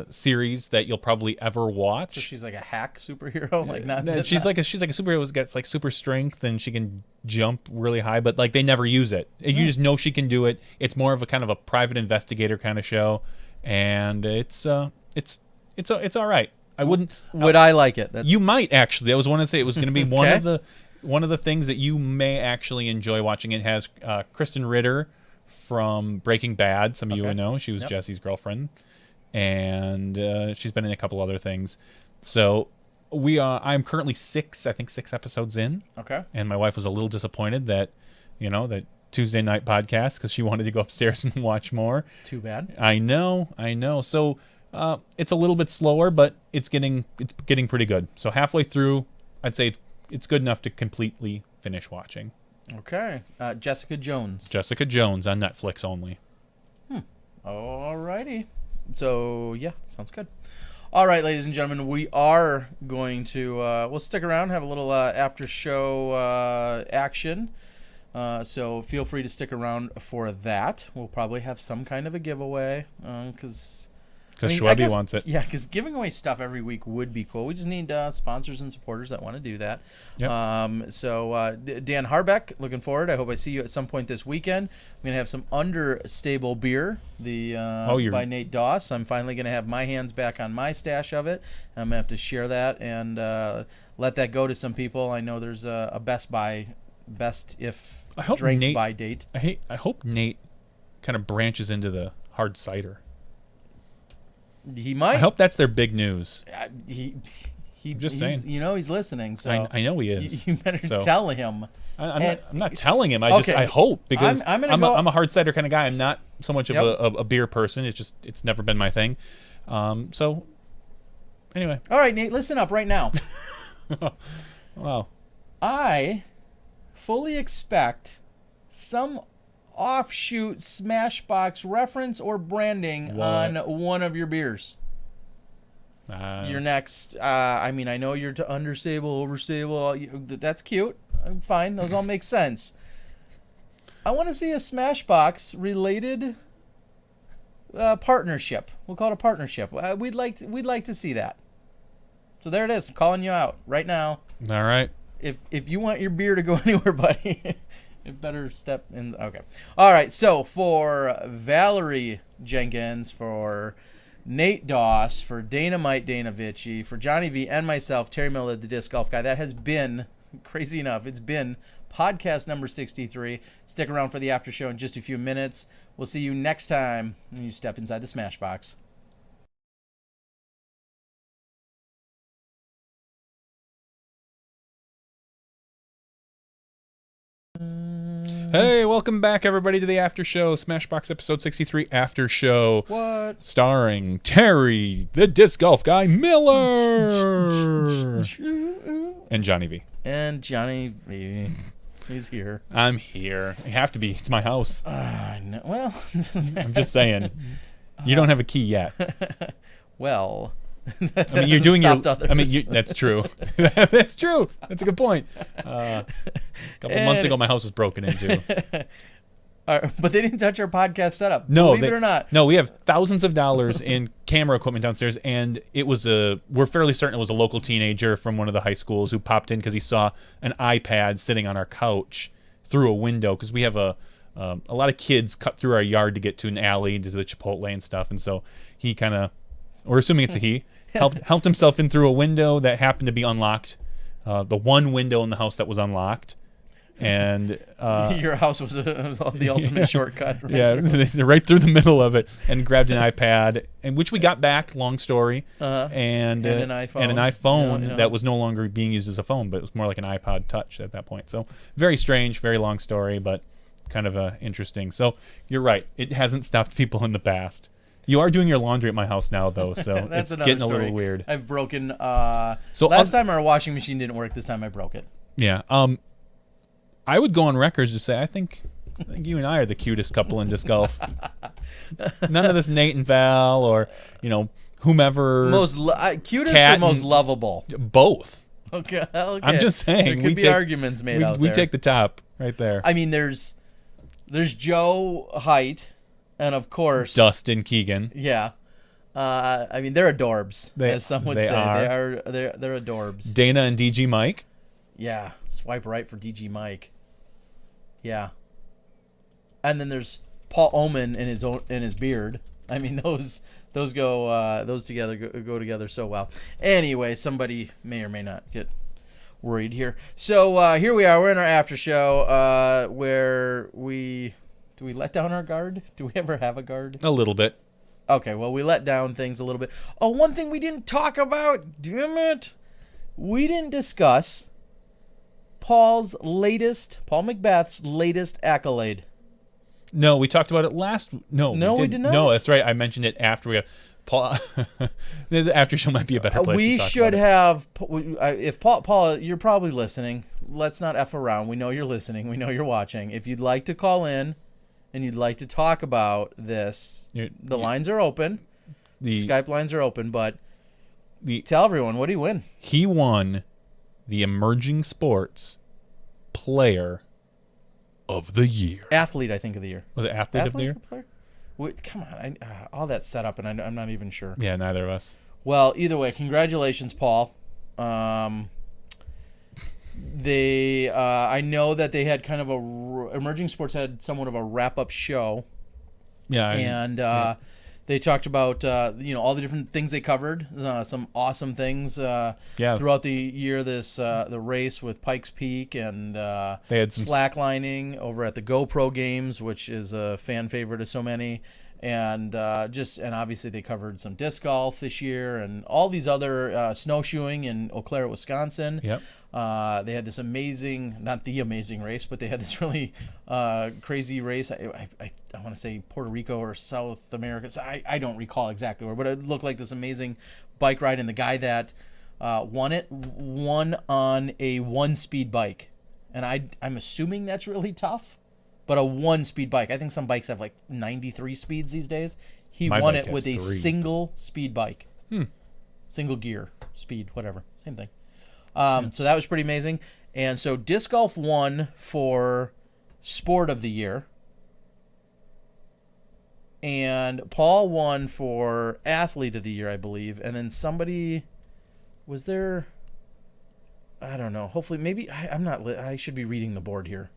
series that you'll probably ever watch. So she's like a hack superhero, she's like a superhero who's got like super strength and she can jump really high, but like they never use it. You just know she can do it. It's more of a kind of a private investigator kind of show, and it's all right. I wouldn't. Would I like it? You might actually. I was wanting to say it was going to be one of the things that you may actually enjoy watching. It has Kristen Ritter from Breaking Bad. Some of you will know. She was Jesse's girlfriend. And she's been in a couple other things. So I'm currently 6 episodes in. Okay. And my wife was a little disappointed that Tuesday night podcast because she wanted to go upstairs and watch more. Too bad. I know. So it's a little bit slower, but it's getting pretty good. So halfway through, I'd say it's good enough to completely finish watching. Okay. Jessica Jones. Jessica Jones on Netflix only. Alrighty. So, yeah, sounds good. All right, ladies and gentlemen, we are going to, we'll stick around, have a little after show action. So feel free to stick around for that. We'll probably have some kind of a giveaway because Schwebby wants it. Yeah, because giving away stuff every week would be cool. We just need sponsors and supporters that want to do that. Yep. So Dan Harbeck, looking forward. I hope I see you at some point this weekend. I'm going to have some Understable beer, by Nate Doss. I'm finally going to have my hands back on my stash of it. I'm going to have to share that and let that go to some people. I know there's a best if drink by date. I hope Nate kind of branches into the hard cider. He might. I hope that's their big news. I'm just saying. He's listening. So I know he is. You better tell him. I'm not telling him. I hope because I'm a hard cider kind of guy. I'm not so much of a beer person. It's never been my thing. So anyway. All right, Nate, listen up right now. Wow. I fully expect some offshoot Smashbox reference or branding on one of your beers. Your next, I know you're understable, overstable. That's cute. I'm fine. Those all make sense. I want to see a Smashbox related partnership. We'll call it a partnership. We'd like to see that. So there it is. I'm calling you out right now. All right. If you want your beer to go anywhere, buddy, it better step in. Okay. All right. So for Valarie Jenkins, for Nate Doss, for Dana Vici, for Johnny V, and myself, Terry Miller, the Disc Golf Guy, that has been, crazy enough, it's been podcast number 63. Stick around for the after show in just a few minutes. We'll see you next time when you step inside the Smashbox. Hey, welcome back, everybody, to the After Show, Smashbox episode 63 After Show. What? Starring Terry, the Disc Golf Guy, Miller, and Johnny V. And Johnny V. He's here. I'm here. I have to be. It's my house. No, well, I'm just saying. You don't have a key yet. Well, you're doing your. That's true. That's true. That's a good point. A couple months ago, my house was broken into. But they didn't touch our podcast setup. No, believe it or not. No, we have thousands of dollars in camera equipment downstairs, and we're fairly certain it was a local teenager from one of the high schools who popped in because he saw an iPad sitting on our couch through a window because we have a lot of kids cut through our yard to get to an alley, to the Chipotle and stuff, and so he kind of. We're assuming it's a he. Helped himself in through a window that happened to be unlocked. The one window in the house that was unlocked. And your house was the ultimate shortcut. Right? Yeah, right through the middle of it, and grabbed an iPad, and which we got back. Long story. And an iPhone that was no longer being used as a phone, but it was more like an iPod Touch at that point. So very strange, very long story, but kind of interesting. So you're right. It hasn't stopped people in the past. You are doing your laundry at my house now, though, so it's getting a little weird. I've broken. Last time our washing machine didn't work. This time I broke it. Yeah. I would go on record to say I think you and I are the cutest couple in disc golf. None of this Nate and Val or whomever. Most cutest or most lovable? Both. Okay. I'm just saying. There could be arguments made out there. We take the top right there. I mean, there's Joe Height. And of course, Dustin Keegan. Yeah, I mean they're adorbs, as some would say. Are. They're adorbs. Dana and DG Mike. Yeah, swipe right for DG Mike. Yeah, and then there's Paul Oman in his beard. I mean those go together so well. Anyway, somebody may or may not get worried here. So here we are. We're in our after show where we. Do we let down our guard? Do we ever have a guard? A little bit. Okay, well, we let down things a little bit. Oh, one thing we didn't talk about, damn it. We didn't discuss Paul McBeth's latest accolade? No, we talked about it last. No, we did not. No, that's right. I mentioned it after we got Paul. The after show might be a better place. We to talk should about have. If Paul, you're probably listening. Let's not F around. We know you're listening. We know you're watching. If you'd like to call in and you'd like to talk about this, the lines are open. The Skype lines are open, but tell everyone, what did he win? He won the Emerging Sports Player of the Year. Athlete, I think, of the year. Was it Athlete of the Year? Player? Come on. All that set up, and I'm not even sure. Yeah, neither of us. Well, either way, congratulations, Paul. I know that they had kind of Emerging Sports had somewhat of a wrap-up show. Yeah. And they talked about all the different things they covered, some awesome things throughout the year. The race with Pikes Peak, and they had some slacklining over at the GoPro Games, which is a fan favorite of so many, and obviously they covered some disc golf this year and all these other snowshoeing in Eau Claire, Wisconsin. Yep. They had this not the amazing race, but they had this really crazy race. I want to say Puerto Rico or South America. I don't recall exactly where, but it looked like this amazing bike ride. And the guy that won on a 1-speed bike. And I'm assuming that's really tough, but a 1-speed bike. I think some bikes have like 93 speeds these days. He won it with a single speed bike. Single gear speed, whatever. Same thing. So that was pretty amazing. And so disc golf won for Sport of the Year. And Paul won for Athlete of the Year, I believe. And then somebody, was there, I don't know. Hopefully, maybe, I should be reading the board here.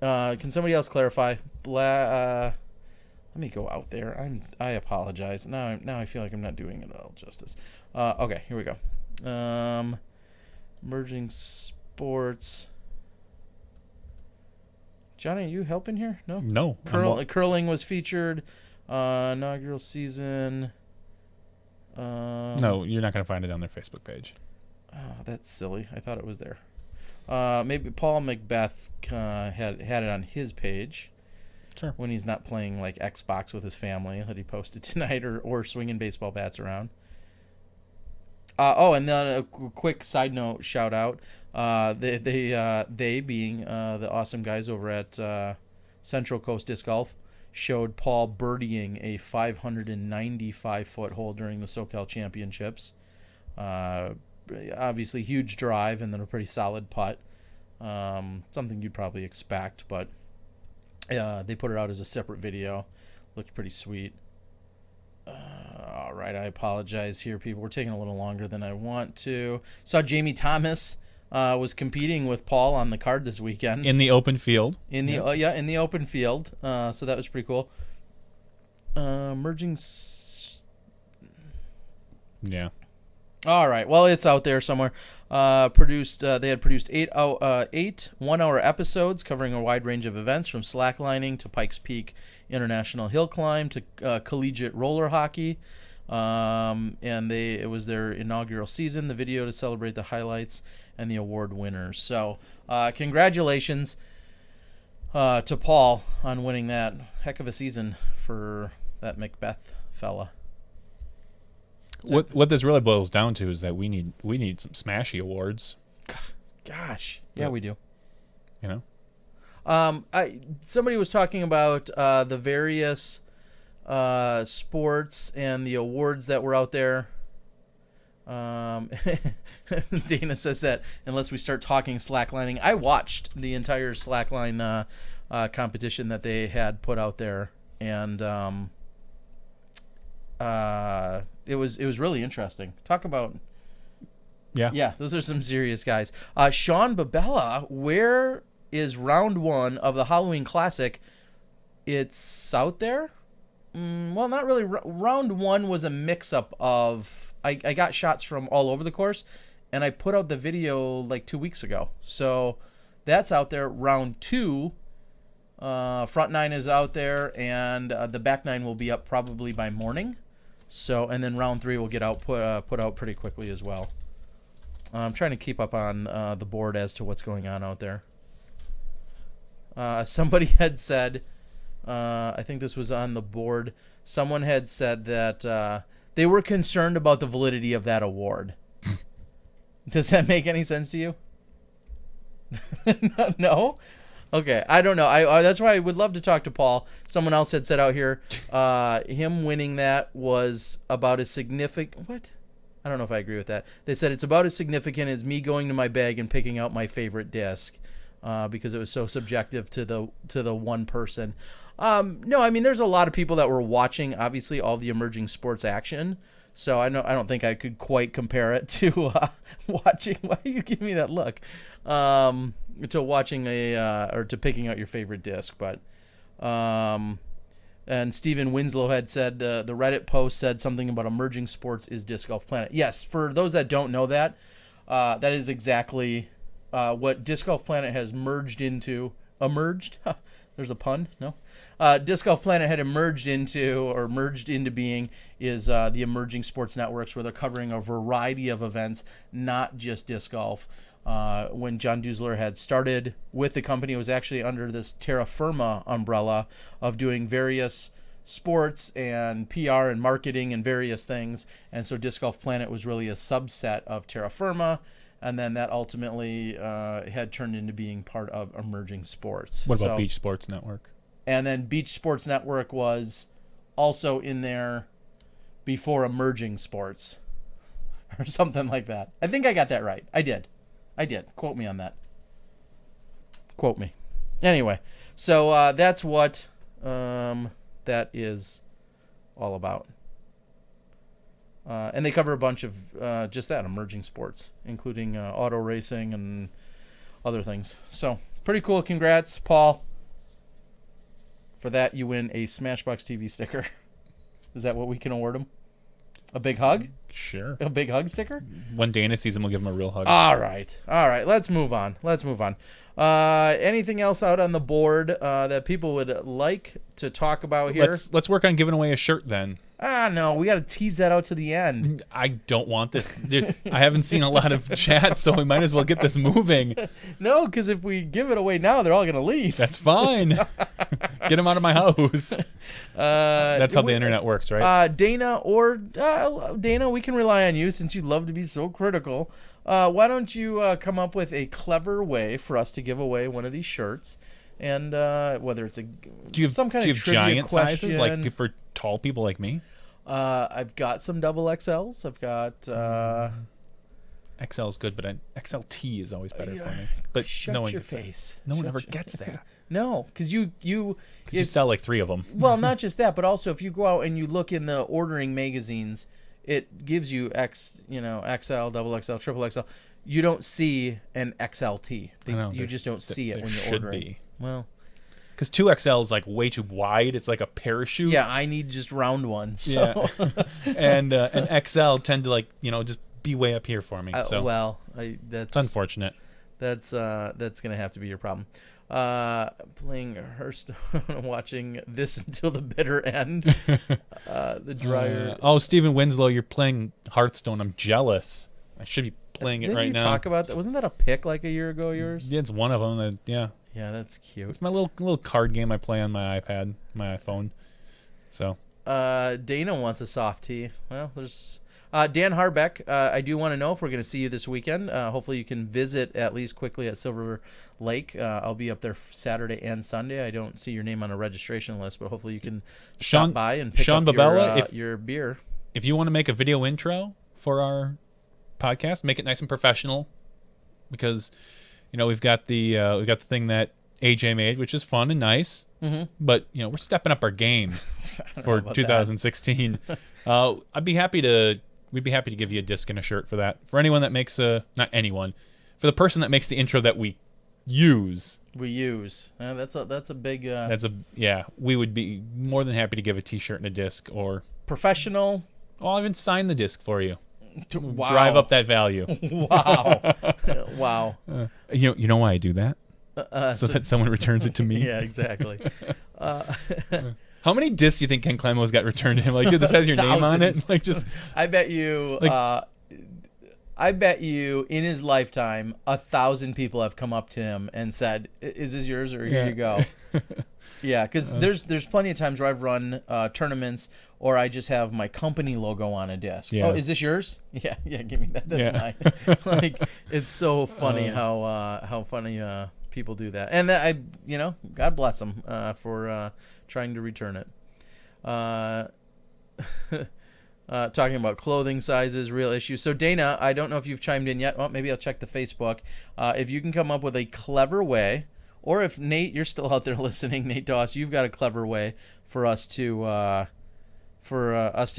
Can somebody else clarify? Let me go out there. I apologize. Now I feel like I'm not doing it all justice. Okay, here we go. Emerging Sports. Johnny, are you helping here? No? No. Curling was featured. Inaugural season. No, you're not going to find it on their Facebook page. Oh, that's silly. I thought it was there. Maybe Paul McBeth had it on his page. Sure. When he's not playing like Xbox with his family that he posted tonight, or swinging baseball bats around. And then a quick side note shout out. They being the awesome guys over at Central Coast Disc Golf showed Paul birdieing a 595-foot hole during the SoCal Championships. Obviously, huge drive and then a pretty solid putt. Something you'd probably expect, but they put it out as a separate video. Looked pretty sweet. All right, I apologize here, people. We're taking a little longer than I want to. Saw Jamie Thomas was competing with Paul on the card this weekend in the open field. In the open field. So that was pretty cool. Yeah. All right. Well, it's out there somewhere. They had produced 8 one-hour episodes covering a wide range of events, from slacklining to Pikes Peak International Hill Climb to collegiate roller hockey. It was their inaugural season. The video to celebrate the highlights and the award winners. So, congratulations to Paul on winning that. Heck of a season for that McBeth fella. What this really boils down to is that we need some Smashy awards. Gosh, yeah, we do. You know, somebody was talking about the various sports and the awards that were out there. Dana says that unless we start talking slacklining, I watched the entire slackline competition that they had put out there, and it was really interesting. Talk about yeah, those are some serious guys. Sean Babella, where is round 1 of the Halloween Classic? It's out there. Well, not really. Round 1 was a mix-up of I got shots from all over the course, and I put out the video like 2 weeks ago. So that's out there. Round 2, front 9 is out there, and the back 9 will be up probably by morning. So, and then round 3 will get out put out pretty quickly as well. I'm trying to keep up on the board as to what's going on out there. Somebody had said, I think this was on the board, someone had said that they were concerned about the validity of that award. Does that make any sense to you? No? Okay, I don't know. I that's why I would love to talk to Paul. Someone else had said out here, him winning that was about as significant. What? I don't know if I agree with that. They said it's about as significant as me going to my bag and picking out my favorite disc, because it was so subjective to the one person. No, I mean there's a lot of people that were watching, obviously, all the emerging sports action. So I don't think I could quite compare it to watching. Why are you giving me that look? To watching or to picking out your favorite disc, but. And Stephen Winslow had said, the Reddit post said something about emerging sports is Disc Golf Planet. Yes, for those that don't know that, that is exactly what Disc Golf Planet has merged into. Emerged? There's a pun? No? Disc Golf Planet had merged into being is the emerging sports networks, where they're covering a variety of events, not just disc golf. When John Dusler had started with the company, it was actually under this Terra Firma umbrella of doing various sports and PR and marketing and various things. And so Disc Golf Planet was really a subset of Terra Firma. And then that ultimately had turned into being part of emerging sports. What about Beach Sports Network? And then Beach Sports Network was also in there before emerging sports or something like that. I think I got that right. I did. Quote me on that. Quote me. Anyway, so that's what that is all about. And they cover a bunch of just that, emerging sports, including auto racing and other things. So pretty cool. Congrats, Paul. For that, you win a Smashbox TV sticker. Is that what we can award him? A big hug? Sure. A big hug sticker? When Dana sees him, we'll give him a real hug. All right. Let's move on. Anything else out on the board that people would like to talk about here? Let's work on giving away a shirt then. No, we got to tease that out to the end. I don't want this. Dude, I haven't seen a lot of chat, so we might as well get this moving. No, because if we give it away now, they're all going to leave. That's fine. Get them out of my house. That's how the internet works, right? Dana, we can rely on you since you love to be so critical. Why don't you come up with a clever way for us to give away one of these shirts? And whether it's some kind of trivia giant question. sizes, like for tall people like me? I've got some double XLs. I've got XL is good, but XLT is always better for me. But shut no one your gets that. face. No one ever gets that. No, because you sell like 3 of them. Well, not just that, but also if you go out and you look in the ordering magazines, it gives you XL, double XL, triple XL. You don't see an XLT. You just don't see it when you're ordering. Be. Well, because 2XL is like way too wide. It's like a parachute. Yeah, I need just round ones. So. Yeah, and XL tend to just be way up here for me. So that's it's unfortunate. That's gonna have to be your problem. Playing Hearthstone, watching this until the bitter end. The dryer. Stephen Winslow, you're playing Hearthstone. I'm jealous. I should be playing it right now. Didn't you talk about that? Wasn't that a pick like a year ago? Yours? Yeah, it's one of them. Yeah. Yeah, that's cute. It's my little card game I play on my iPad, my iPhone. So. Dana wants a soft tea. Well, there's. Dan Harbeck, I do want to know if we're going to see you this weekend. Hopefully you can visit at least quickly at Silver Lake. I'll be up there Saturday and Sunday. I don't see your name on a registration list, but hopefully you can stop by and pick up your beer. If you want to make a video intro for our podcast, make it nice and professional, because we've got the thing that AJ made, which is fun and nice. Mm-hmm. But we're stepping up our game for 2016. We'd be happy to give you a disc and a shirt for that. For anyone that makes for the person that makes the intro that we use. That's a big. We would be more than happy to give a T-shirt and a disc or professional. I'll even sign the disc for you. Wow. Drive up that value. Wow. Wow. You know why I do that? So that someone returns it to me. Yeah, exactly. How many discs do you think Ken Clemo's got returned to him? Like, dude, this has your name on it. Like, just. I bet you. I bet you in his lifetime, 1,000 people have come up to him and said, "Is this yours?" or "Here you go." Yeah, because there's plenty of times where I've run tournaments, or I just have my company logo on a disc. Yeah. Oh, is this yours? Yeah, give me that. That's mine. Like, it's so funny how funny people do that, and that God bless them for trying to return it. Talking about clothing sizes, real issues. So Dana, I don't know if you've chimed in yet. Well, maybe I'll check the Facebook. If you can come up with a clever way, or if Nate, you're still out there listening, Nate Doss, you've got a clever way for us to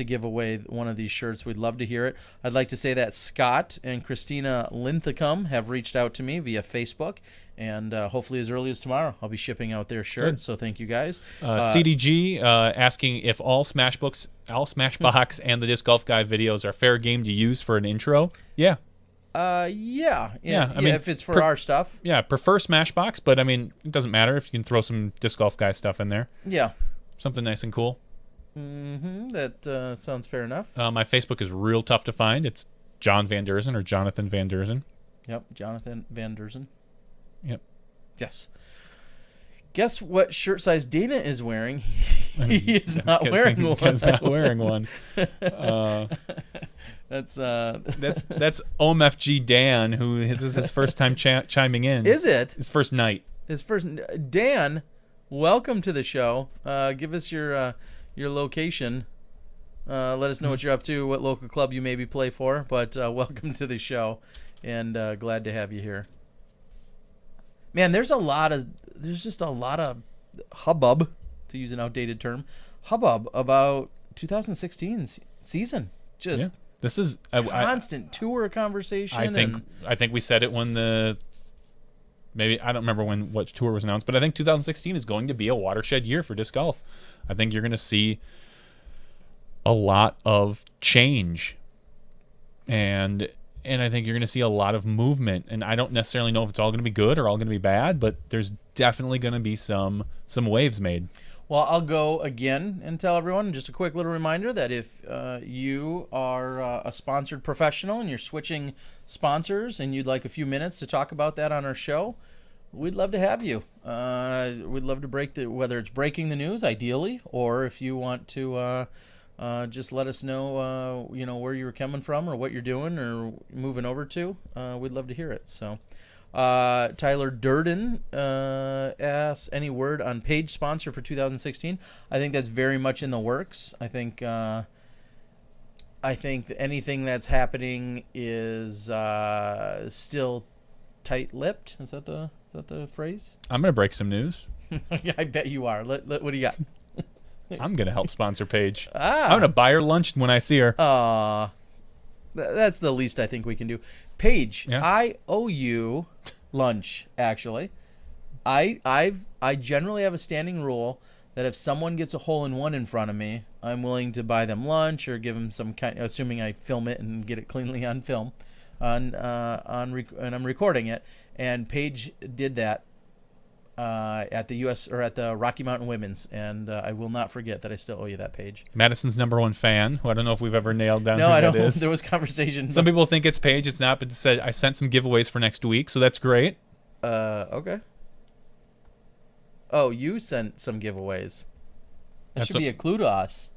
give away one of these shirts. We'd love to hear it. I'd like to say that Scott and Christina Linthicum have reached out to me via Facebook, and hopefully as early as tomorrow I'll be shipping out their shirt. Good. So thank you guys. CDG asking if all Smashbox and the Disc Golf Guy videos are fair game to use for an intro. Yeah. Yeah. I mean, if it's for our stuff. Yeah, prefer Smashbox, but I mean, it doesn't matter if you can throw some Disc Golf Guy stuff in there. Yeah. Something nice and cool. That sounds fair enough. My Facebook is real tough to find. It's John Van Derzen or Jonathan Van Derzen. Yep, Jonathan Van Derzen. Yep. Yes. Guess what shirt size Dana is wearing? He is not wearing one. He's not wearing one. That's OMFG Dan, who this is his first time chiming in. Is it? His first night. Dan, welcome to the show. Give us your location. Let us know what you're up to, what local club you maybe play for. But welcome to the show, and glad to have you here. Man, there's just a lot of hubbub, to use an outdated term, about 2016's season. Just this is constant tour conversation. I think we said it when maybe I don't remember what tour was announced, but I think 2016 is going to be a watershed year for disc golf. I think you're going to see a lot of change, and I think you're going to see a lot of movement. And I don't necessarily know if it's all going to be good or all going to be bad, but there's definitely going to be some waves made. Well, I'll go again and tell everyone, just a quick little reminder, that if you are a sponsored professional and you're switching sponsors and you'd like a few minutes to talk about that on our show, we'd love to have you. We'd love to whether it's breaking the news, ideally, or if you want to just let us know, where you were coming from or what you're doing or moving over to. We'd love to hear it. So, Tyler Durden asks, any word on page sponsor for 2016? I think that's very much in the works. I think anything that's happening is still tight-lipped. Is that the phrase? I'm gonna break some news. Yeah, I bet you are. What do you got? I'm gonna help sponsor Paige. I'm gonna buy her lunch when I see her. That's the least I think we can do. Paige, Yeah. I owe you lunch. Actually, I generally have a standing rule that if someone gets a hole-in-one in front of me, I'm willing to buy them lunch or give them some kind. Assuming I film it and get it cleanly on film, and I'm recording it. And Paige did that at the U.S. or at the Rocky Mountain Women's, and I will not forget that I still owe you that, Paige. Madison's #1 fan, who I don't know if we've ever nailed down. No, who I that don't. is. There was conversation. Some people think it's Paige. It's not, but it said I sent some giveaways for next week, so that's great. Okay. Oh, you sent some giveaways. That should be a clue to us.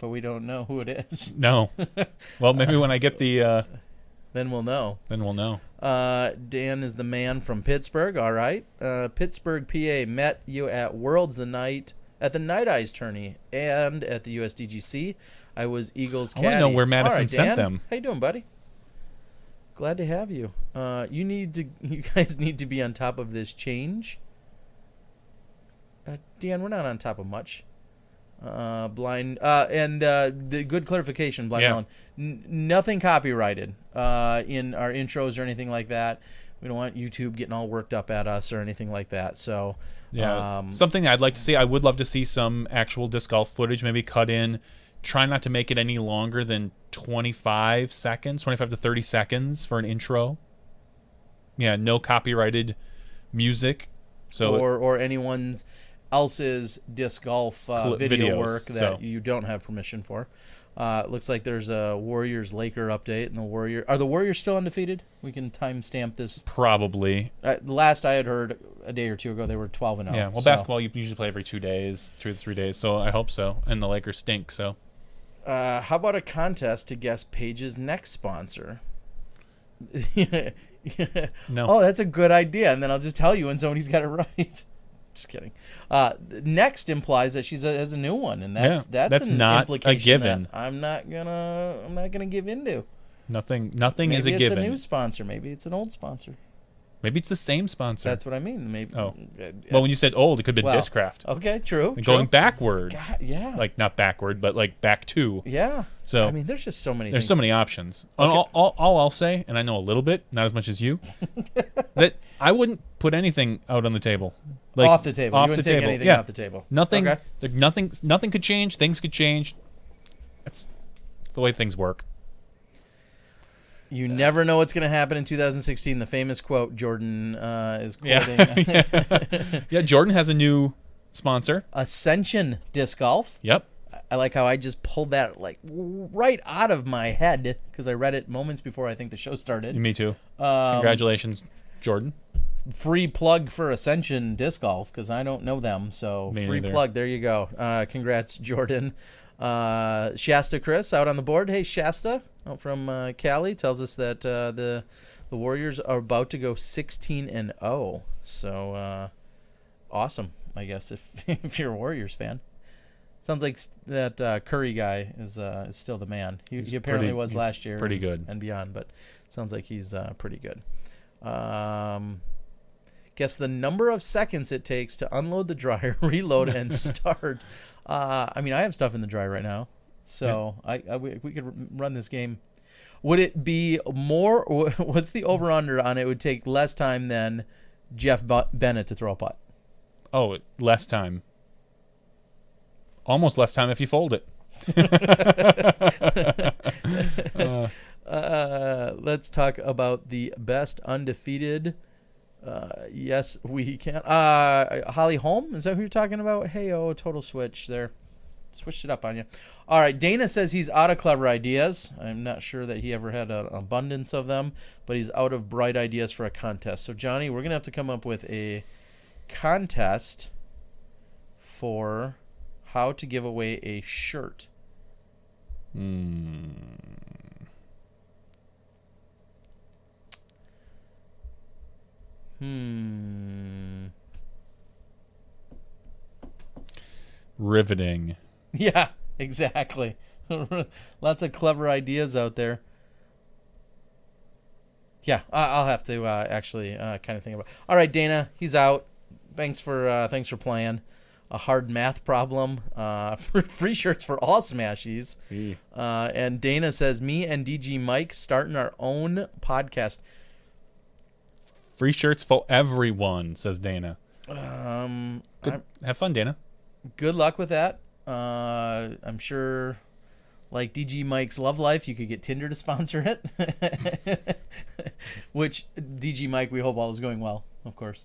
But we don't know who it is. No. Well, maybe when I get the... then we'll know. Dan is the man from Pittsburgh. All right. Pittsburgh, PA. Met you at Worlds at the Night Eyes tourney and at the USDGC. I was Eagles caddy. I want to know where Madison All right, sent Dan, them. How you doing, buddy? Glad to have you. You guys need to be on top of this change. Dan, we're not on top of much. The good clarification, Blind Melon. Nothing copyrighted in our intros or anything like that. We don't want YouTube getting all worked up at us or anything like that. So something I'd like to see. I would love to see some actual disc golf footage, maybe cut in. Try not to make it any longer than 25 to 30 seconds for an intro. Yeah, no copyrighted music. So or anyone's else's disc golf video videos, work that you don't have permission for. Looks like there's a Warriors-Laker update, and are the Warriors still undefeated? We can timestamp this. Probably. Last I had heard a day or two ago, they were 12-0. Yeah. Well, basketball you usually play every 2 days, 2 to 3 days. So I hope so. And the Lakers stink. So. How about a contest to guess Paige's next sponsor? No. Oh, that's a good idea, and then I'll just tell you when somebody's got it right. Just kidding. Next implies that she has a new one, and that's an not implication a given. that I'm not gonna give into. Nothing Maybe is a it's given. a new sponsor. Maybe it's an old sponsor. Maybe it's the same sponsor. That's what I mean. Maybe. Oh. Well, when you said old, it could have been Discraft. Okay, true. Going backward. God, yeah. Like not backward, but like back to. Yeah. So I mean, there's just so many. There's things. so many options. Okay. All I'll say, and I know a little bit, not as much as you, that I wouldn't put anything out on the table. Like, Off the table. Off You the wouldn't take table. anything Yeah. off the table. Nothing. Okay. Nothing could change. Things could change. That's the way things work. You never know what's going to happen in 2016. The famous quote Jordan is quoting. Yeah. Jordan has a new sponsor. Ascension Disc Golf. Yep. I like how I just pulled that like right out of my head because I read it moments before I think the show started. Me too. Congratulations, Jordan. Free plug for Ascension Disc Golf because I don't know them. So Me free neither. plug. There you go. Congrats, Jordan. Shasta Chris out on the board. Hey, Shasta out from Cali tells us that the Warriors are about to go 16-0. So awesome, I guess, if you're a Warriors fan. Sounds like that Curry guy is still the man. He apparently was last year. Pretty good. And beyond, but sounds like he's pretty good. Guess the number of seconds it takes to unload the dryer, reload, and start. I mean, I have stuff in the dryer right now, so we could run this game. Would it be more? What's the over/under on it? Would take less time than Jeff Bennett to throw a putt. Oh, less time. Almost less time if you fold it. Let's talk about the best undefeated. Yes, we can. Holly Holm, is that who you're talking about? Hey, total switch there. Switched it up on you. All right, Dana says he's out of clever ideas. I'm not sure that he ever had an abundance of them, but he's out of bright ideas for a contest. So, Johnny, we're going to have to come up with a contest for how to give away a shirt. Riveting. Yeah, exactly. Lots of clever ideas out there. Yeah, I'll have to actually kind of think about it. All right, Dana, he's out. Thanks for playing. A hard math problem. Free shirts for all Smashies. And Dana says, me and DG Mike starting our own podcast. Free shirts for everyone, says Dana. Have fun, Dana. Good luck with that. I'm sure, like DG Mike's Love Life, you could get Tinder to sponsor it. Which, DG Mike, we hope all is going well, of course.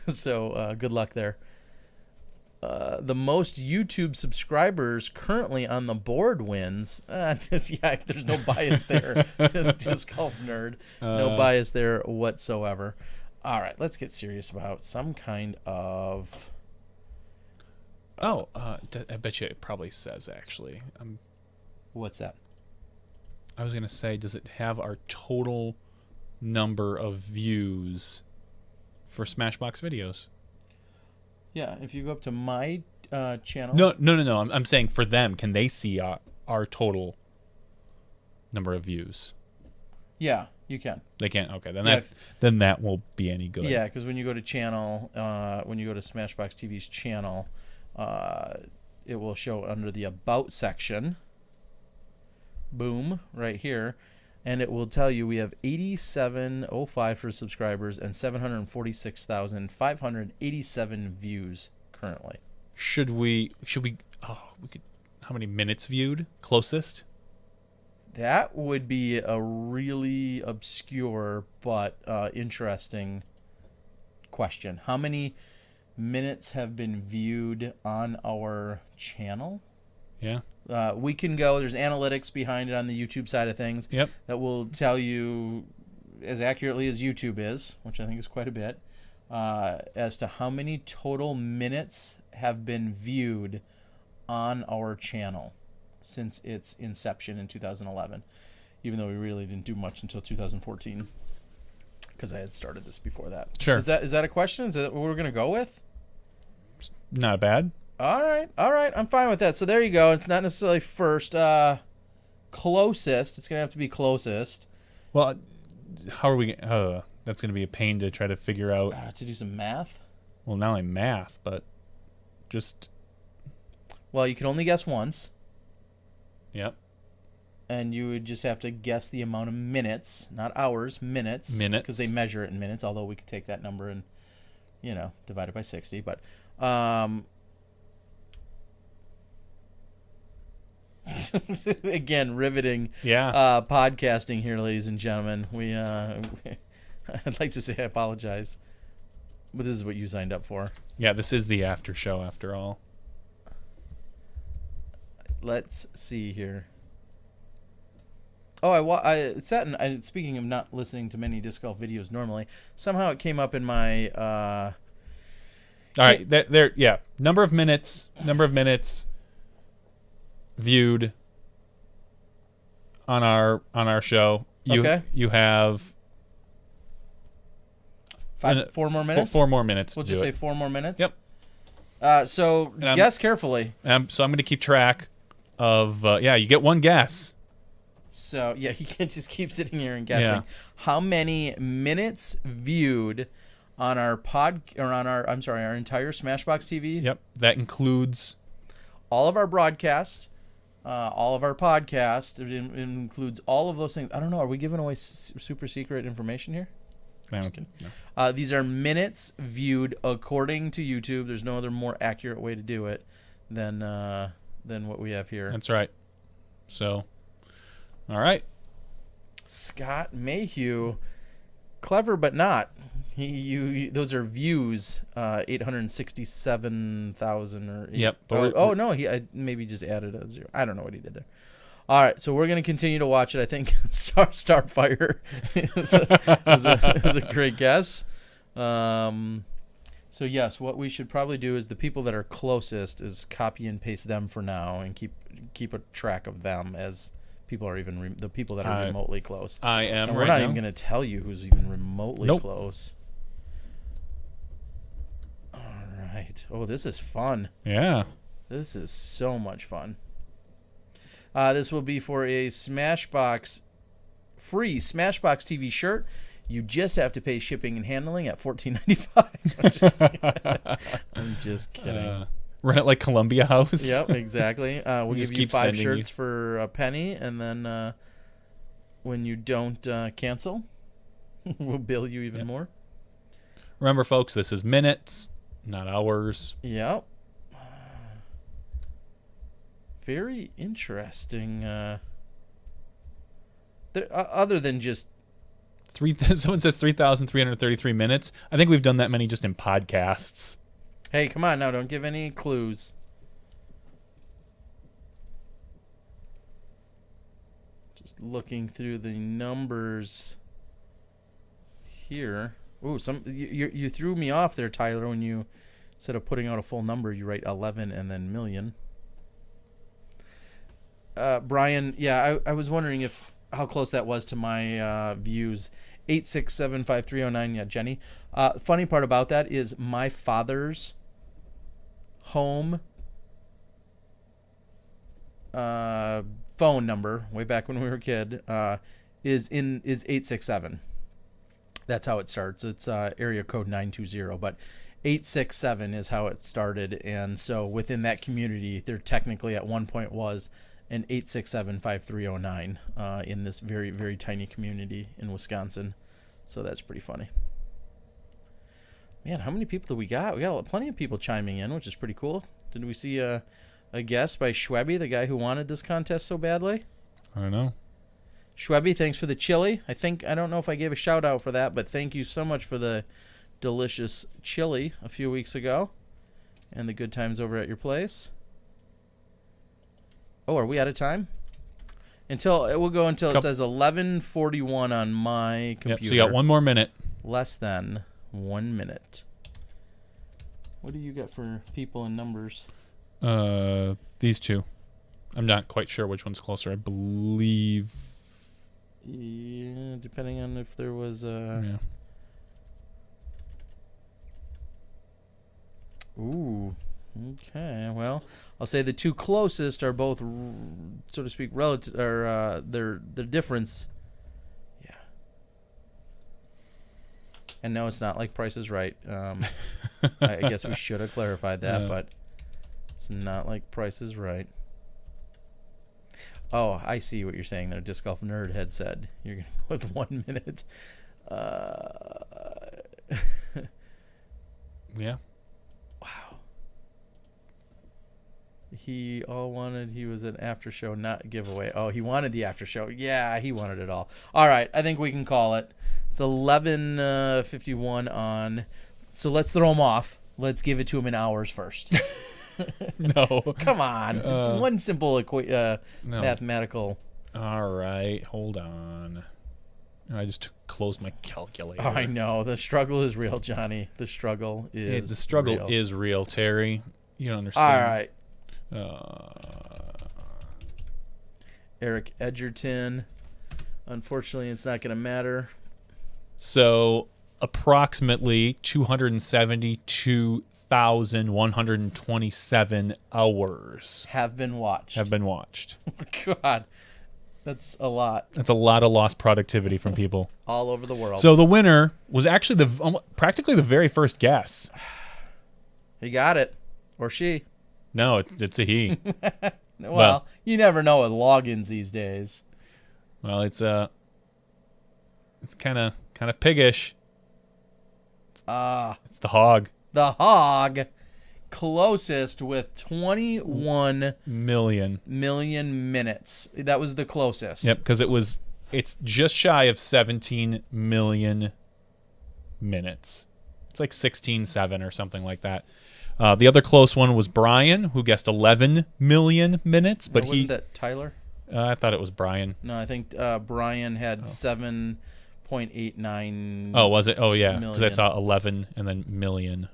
So good luck there. The most YouTube subscribers currently on the board wins. There's no bias there. Disc golf nerd. No bias there whatsoever. All right, let's get serious about some kind of... I bet you it probably says, actually. What's that? I was going to say, does it have our total number of views for Smashbox videos? Yeah, if you go up to my channel... No. I'm saying for them, can they see our total number of views? Yeah, you can. They can't? Okay, Yeah, then that won't be any good. Yeah, because when you go to channel, when you go to Smashbox TV's channel, it will show under the About section. Boom, right here. And it will tell you we have 8705 for subscribers and 746,587 views currently. Should we how many minutes viewed? Closest? That would be a really obscure but interesting question. How many minutes have been viewed on our channel? Yeah. we can go. There's analytics behind it on the YouTube side of things. Yep. That will tell you as accurately as YouTube is, which I think is quite a bit, as to how many total minutes have been viewed on our channel since its inception in 2011, even though we really didn't do much until 2014 because I had started this before that. Sure. Is that a question? Is that what we're going to go with? Not bad. All right. I'm fine with that. So there you go. It's not necessarily first. Closest. It's going to have to be closest. Well, how are we? That's going to be a pain to try to figure out. To do some math? Well, not only math, but just... Well, you can only guess once. Yep. And you would just have to guess the amount of minutes, not hours, minutes. Minutes. Because they measure it in minutes, although we could take that number and, divide it by 60. But, again, riveting podcasting here, ladies and gentlemen. I'd like to say I apologize, but this is what you signed up for. Yeah, this is the after show after all. Let's see here. Oh, I sat and speaking of not listening to many disc golf videos normally, somehow it came up in my. All right, there. Yeah, number of minutes viewed on our show. You have 4 more minutes. 4 more minutes. We'll just say 4 more minutes. Yep. So guess carefully. So I'm going to keep track of. You get one guess. So you can't just keep sitting here and guessing. Yeah. How many minutes viewed on our our entire Smashbox TV? Yep. That includes all of our broadcast, all of our podcast. It includes all of those things. I don't know. Are we giving away super secret information here? No. These are minutes viewed according to YouTube. There's no other more accurate way to do it than what we have here. That's right. So, all right. Scott Mayhew, clever but not. Those are views, 867,000 or. Yep. No, he maybe just added a 0. I don't know what he did there. All right, so we're going to continue to watch it. I think Starfire is a great guess. So, yes, what we should probably do is the people that are closest is copy and paste them for now and keep a track of them as people are the people that are remotely close. I am. And we're not even going to tell you who's even remotely close. All right. Oh, this is fun. Yeah. This is so much fun. This will be for a free Smashbox TV shirt. You just have to pay shipping and handling at $14.95. I'm just kidding. Run it like Columbia House. Yep, exactly. We'll give you 5 shirts you for a penny, and then when you don't cancel, we'll bill you even more. Remember, folks, this is minutes, not hours. Yep. Very interesting. Other than just someone says 3,333 minutes. I think we've done that many just in podcasts. Hey, come on now! Don't give any clues. Just looking through the numbers here. Ooh, you threw me off there, Tyler, when you instead of putting out a full number, you write 11 and then million. Brian, I was wondering how close that was to my views. 8675309. Yeah, Jenny. Funny part about that is my father's home phone number, way back when we were a kid, is 867. That's how it starts. It's area code 920, but 867 is how it started, and so within that community, there technically at one point was an 8675309 in this very, very tiny community in Wisconsin. So that's pretty funny. Man, how many people do we got? We got plenty of people chiming in, which is pretty cool. Did we see a guess by Schwebby, the guy who wanted this contest so badly? I don't know. Schwebby, thanks for the chili. I don't know if I gave a shout out for that, but thank you so much for the delicious chili a few weeks ago and the good times over at your place. Oh, are we out of time? We'll go until it says 11:41 on my computer. Yep, so you got 1 more minute. Less than 1 minute. What do you got for people and numbers? These two. I'm not quite sure which one's closer. I believe. Yeah, depending on if there was a. Yeah. Ooh. Okay. Well, I'll say the two closest are both, so to speak, relative. Or their difference. Yeah. And no, it's not like Price is Right. I guess we should have clarified that, but it's not like Price is Right. Oh, I see what you're saying there. Disc Golf Nerd had said you're going to go with 1 minute. Yeah. Wow. He was an after show, not giveaway. Oh, he wanted the after show. Yeah, he wanted it all. All right, I think we can call it. It's 11:51 on. So let's throw him off. Let's give it to him in hours first. No. Come on. It's one simple no. mathematical. All right. Hold on. I just closed my calculator. Oh, I know. The struggle is real, Johnny. The struggle is the struggle real. is real, Terry. You don't understand. All right. Eric Edgerton. Unfortunately, it's not going to matter. So approximately 272,127 hours have been watched. God, that's a lot. That's a lot of lost productivity from people all over the world. So the winner was actually practically the very first guess. He got it, or she. No, it's a he. Well, you never know with logins these days. Well, it's kind of piggish. It's the hog. The hog, closest with 21 million minutes. That was the closest. Yep, because it's just shy of 17 million minutes. It's like 16.7 or something like that. The other close one was Brian, who guessed 11 million minutes, but wasn't that Tyler? I thought it was Brian. No, I think Brian had 7.89. Oh, was it? Oh, yeah, because I saw 11 and then million.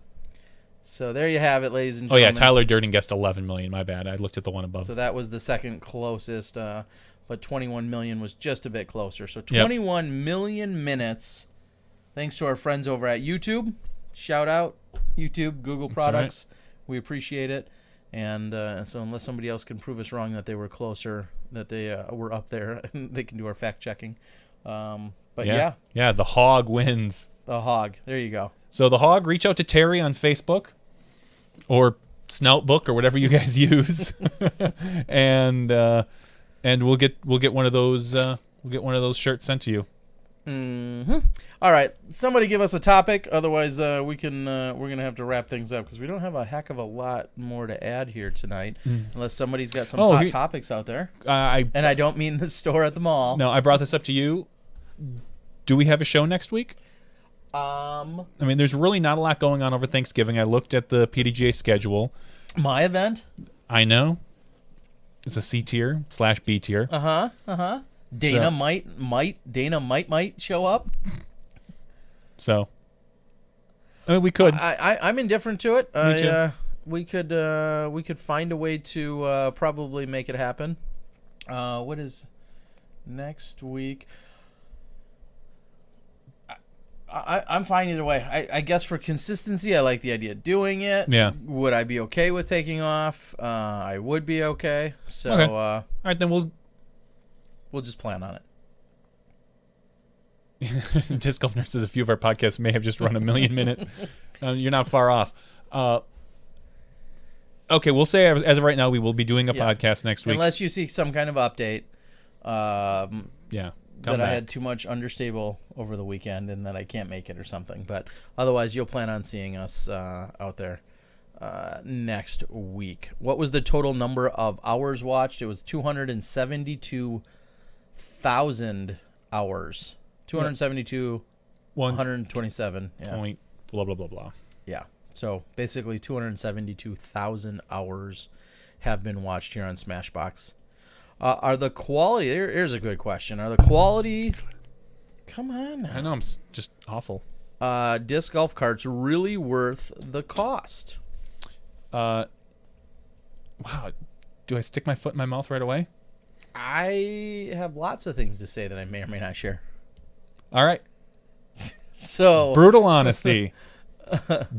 So there you have it, ladies and gentlemen. Oh, yeah, Tyler Durden guessed 11 million. My bad. I looked at the one above. So that was the second closest, but 21 million was just a bit closer. So 21 million minutes, thanks to our friends over at YouTube. Shout out, YouTube, Google products. Right. We appreciate it. And so unless somebody else can prove us wrong that they were closer, that they were up there, they can do our fact checking. But yeah, the hog wins. The hog. There you go. So the hog, reach out to Terry on Facebook or Snoutbook or whatever you guys use, and we'll get one of those shirts sent to you. Mm-hmm. All right, somebody give us a topic. Otherwise, we're gonna have to wrap things up because we don't have a heck of a lot more to add here tonight, unless somebody's got some hot topics out there. And I don't mean the store at the mall. No, I brought this up to you. Do we have a show next week? I mean, there's really not a lot going on over Thanksgiving. I looked at the PDGA schedule. My event? I know. It's a C tier / B tier. Dana might show up. So, I mean, we could. I'm indifferent to it. Me too. We could find a way to probably make it happen. What is next week? I'm fine either way. I guess for consistency, I like the idea of doing it. Yeah. Would I be okay with taking off? I would be okay. So, okay. All right, then we'll just plan on it. Disc Golf Nerd says a few of our podcasts may have just run 1 million minutes. You're not far off. Okay, we'll say as of right now, we will be doing a podcast next week. Unless you see some kind of update. Come I back. had too much understable over the weekend and that I can't make it or something. But otherwise, you'll plan on seeing us out there next week. What was the total number of hours watched? It was 272,000 hours. 272, 127. Yeah. Point, blah, blah, blah, blah. Yeah. So basically 272,000 hours have been watched here on Smashbox. Are the quality? Here's a good question. Are the quality? Come on now. I know I'm just awful. Disc golf carts really worth the cost? Wow. Do I stick my foot in my mouth right away? I have lots of things to say that I may or may not share. All right. So Brutal honesty.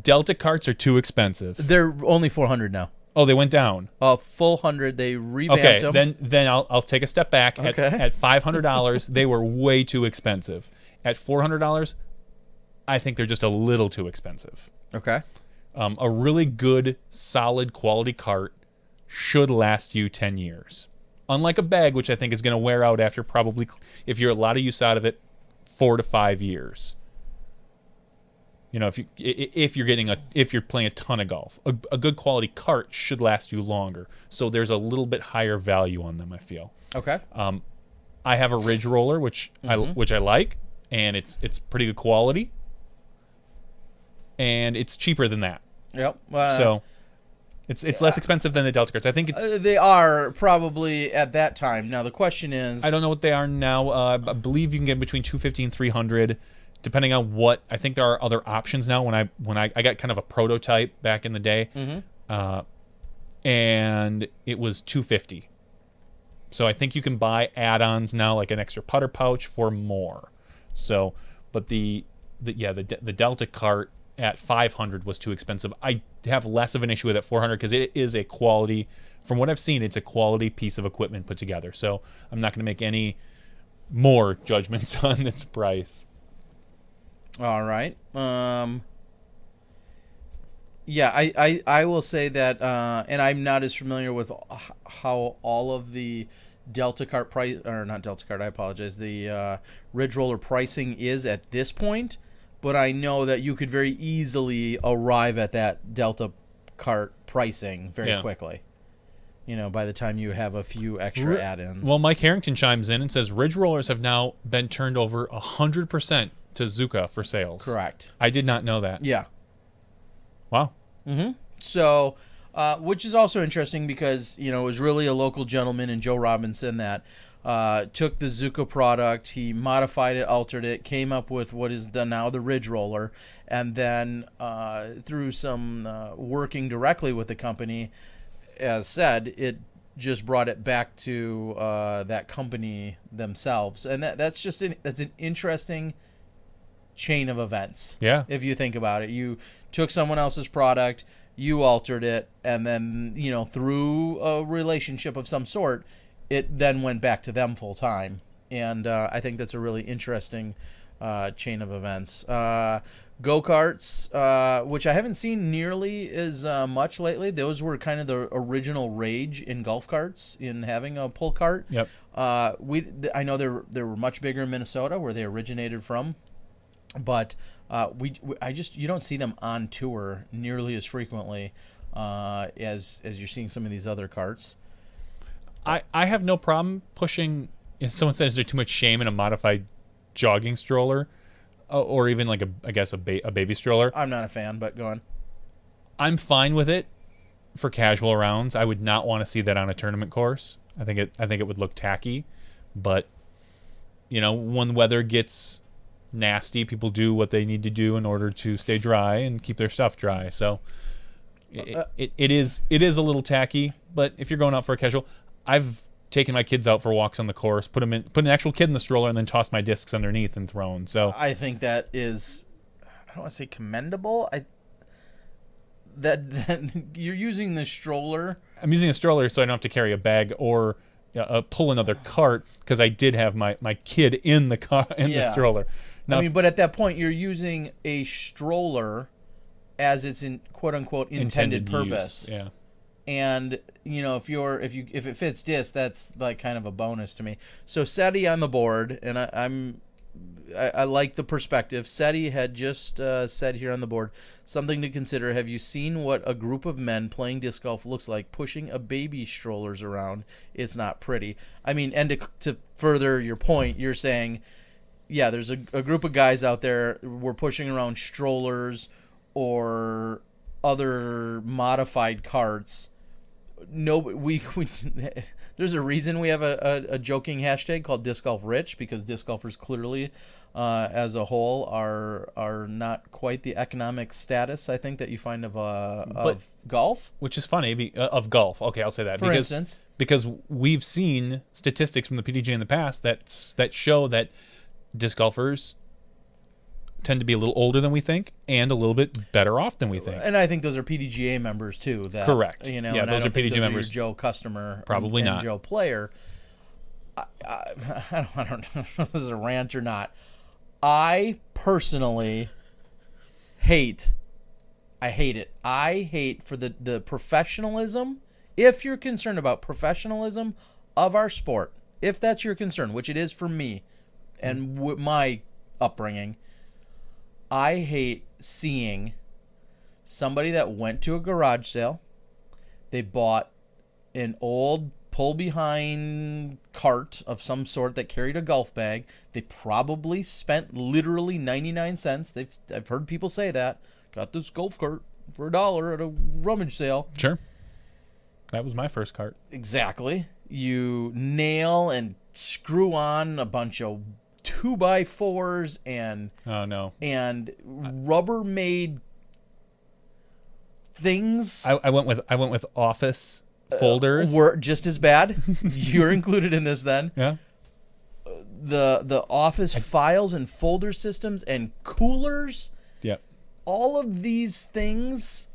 Delta carts are too expensive. they're only $400 now. Oh, they went down. Full 100. They revamped Okay, them. then I'll take a step back. Okay. At $500, they were way too expensive. At $400, I think they're just a little too expensive. Okay. A really good, solid quality cart should last you 10 years. Unlike a bag, which I think is going to wear out after probably, if you're a lot of use out of it, 4 to 5 years. You know, if you're playing a ton of golf, a good quality cart should last you longer. So there's a little bit higher value on them, I feel. Okay. I have a ridge roller, which I like, and it's pretty good quality, and it's cheaper than that. Yep. So it's less expensive than the Delta carts. I think it's. They are probably at that time. Now the question is, I don't know what they are now. I believe you can get between $250 and $300, depending on what. I think there are other options now. When I got kind of a prototype back in the day, and it was $250. So I think you can buy add-ons now, like an extra putter pouch, for more. So, but the Delta cart at $500 was too expensive. I have less of an issue with it at $400 because it is a quality. From what I've seen, it's a quality piece of equipment put together. So I'm not going to make any more judgments on its price. all right. Yeah, I will say that, and I'm not as familiar with how all of the Delta cart price, or not Delta cart, I apologize, the Ridge Roller pricing is at this point, but I know that you could very easily arrive at that Delta cart pricing very quickly. You know, by the time you have a few extra add-ins. Well, Mike Harrington chimes in and says Ridge Rollers have now been turned over 100% to Zuka for sales. Correct. I did not know that. Yeah. Wow. So, which is also interesting because, you know, it was really a local gentleman in Joe Robinson that took the Zuka product, he modified it, altered it, came up with what is now the Ridge Roller, and then through some working directly with the company, as said, it just brought it back to that company themselves. And that's an interesting chain of events. Yeah. If you think about it, you took someone else's product, you altered it, and then, you know, through a relationship of some sort, it then went back to them full time. And I think that's a really interesting chain of events. Go-karts, which I haven't seen nearly as much lately. Those were kind of the original rage in golf carts, in having a pull cart. Yep. I know they were much bigger in Minnesota, where they originated from. But you don't see them on tour nearly as frequently as you're seeing some of these other carts. I have no problem pushing. If someone says there's too much shame in a modified jogging stroller, or even like a baby stroller. I'm not a fan, but go on. I'm fine with it for casual rounds. I would not want to see that on a tournament course. I think it would look tacky, but you know, when the weather gets nasty, people do what they need to do in order to stay dry and keep their stuff dry. So it is a little tacky, but if you're going out for a casual, I've taken my kids out for walks on the course, put an actual kid in the stroller, and then tossed my discs underneath and thrown. So I think that is, I don't want to say commendable. That you're using the stroller. I'm using a stroller so I don't have to carry a bag or pull another cart, because I did have my kid in the car the stroller. Now, but at that point, you're using a stroller as its quote unquote intended purpose. Use. Yeah. And you know, if it fits disc, that's like kind of a bonus to me. So SETI on the board, and I like the perspective. SETI had just said here on the board, something to consider. Have you seen what a group of men playing disc golf looks like pushing a baby strollers around? It's not pretty. I mean, and to further your point, you're saying, yeah, there's a group of guys out there we're pushing around strollers or other modified carts. no, we there's a reason we have a joking hashtag called Disc Golf Rich, because disc golfers clearly, as a whole, are not quite the economic status, I think, that you find of golf. Which is funny, of golf. Okay, I'll say that. For instance. Because we've seen statistics from the PDGA in the past that show that disc golfers tend to be a little older than we think and a little bit better off than we think. And I think those are PDGA members too. Correct. You know, yeah, and those I are don't think PDGA those members. Are your Joe customer, Probably and not. Joe player. I don't know if this is a rant or not. I personally hate. I hate it. I hate for the professionalism. If you're concerned about professionalism of our sport, if that's your concern, which it is for me and my upbringing, I hate seeing somebody that went to a garage sale, they bought an old pull-behind cart of some sort that carried a golf bag. They probably spent literally 99 cents. I've heard people say that. Got this golf cart for $1 at a rummage sale. Sure. That was my first cart. Exactly. You nail and screw on a bunch of 2x4s and Rubbermaid things. I went with office folders. Were just as bad. You're included in this then. Yeah. The office files and folder systems and coolers. Yep. All of these things,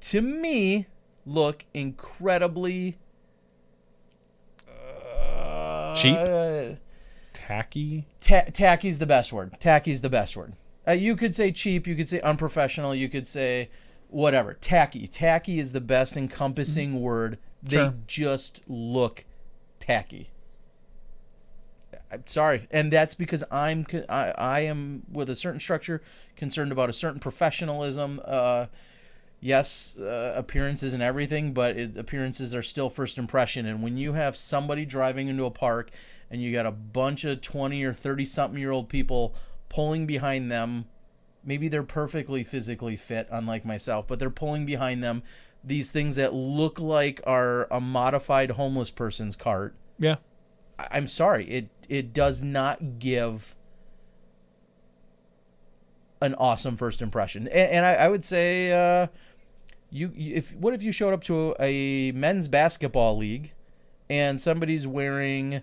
to me, look incredibly cheap. Tacky. Tacky's the best word. Tacky's the best word. You could say cheap. You could say unprofessional. You could say whatever. Tacky. Tacky is the best encompassing word. They Sure. just look tacky. I'm sorry, and that's because I am with a certain structure, concerned about a certain professionalism. Yes, appearances and everything, but appearances are still first impression. And when you have somebody driving into a park and you got a bunch of 20 or 30-something-year-old people pulling behind them, maybe they're perfectly physically fit, unlike myself, but they're pulling behind them these things that look like are a modified homeless person's cart. Yeah. I'm sorry, it does not give an awesome first impression. And I would say, what if you showed up to a men's basketball league and somebody's wearing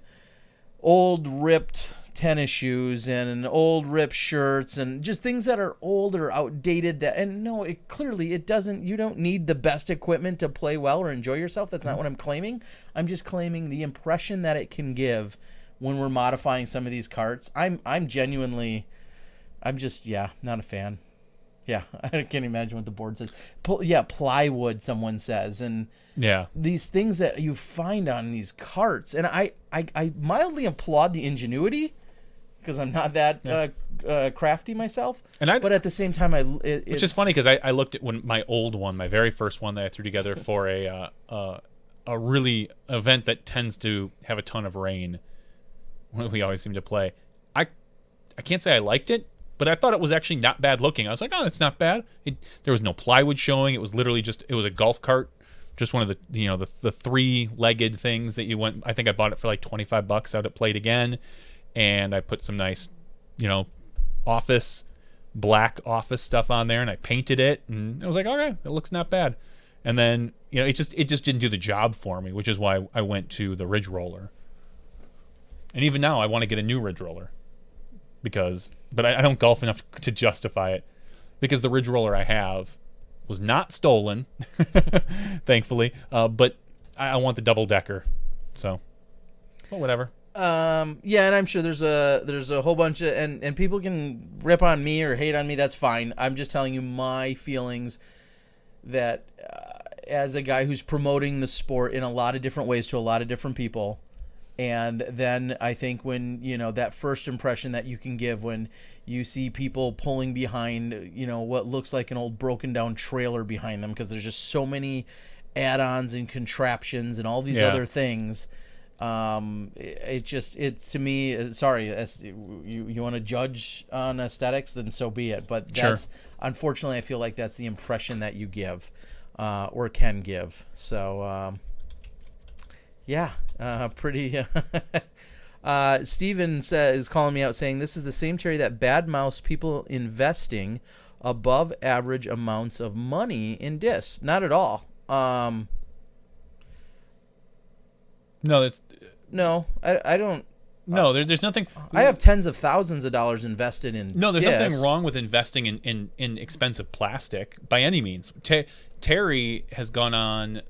old ripped tennis shoes and old ripped shirts and just things that are old or outdated, it doesn't, you don't need the best equipment to play well or enjoy yourself. That's not what I'm claiming. I'm just claiming the impression that it can give when we're modifying some of these carts. I'm just not a fan. Yeah, I can't imagine what the board says. Plywood, someone says, and these things that you find on these carts. And I mildly applaud the ingenuity, because I'm not that crafty myself. But at the same time, which is funny because I looked at my very first one that I threw together for a really event that tends to have a ton of rain. We always seem to play. I can't say I liked it, but I thought it was actually not bad looking. I was like, oh, that's not bad. There was no plywood showing. It was literally it was a golf cart, just one of the three-legged things that you went. I think I bought it for like $25 out at Play It Again, and I put some nice, black office stuff on there, and I painted it, and I was like, okay, it looks not bad. And then it just didn't do the job for me, which is why I went to the Ridge Roller. And even now, I want to get a new Ridge Roller. But I don't golf enough to justify it, because the Ridge Roller I have was not stolen, thankfully. But I want the double decker, so whatever. And I'm sure there's a whole bunch of and people can rip on me or hate on me. That's fine. I'm just telling you my feelings that as a guy who's promoting the sport in a lot of different ways to a lot of different people. And then I think when, that first impression that you can give when you see people pulling behind, what looks like an old broken down trailer behind them, because there's just so many add-ons and contraptions and all these other things. It's to me, sorry, you want to judge on aesthetics, then so be it. But that's, unfortunately, I feel like that's the impression that you give. or can give. So pretty. Steven is calling me out saying this is the same Terry that badmouths people investing above average amounts of money in discs. Not at all. No, I don't. No, there's nothing. I have tens of thousands of dollars invested in. No, there's discs. nothing wrong with investing in expensive plastic by any means. Terry has gone on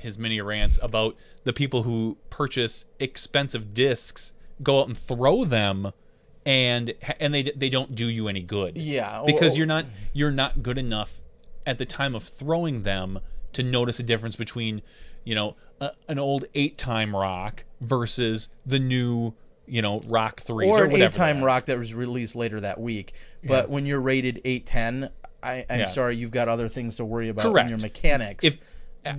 his mini rants about the people who purchase expensive discs, go out and throw them, and they don't do you any good. Yeah, because you're not good enough at the time of throwing them to notice a difference between, an old 8-time rock versus the new, rock 3s or an whatever. 8-time rock that was released later that week. But when you're rated 810, I'm sorry, you've got other things to worry about in your mechanics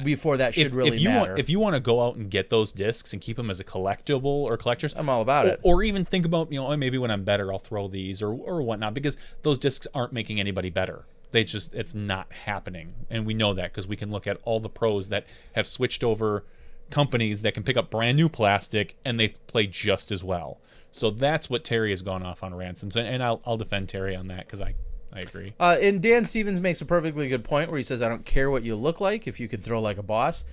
before that should really matter. If you want to go out and get those discs and keep them as a collectible or collectors, I'm all about it. Or even think about, maybe when I'm better, I'll throw these or whatnot, because those discs aren't making anybody better. It's not happening. And we know that because we can look at all the pros that have switched over companies that can pick up brand new plastic and they play just as well. So that's what Terry has gone off on rants. And I'll defend Terry on that because I agree. And Dan Stevens makes a perfectly good point where he says, I don't care what you look like if you can throw like a boss.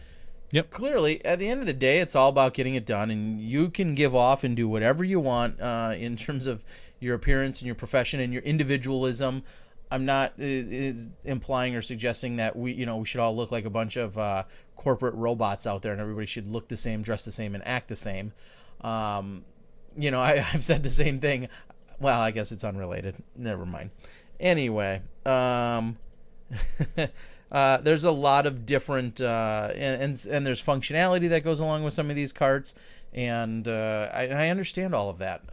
Yep. Clearly, at the end of the day, it's all about getting it done, and you can give off and do whatever you want in terms of your appearance and your profession and your individualism. I'm not implying or suggesting that we should all look like a bunch of corporate robots out there and everybody should look the same, dress the same, and act the same. I've said the same thing. Well, I guess it's unrelated. Never mind. Anyway, there's a lot of different and there's functionality that goes along with some of these carts, and I understand all of that.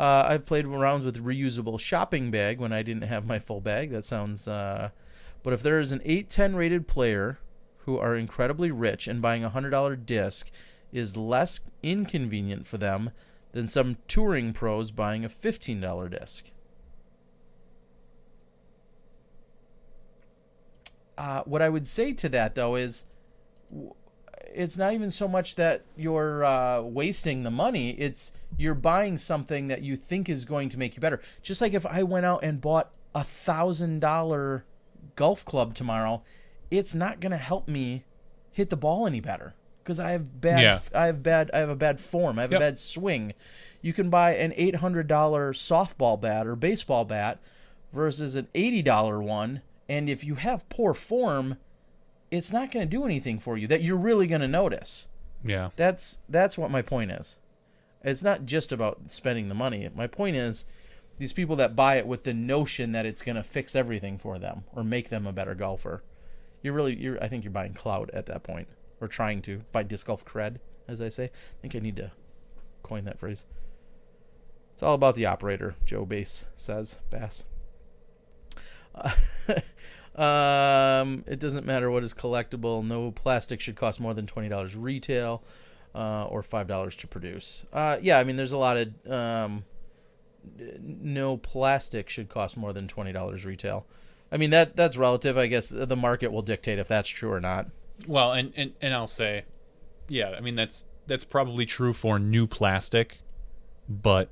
I've played rounds with reusable shopping bag when I didn't have my full bag. That sounds. But if there is an 810 rated player who are incredibly rich and buying a $100 disc is less inconvenient for them than some touring pros buying a $15 disc. What I would say to that, though, is it's not even so much that you're wasting the money. It's you're buying something that you think is going to make you better. Just like if I went out and bought a $1,000 golf club tomorrow, it's not going to help me hit the ball any better because I have a bad form. I have a bad swing. You can buy an $800 softball bat or baseball bat versus an $80 one, and if you have poor form, it's not going to do anything for you that you're really going to notice. Yeah. That's what my point is. It's not just about spending the money. My point is these people that buy it with the notion that it's going to fix everything for them or make them a better golfer. I think you're buying clout at that point, or trying to buy disc golf cred, as I say. I think I need to coin that phrase. It's all about the operator, Joe Bass says. It doesn't matter what is collectible. No plastic should cost more than $20 retail, or $5 to produce. There's a lot of no plastic should cost more than $20 retail. I mean that's relative. I guess the market will dictate if that's true or not. Well, and I'll say, yeah, I mean that's probably true for new plastic, but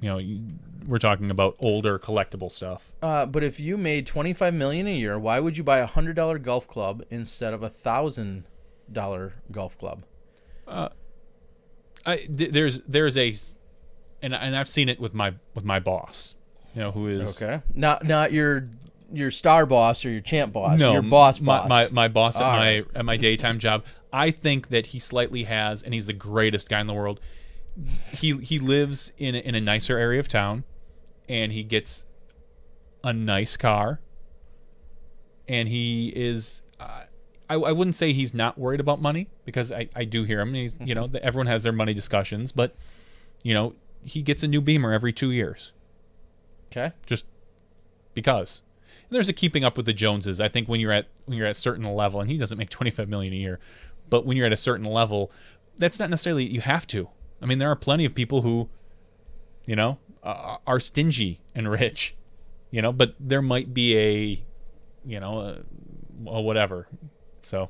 we're talking about older collectible stuff. But if you made $25 million a year, why would you buy a $100 golf club instead of a $1,000 golf club? There's a, and I've seen it with my boss, who is okay. Not your star boss or your champ boss. No, your boss. My boss at my daytime job. I think that he slightly has, and he's the greatest guy in the world. He lives in a nicer area of town, and he gets a nice car, and he is. I wouldn't say he's not worried about money, because I do hear him. He's everyone has their money discussions, but he gets a new Beamer every 2 years. Okay. Just because. And there's a keeping up with the Joneses. I think when you're at a certain level, and he doesn't make $25 million a year, but when you're at a certain level, that's not necessarily you have to. I mean, there are plenty of people who, are stingy and rich, but there might be whatever. So,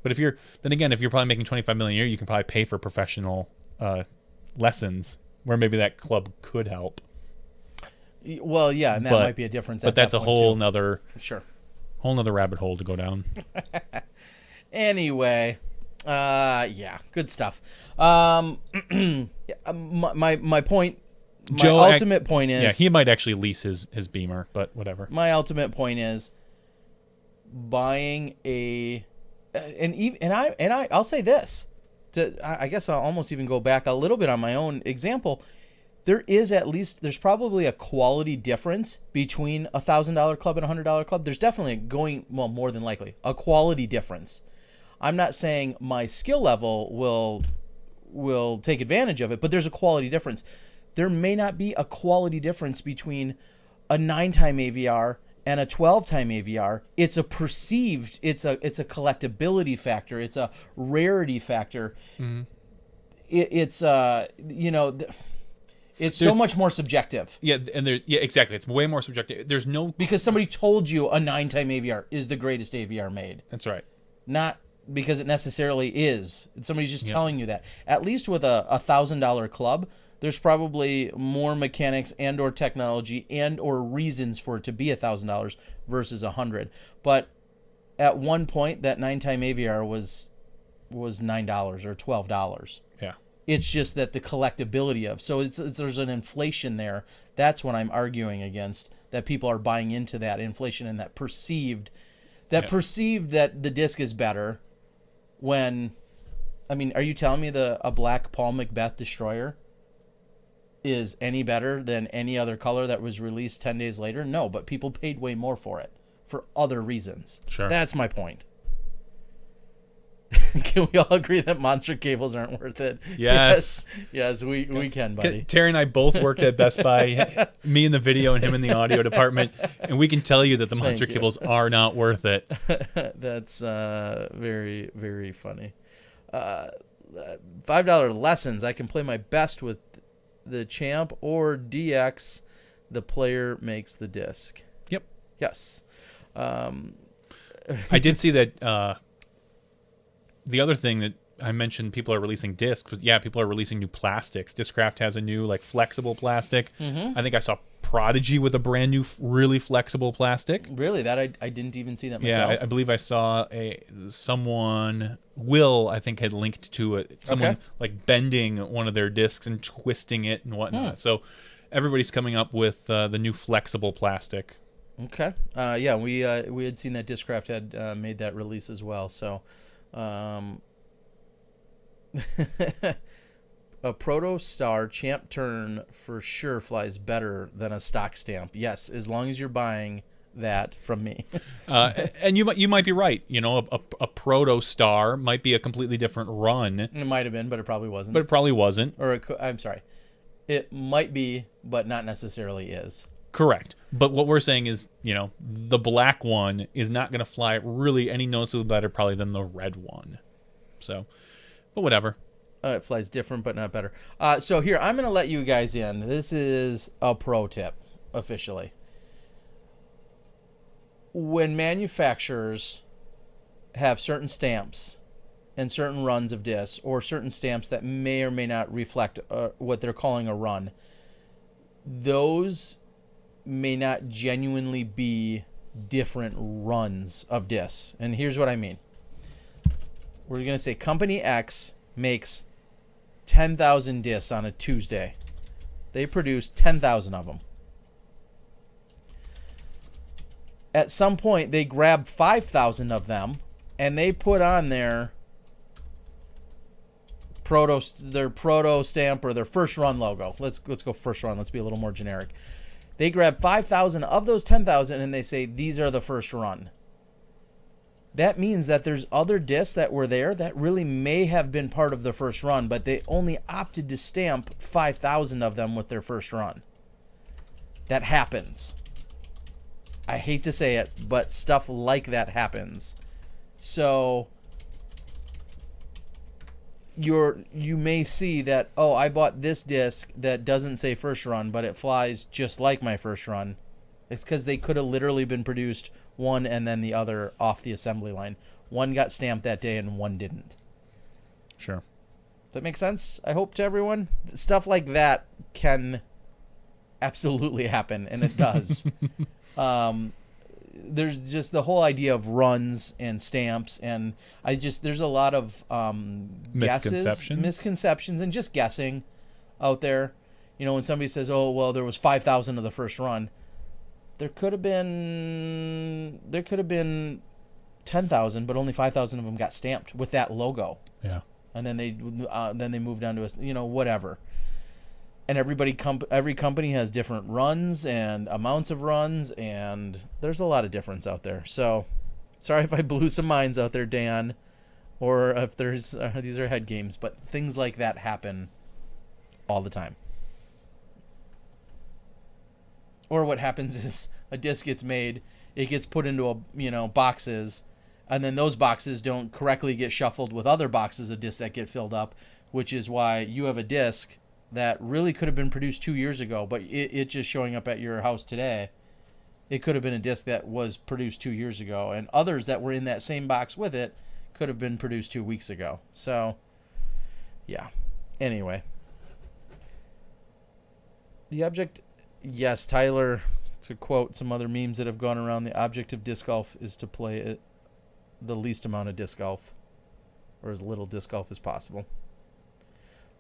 but if you're probably making $25 million a year, you can probably pay for professional lessons where maybe that club could help. Well, yeah, and that might be a difference. But that's a whole nother rabbit hole to go down. Anyway, yeah, good stuff. My point. My ultimate point is, he might actually lease his Beamer, but whatever. My ultimate point is buying I'll say this. I guess I'll almost even go back a little bit on my own example. There's probably a quality difference between a $1,000 club and a $100 club. There's definitely more than likely, a quality difference. I'm not saying my skill level will take advantage of it, but there's a quality difference. There may not be a quality difference between a 9-time AVR and a 12-time AVR. It's a collectability factor. It's a rarity factor. Mm-hmm. It's so much more subjective. Yeah, and exactly. It's way more subjective. There's no because somebody told you a 9-time AVR is the greatest AVR made. That's right. Not because it necessarily is. Somebody's just telling you that. At least with a $1,000 club, there's probably more mechanics and or technology and or reasons for it to be $1,000 versus $100. But at one point, that 9-time AVR was $9 or $12. Yeah. It's just that the collectability of there's an inflation there. That's what I'm arguing against. That people are buying into that inflation and that perceived that the disc is better. When, I mean, are you telling me a black Paul McBeth Destroyer is any better than any other color that was released 10 days later? No, but people paid way more for it for other reasons. Sure. That's my point. Can we all agree that monster cables aren't worth it? Yes. Yes, we can, buddy. Terry and I both worked at Best Buy, me in the video and him in the audio department, and we can tell you that the monster cables are not worth it. That's very, very funny. $5 lessons. I can play my best with the Champ or DX. The player makes the disc. Yep. Yes. I did see that the other thing that I mentioned, people are releasing discs. People are releasing new plastics. Discraft has a new flexible plastic. Mm-hmm. I think I saw Prodigy with a brand new, really flexible plastic. Really? That I didn't even see that myself. Yeah, I believe I saw Will, I think, had linked to it. Someone bending one of their discs and twisting it and whatnot. So everybody's coming up with the new flexible plastic. Okay. We had seen that Discraft had made that release as well. So. A Proto Star Champ turn for sure flies better than a stock stamp. Yes, as long as you're buying that from me. And you might be right. A Proto Star might be a completely different run. It might have been, but it probably wasn't. Or I'm sorry. It might be, but not necessarily is. Correct. But what we're saying is, the black one is not going to fly really any noticeably better probably than the red one. So, but whatever. It flies different, but not better. So here, I'm going to let you guys in. This is a pro tip, officially. When manufacturers have certain stamps and certain runs of discs, or certain stamps that may or may not reflect what they're calling a run, those may not genuinely be different runs of discs. And here's what I mean. We're going to say Company X makes 10,000 discs on a Tuesday. They produce 10,000 of them. At some point, they grab 5,000 of them, and they put on their proto stamp or their first run logo. Let's go first run. Let's be a little more generic. They grab 5,000 of those 10,000 and they say, these are the first run. That means that there's other discs that were there that really may have been part of the first run, but they only opted to stamp 5,000 of them with their first run. That happens. I hate to say it, but stuff like that happens. So you may see that, I bought this disc that doesn't say first run, but it flies just like my first run. It's because they could have literally been produced one and then the other off the assembly line. One got stamped that day and one didn't. Sure. Does that make sense? I hope to everyone. Stuff like that can absolutely happen, and it does. There's just the whole idea of runs and stamps, and there's a lot of misconceptions, and just guessing out there. You know, when somebody says, "Oh, well, there was 5,000 of the first run," there could have been 10,000, but only 5,000 of them got stamped with that logo. Yeah. And then they moved on to whatever. And every company has different runs and amounts of runs, and there's a lot of difference out there. So, sorry if I blew some minds out there, Dan, or if there's these are head games, but things like that happen all the time. Or what happens is a disc gets made, it gets put into boxes, and then those boxes don't correctly get shuffled with other boxes of discs that get filled up, which is why you have a disc that really could have been produced 2 years ago, but it just showing up at your house today. It could have been a disc that was produced 2 years ago, and others that were in that same box with it could have been produced 2 weeks ago. So, yeah. Anyway. The object, yes, Tyler, to quote some other memes that have gone around, the object of disc golf is to play the least amount of disc golf, or as little disc golf as possible.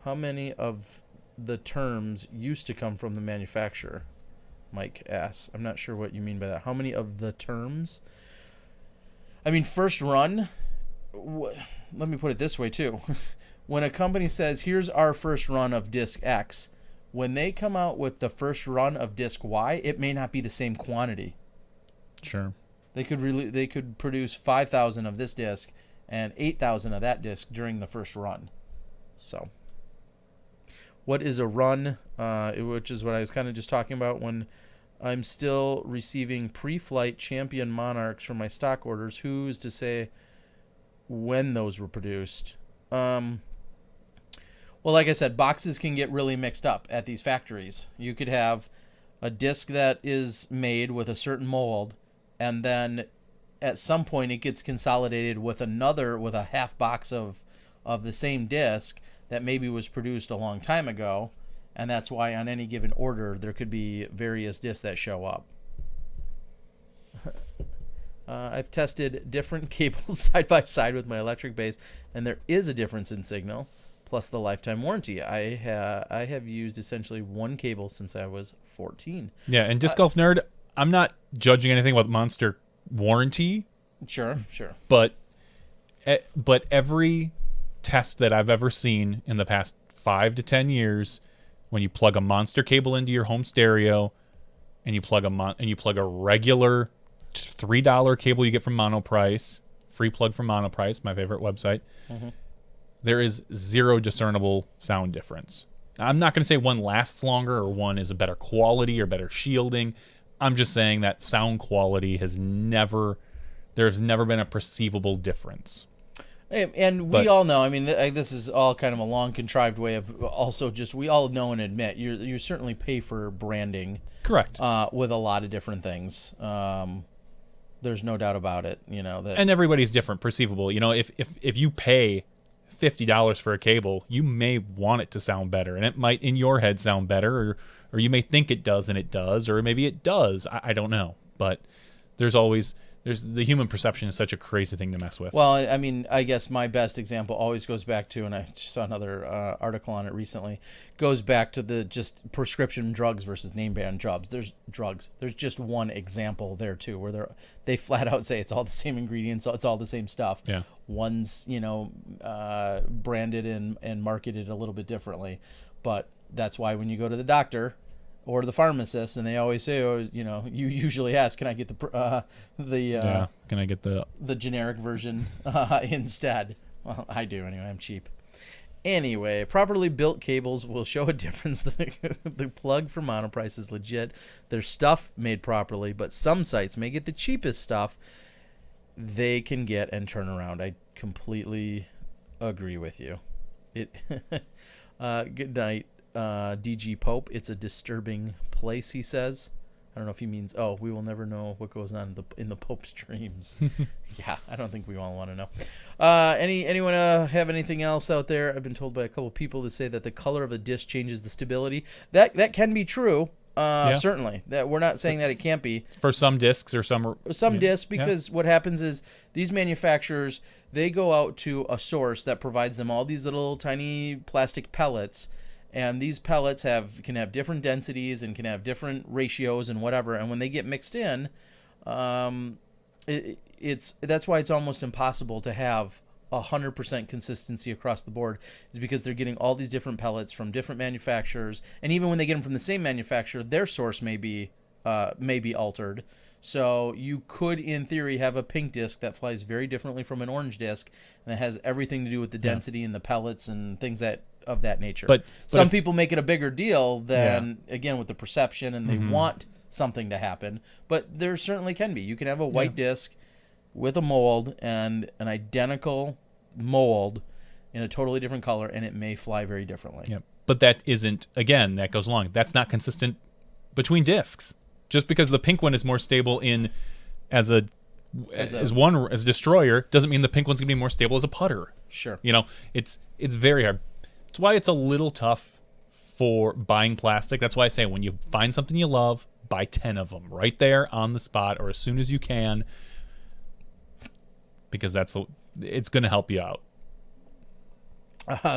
How many of the terms used to come from the manufacturer? Mike asks. I'm not sure what you mean by that. How many of the terms? I mean, first run, let me put it this way too. When a company says, here's our first run of disc X, when they come out with the first run of disc Y, it may not be the same quantity. Sure. They could produce 5,000 of this disc and 8,000 of that disc during the first run. So, what is a run? Which is what I was kind of just talking about when I'm still receiving pre-flight champion monarchs from my stock orders. Who's to say when those were produced? Well, like I said, boxes can get really mixed up at these factories. You could have a disc that is made with a certain mold, and then at some point it gets consolidated with a half box of the same disc that maybe was produced a long time ago, and that's why on any given order there could be various discs that show up. I've tested different cables side by side with my electric base, and there is a difference in signal, plus the lifetime warranty. I have used essentially one cable since I was 14. Yeah, and Disc Golf Nerd, I'm not judging anything about Monster warranty. Sure. But every test that I've ever seen in the past 5 to 10 years, when you plug a Monster cable into your home stereo, and you plug a regular $3 cable you get from Monoprice, free plug from Monoprice, my favorite website, there is zero discernible sound difference. I'm not going to say one lasts longer or one is a better quality or better shielding. I'm just saying that sound quality there's never been a perceivable difference. And we all know, I mean, this is all kind of a long contrived way of also just, we all know and admit, you certainly pay for branding. Correct. With a lot of different things. There's no doubt about it, that. And everybody's different, perceivable. If you pay $50 for a cable, you may want it to sound better, and it might in your head sound better, or you may think it does and it does, or maybe it does. I don't know, but there's the human perception is such a crazy thing to mess with. Well, I mean, I guess my best example always goes back to, and I saw another article on it recently, goes back to the just prescription drugs versus name brand drugs. There's just one example there too, where they flat out say it's all the same ingredients, it's all the same stuff. Yeah. One's branded and marketed a little bit differently, but that's why when you go to the doctor or the pharmacist, and they always say, you usually ask, can I get can I get the generic version instead? Well, I do anyway. I'm cheap. Anyway, properly built cables will show a difference. The plug for Monoprice is legit. There's stuff made properly, but some sites may get the cheapest stuff they can get and turn around. I completely agree with you. Good night. DG Pope, it's a disturbing place, he says. I don't know if he means, we will never know what goes on in the Pope's dreams. Yeah, I don't think we all want to know. Anyone have anything else out there? I've been told by a couple people to say that the color of a disc changes the stability. That can be true. Certainly. That we're not saying that it can't be. For some discs or some discs, because what happens is these manufacturers, they go out to a source that provides them all these little tiny plastic pellets, and these pellets can have different densities and can have different ratios and whatever, and when they get mixed in, that's why it's almost impossible to have 100% consistency across the board, is because they're getting all these different pellets from different manufacturers, and even when they get them from the same manufacturer, their source may be altered. So you could, in theory, have a pink disc that flies very differently from an orange disc, and it has everything to do with the density and the pellets and things of that nature. But some people make it a bigger deal than, again, with the perception, and they want something to happen. But there certainly can be. You can have a white disc with a mold and an identical mold in a totally different color, and it may fly very differently. Yeah. But that isn't, again, that goes along. That's not consistent between discs. Just because the pink one is more stable as a destroyer doesn't mean the pink one's gonna be more stable as a putter. Sure. It's very hard. It's why it's a little tough for buying plastic. That's why I say when you find something you love, buy 10 of them right there on the spot or as soon as you can, because it's going to help you out.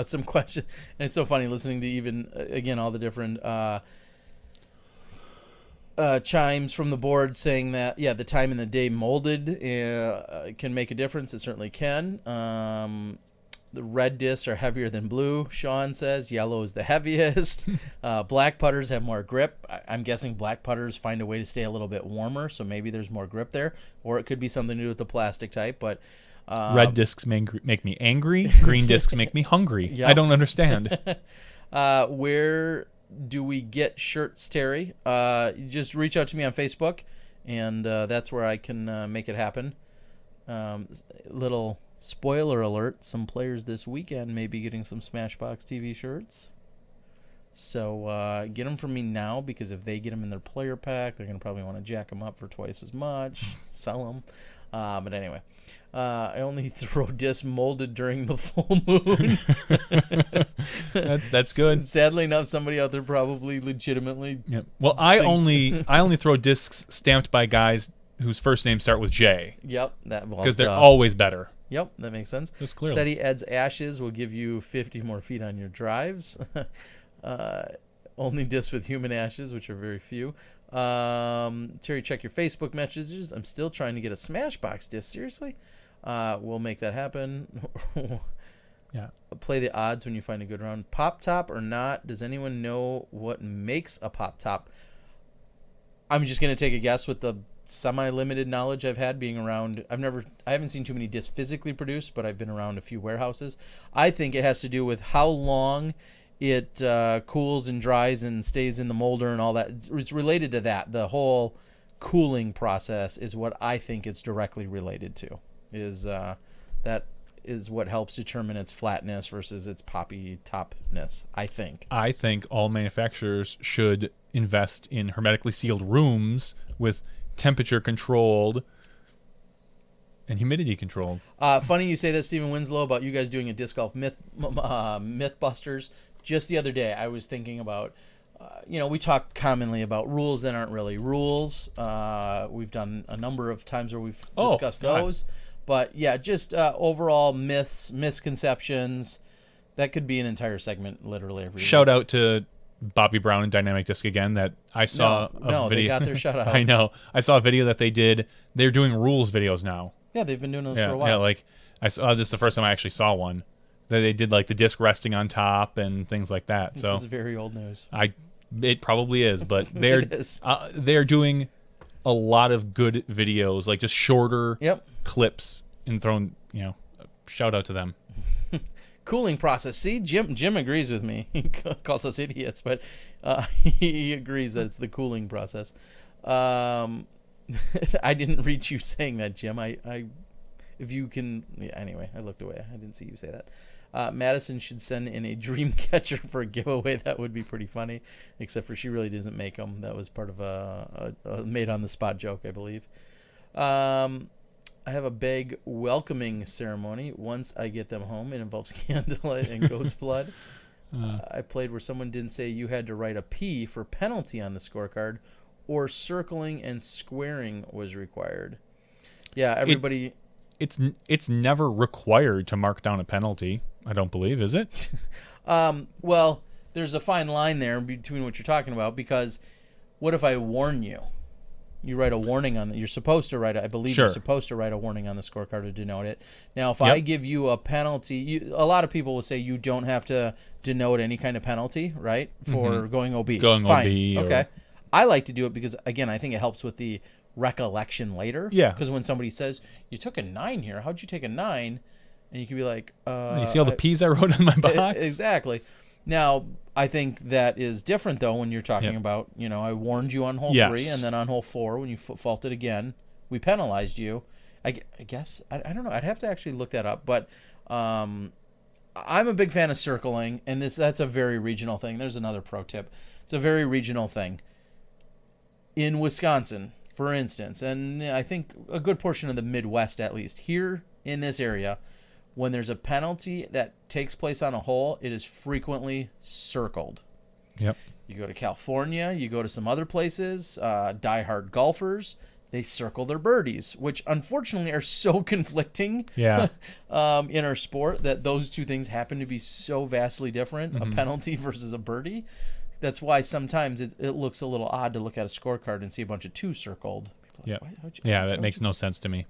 Some question, and it's so funny listening to even again all the different chimes from the board saying that the time in the day molded can make a difference. It certainly can. The red discs are heavier than blue, Sean says. Yellow is the heaviest. Black putters have more grip. I'm guessing black putters find a way to stay a little bit warmer, so maybe there's more grip there. Or it could be something to do with the plastic type. But red discs make me angry. Green discs make me hungry. Yep. I don't understand. Where do we get shirts, Terry? Just reach out to me on Facebook, and that's where I can make it happen. Little spoiler alert, some players this weekend may be getting some Smashbox TV shirts. So get them from me now, because if they get them in their player pack, they're going to probably want to jack them up for twice as much, sell them. But anyway, I only throw discs molded during the full moon. That's good. Sadly enough, somebody out there probably legitimately. Yep. Well, I only throw discs stamped by guys whose first names start with J. Yep, because they're always better. Yep, that makes sense. Just clearly. SETI adds ashes will give you 50 more feet on your drives. Only discs with human ashes, which are very few. Terry, check your Facebook messages. I'm still trying to get a Smashbox disc. Seriously? We'll make that happen. Yeah. Play the odds when you find a good round. Pop top or not? Does anyone know what makes a pop top? I'm just going to take a guess with the semi-limited knowledge I've had being around. I haven't seen too many discs physically produced, but I've been around a few warehouses. I think it has to do with how long it cools and dries and stays in the molder and all that. It's related to that. The whole cooling process is what I think it's directly related to. That is what helps determine its flatness versus its poppy topness, I think. I think all manufacturers should invest in hermetically sealed rooms with temperature controlled and humidity controlled. Funny you say that, Stephen Winslow, about you guys doing a disc golf Mythbusters. Just the other day, I was thinking about, we talk commonly about rules that aren't really rules. We've done a number of times where we've discussed those. But yeah, just overall myths, misconceptions. That could be an entire segment, literally every Shout out to Bobby Brown and Dynamic Disc again. That I saw a video. They got their shout out. I know. I saw a video that they did. They're doing rules videos now. Yeah, they've been doing those for a while. Yeah, like I saw this is the first time I actually saw one. They did like the disc resting on top and things like that. This is very old news. It probably is, but they're doing a lot of good videos, like just shorter clips and throwing. Shout out to them. Cooling process. See, Jim agrees with me. He calls us idiots, but he agrees that it's the cooling process. I didn't read you saying that, Jim. If you can, anyway, I looked away. I didn't see you say that. Madison should send in a dream catcher for a giveaway. That would be pretty funny, except for she really doesn't make them. That was part of a made-on-the-spot joke, I believe. I have a big welcoming ceremony. Once I get them home, it involves candlelight and goat's blood. I played where someone didn't say you had to write a P for penalty on the scorecard, or circling and squaring was required. Yeah, everybody... It's never required to mark down a penalty, I don't believe, is it? Well, there's a fine line there between what you're talking about, because what if I warn you? You write a warning on it. You're supposed to write it. I believe Sure. You're supposed to write a warning on the scorecard to denote it. Now, if I give you a penalty, a lot of people will say you don't have to denote any kind of penalty, right, for going OB. Going Fine. OB. Okay. I like to do it because, again, I think it helps with the recollection later. Yeah. Because when somebody says, you took a 9 here, how'd you take a 9? And you can be like, You see all the P's I wrote in my box? Exactly. Now, I think that is different, though, when you're talking about, I warned you on hole 3, and then on hole 4, when you faulted again, we penalized you. I guess, I don't know. I'd have to actually look that up. But I'm a big fan of circling, and that's a very regional thing. There's another pro tip. It's a very regional thing. In Wisconsin, for instance, and I think a good portion of the Midwest, at least, here in this area, when there's a penalty that takes place on a hole, it is frequently circled. Yep. You go to California, you go to some other places, diehard golfers, they circle their birdies, which unfortunately are so conflicting Yeah. in our sport that those two things happen to be so vastly different, a penalty versus a birdie. That's why sometimes it looks a little odd to look at a scorecard and see a bunch of 2 circled. Yeah. That makes no sense to me.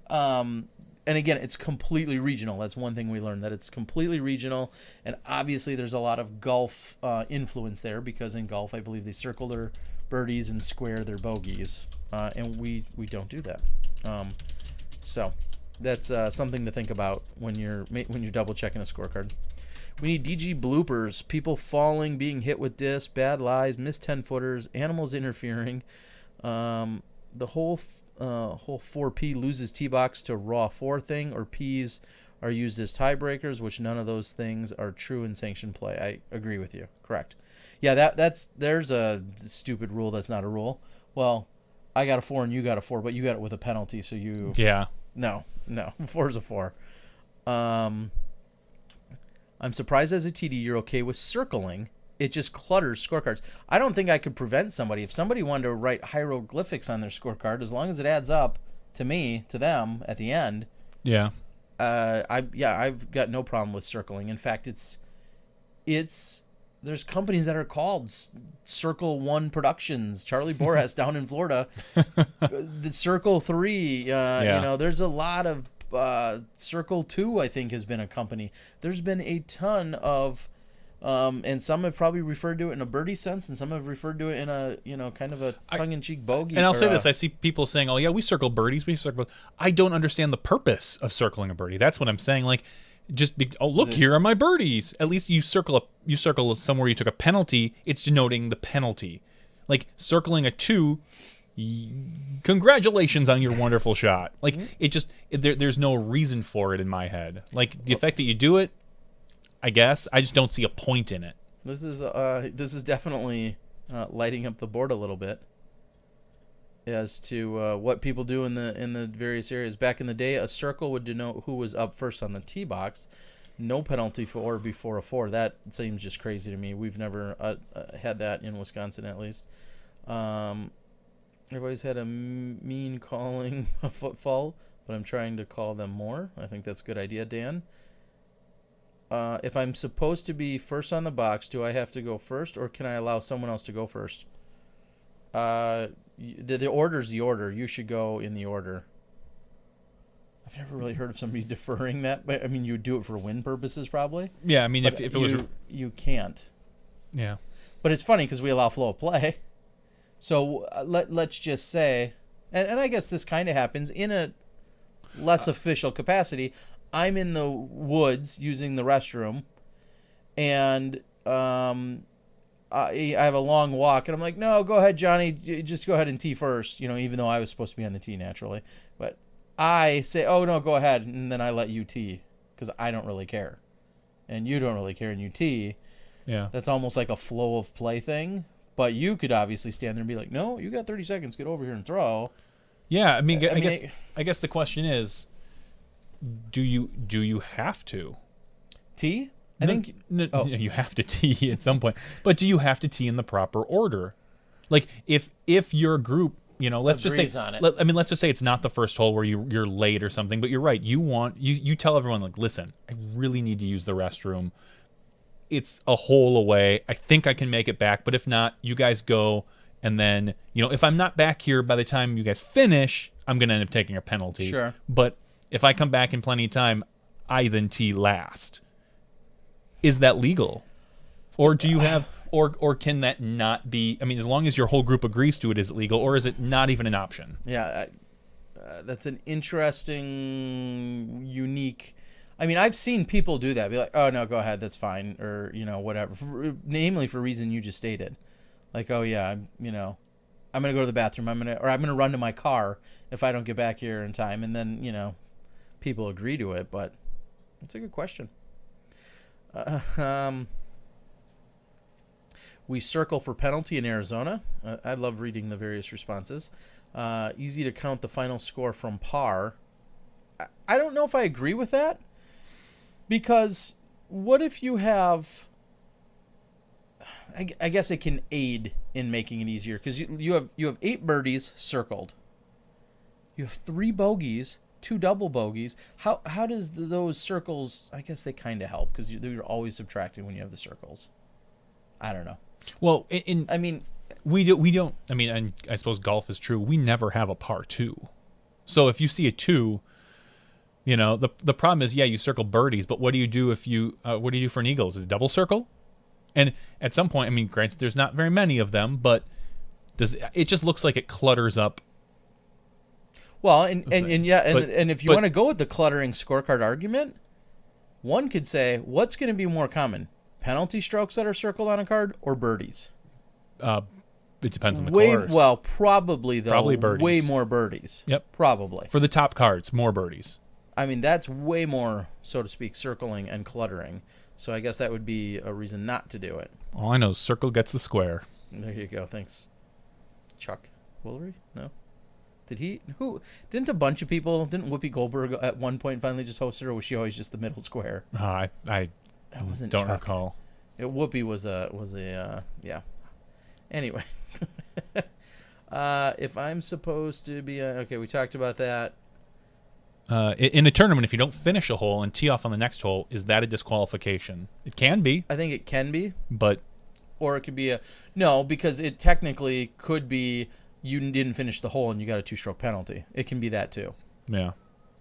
And again, it's completely regional. That's one thing we learned, that it's completely regional. And obviously there's a lot of golf influence there, because in golf, I believe they circle their birdies and square their bogeys. And we don't do that. So that's something to think about when you're double checking a scorecard. We need DG bloopers, people falling, being hit with disc, bad lies, missed 10-footers, animals interfering. The whole 4P loses tee box to raw 4 thing, or Ps are used as tiebreakers, which none of those things are true in sanctioned play. I agree with you. Correct. Yeah, there's a stupid rule that's not a rule. Well, I got a 4 and you got a 4, but you got it with a penalty, so you... Yeah. No. 4 is a 4. I'm surprised as a TD you're okay with circling. It just clutters scorecards. I don't think I could prevent somebody. If somebody wanted to write hieroglyphics on their scorecard, as long as it adds up to them at the end. Yeah. I've got no problem with circling. In fact, there's companies that are called Circle One Productions. Charlie Boras down in Florida, the Circle 3. There's a lot of Circle 2. I think has been a company. There's been a ton of. And some have probably referred to it in a birdie sense, and some have referred to it in a, kind of a tongue-in-cheek bogey. And I'll say this. I see people saying, oh, yeah, we circle birdies. I don't understand the purpose of circling a birdie. That's what I'm saying. Like, look, here are my birdies. At least you circle somewhere you took a penalty. It's denoting the penalty. Like, circling a 2, congratulations on your wonderful shot. Like, there's no reason for it in my head. Like, the fact that you do it, I guess I just don't see a point in it. This is definitely lighting up the board a little bit as to what people do in the various areas. Back in the day, a circle would denote who was up first on the tee box. No penalty for before a 4. That seems just crazy to me. We've never had that in Wisconsin, at least. Everybody's had a mean calling a footfall, but I'm trying to call them more. I think that's a good idea, Dan. If I'm supposed to be first on the box, do I have to go first, or can I allow someone else to go first? The order's the order. You should go in the order. I've never really heard of somebody deferring that. But, I mean, you would do it for win purposes, probably. Yeah, I mean, but if it was... You can't. Yeah. But it's funny because we allow flow of play. So let's just say, and I guess this kind of happens in a less official capacity. I'm in the woods using the restroom, and I have a long walk, and I'm like, no, go ahead, Johnny, just go ahead and tee first, even though I was supposed to be on the tee naturally. But I say, oh, no, go ahead, and then I let you tee because I don't really care. and you don't really care and you tee, Yeah. that's almost like a flow of play thing. But you could obviously stand there and be like, no, you got 30 seconds, get over here and throw. Yeah, I mean, I guess the question is, do you have to tee? I think you have to tee at some point, but do you have to tee in the proper order? Like if your group, let's just say, on it. let's just say it's not the first hole where you're late or something, but you're right. You tell everyone, like, listen, I really need to use the restroom. It's a hole away. I think I can make it back, but if not, you guys go. And then, if I'm not back here by the time you guys finish, I'm going to end up taking a penalty. Sure. But if I come back in plenty of time, I then tee last. Is that legal? Or do you have, or can that not be, I mean, as long as your whole group agrees to it, is it legal? Or is it not even an option? Yeah, that's an interesting, unique, I mean, I've seen people do that. Be like, oh, no, go ahead, that's fine. Or, whatever. Namely for a reason you just stated. Like, oh, yeah, I'm going to go to the bathroom. I'm going to run to my car if I don't get back here in time. And then, people agree to it. But it's a good question. We circle for penalty in Arizona. I love reading the various responses. Easy to count the final score from par. I don't know if I agree with that. Because what if you have... I guess it can aid in making it easier because you have 8 birdies circled. You have 3 bogeys, 2 double bogeys. How does those circles? I guess they kind of help because you're always subtracting when you have the circles. I don't know. Well, we don't. I mean, and I suppose golf is true. We never have a par 2. So if you see a 2, the problem is, you circle birdies, but what do you do if what do you do for an eagle? Is it a double circle? And at some point, I mean, granted, there's not very many of them, but it just looks like it clutters up. Well, and if you want to go with the cluttering scorecard argument, one could say, what's going to be more common? Penalty strokes that are circled on a card or birdies? It depends on the course. Well, probably, though. Probably birdies. Way more birdies. Yep. Probably. For the top cards, more birdies. I mean, that's way more, so to speak, circling and cluttering. So I guess that would be a reason not to do it. All I know is circle gets the square. There you go. Thanks, Chuck Woolery? No? Didn't a bunch of people, didn't Whoopi Goldberg at one point finally just host it, or was she always just the middle square? I wasn't don't Chuck. recall. Whoopi was yeah. Anyway. If I'm supposed to be, okay, we talked about that. In a tournament, if you don't finish a hole and tee off on the next hole, is that a disqualification? It can be. I think it can be. But... Or it could be no, because it technically could be you didn't finish the hole and you got a 2-stroke penalty. It can be that too. Yeah.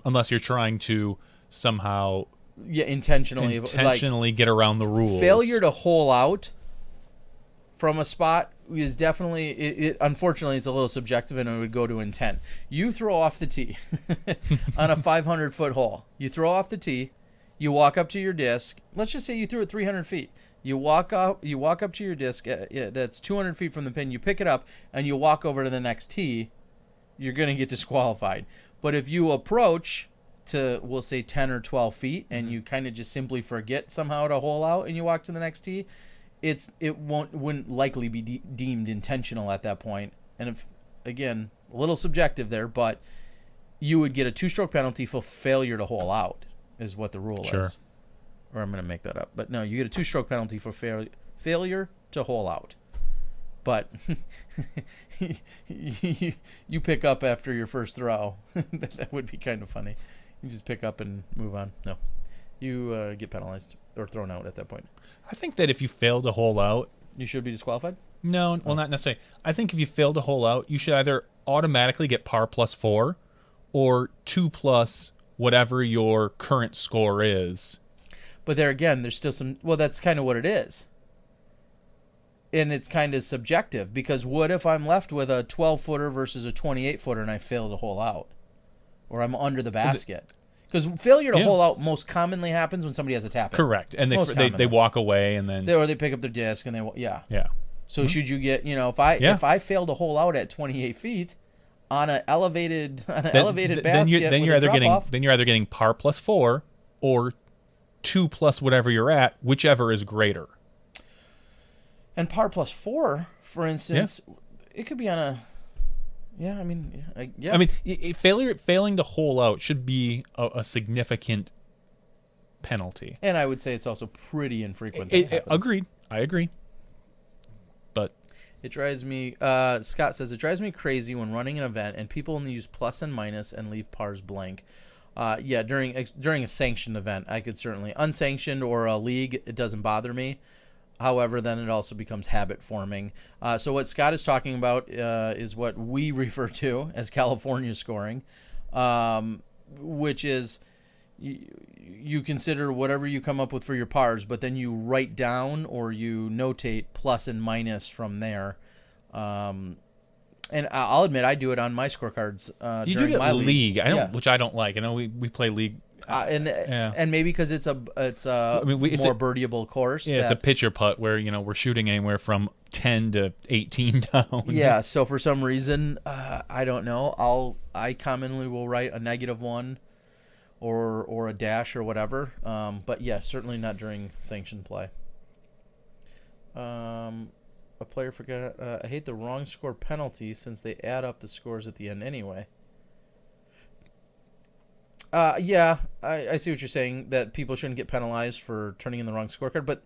Unless you're trying to somehow... Yeah, intentionally get around the rules. Failure to hole out from a spot is definitely, unfortunately, it's a little subjective and it would go to intent. You throw off the tee on a 500-foot hole. You throw off the tee. You walk up to your disc. Let's just say you threw it 300 feet. You walk up to your disc. That's 200 feet from the pin. You pick it up and you walk over to the next tee. You're going to get disqualified. But if you approach to, we'll say, 10 or 12 feet and you kind of just simply forget somehow to hole out and you walk to the next tee, it wouldn't likely be deemed intentional at that point. And if, again, a little subjective there, but you would get a 2-stroke penalty for failure to hole out is what the rule is. Or I'm going to make that up. But no, you get a 2-stroke penalty for failure to hole out. But you pick up after your first throw. That would be kind of funny. You just pick up and move on. No. You get penalized or thrown out at that point. I think that if you fail to hole out... You should be disqualified? No, well, not necessarily. I think if you fail to hole out, you should either automatically get par +4 or 2+ whatever your current score is. But there again, there's still some... Well, that's kind of what it is. And it's kind of subjective, because what if I'm left with a 12-footer versus a 28-footer and I fail to hole out? Or I'm under the basket? Because failure to hole out most commonly happens when somebody has a tap in. Correct. And they walk away and then... Or they pick up their disc and they... Yeah. Yeah. So should you get... if I fail to hole out at 28 feet on an elevated basket... Then you're either getting par +4 or 2 plus whatever you're at, whichever is greater. And par plus 4, for instance, it could be on a. Yeah, I mean, yeah. I mean, failing to hole out should be a significant penalty. And I would say it's also pretty infrequent. That happens. Agreed. I agree. But it drives me. Scott says it drives me crazy when running an event and people only use plus and minus and leave pars blank. Yeah, during a sanctioned event, I could certainly unsanctioned or a league. It doesn't bother me. However, then it also becomes habit forming. So what Scott is talking about is what we refer to as California scoring, which is you consider whatever you come up with for your pars, but then you write down or you notate plus and minus from there. And I'll admit I do it on my scorecards. You during do it my league, yeah. which I don't like. I know we play league. And maybe because it's a more birdieable course. Yeah, it's a pitcher putt where we're shooting anywhere from 10 to 18 down. Yeah, so for some reason, I don't know. I commonly will write a -1 or a dash or whatever. But yeah, certainly not during sanctioned play. A player forgot. I hate the wrong score penalty since they add up the scores at the end anyway. Yeah, I see what you're saying, that people shouldn't get penalized for turning in the wrong scorecard, but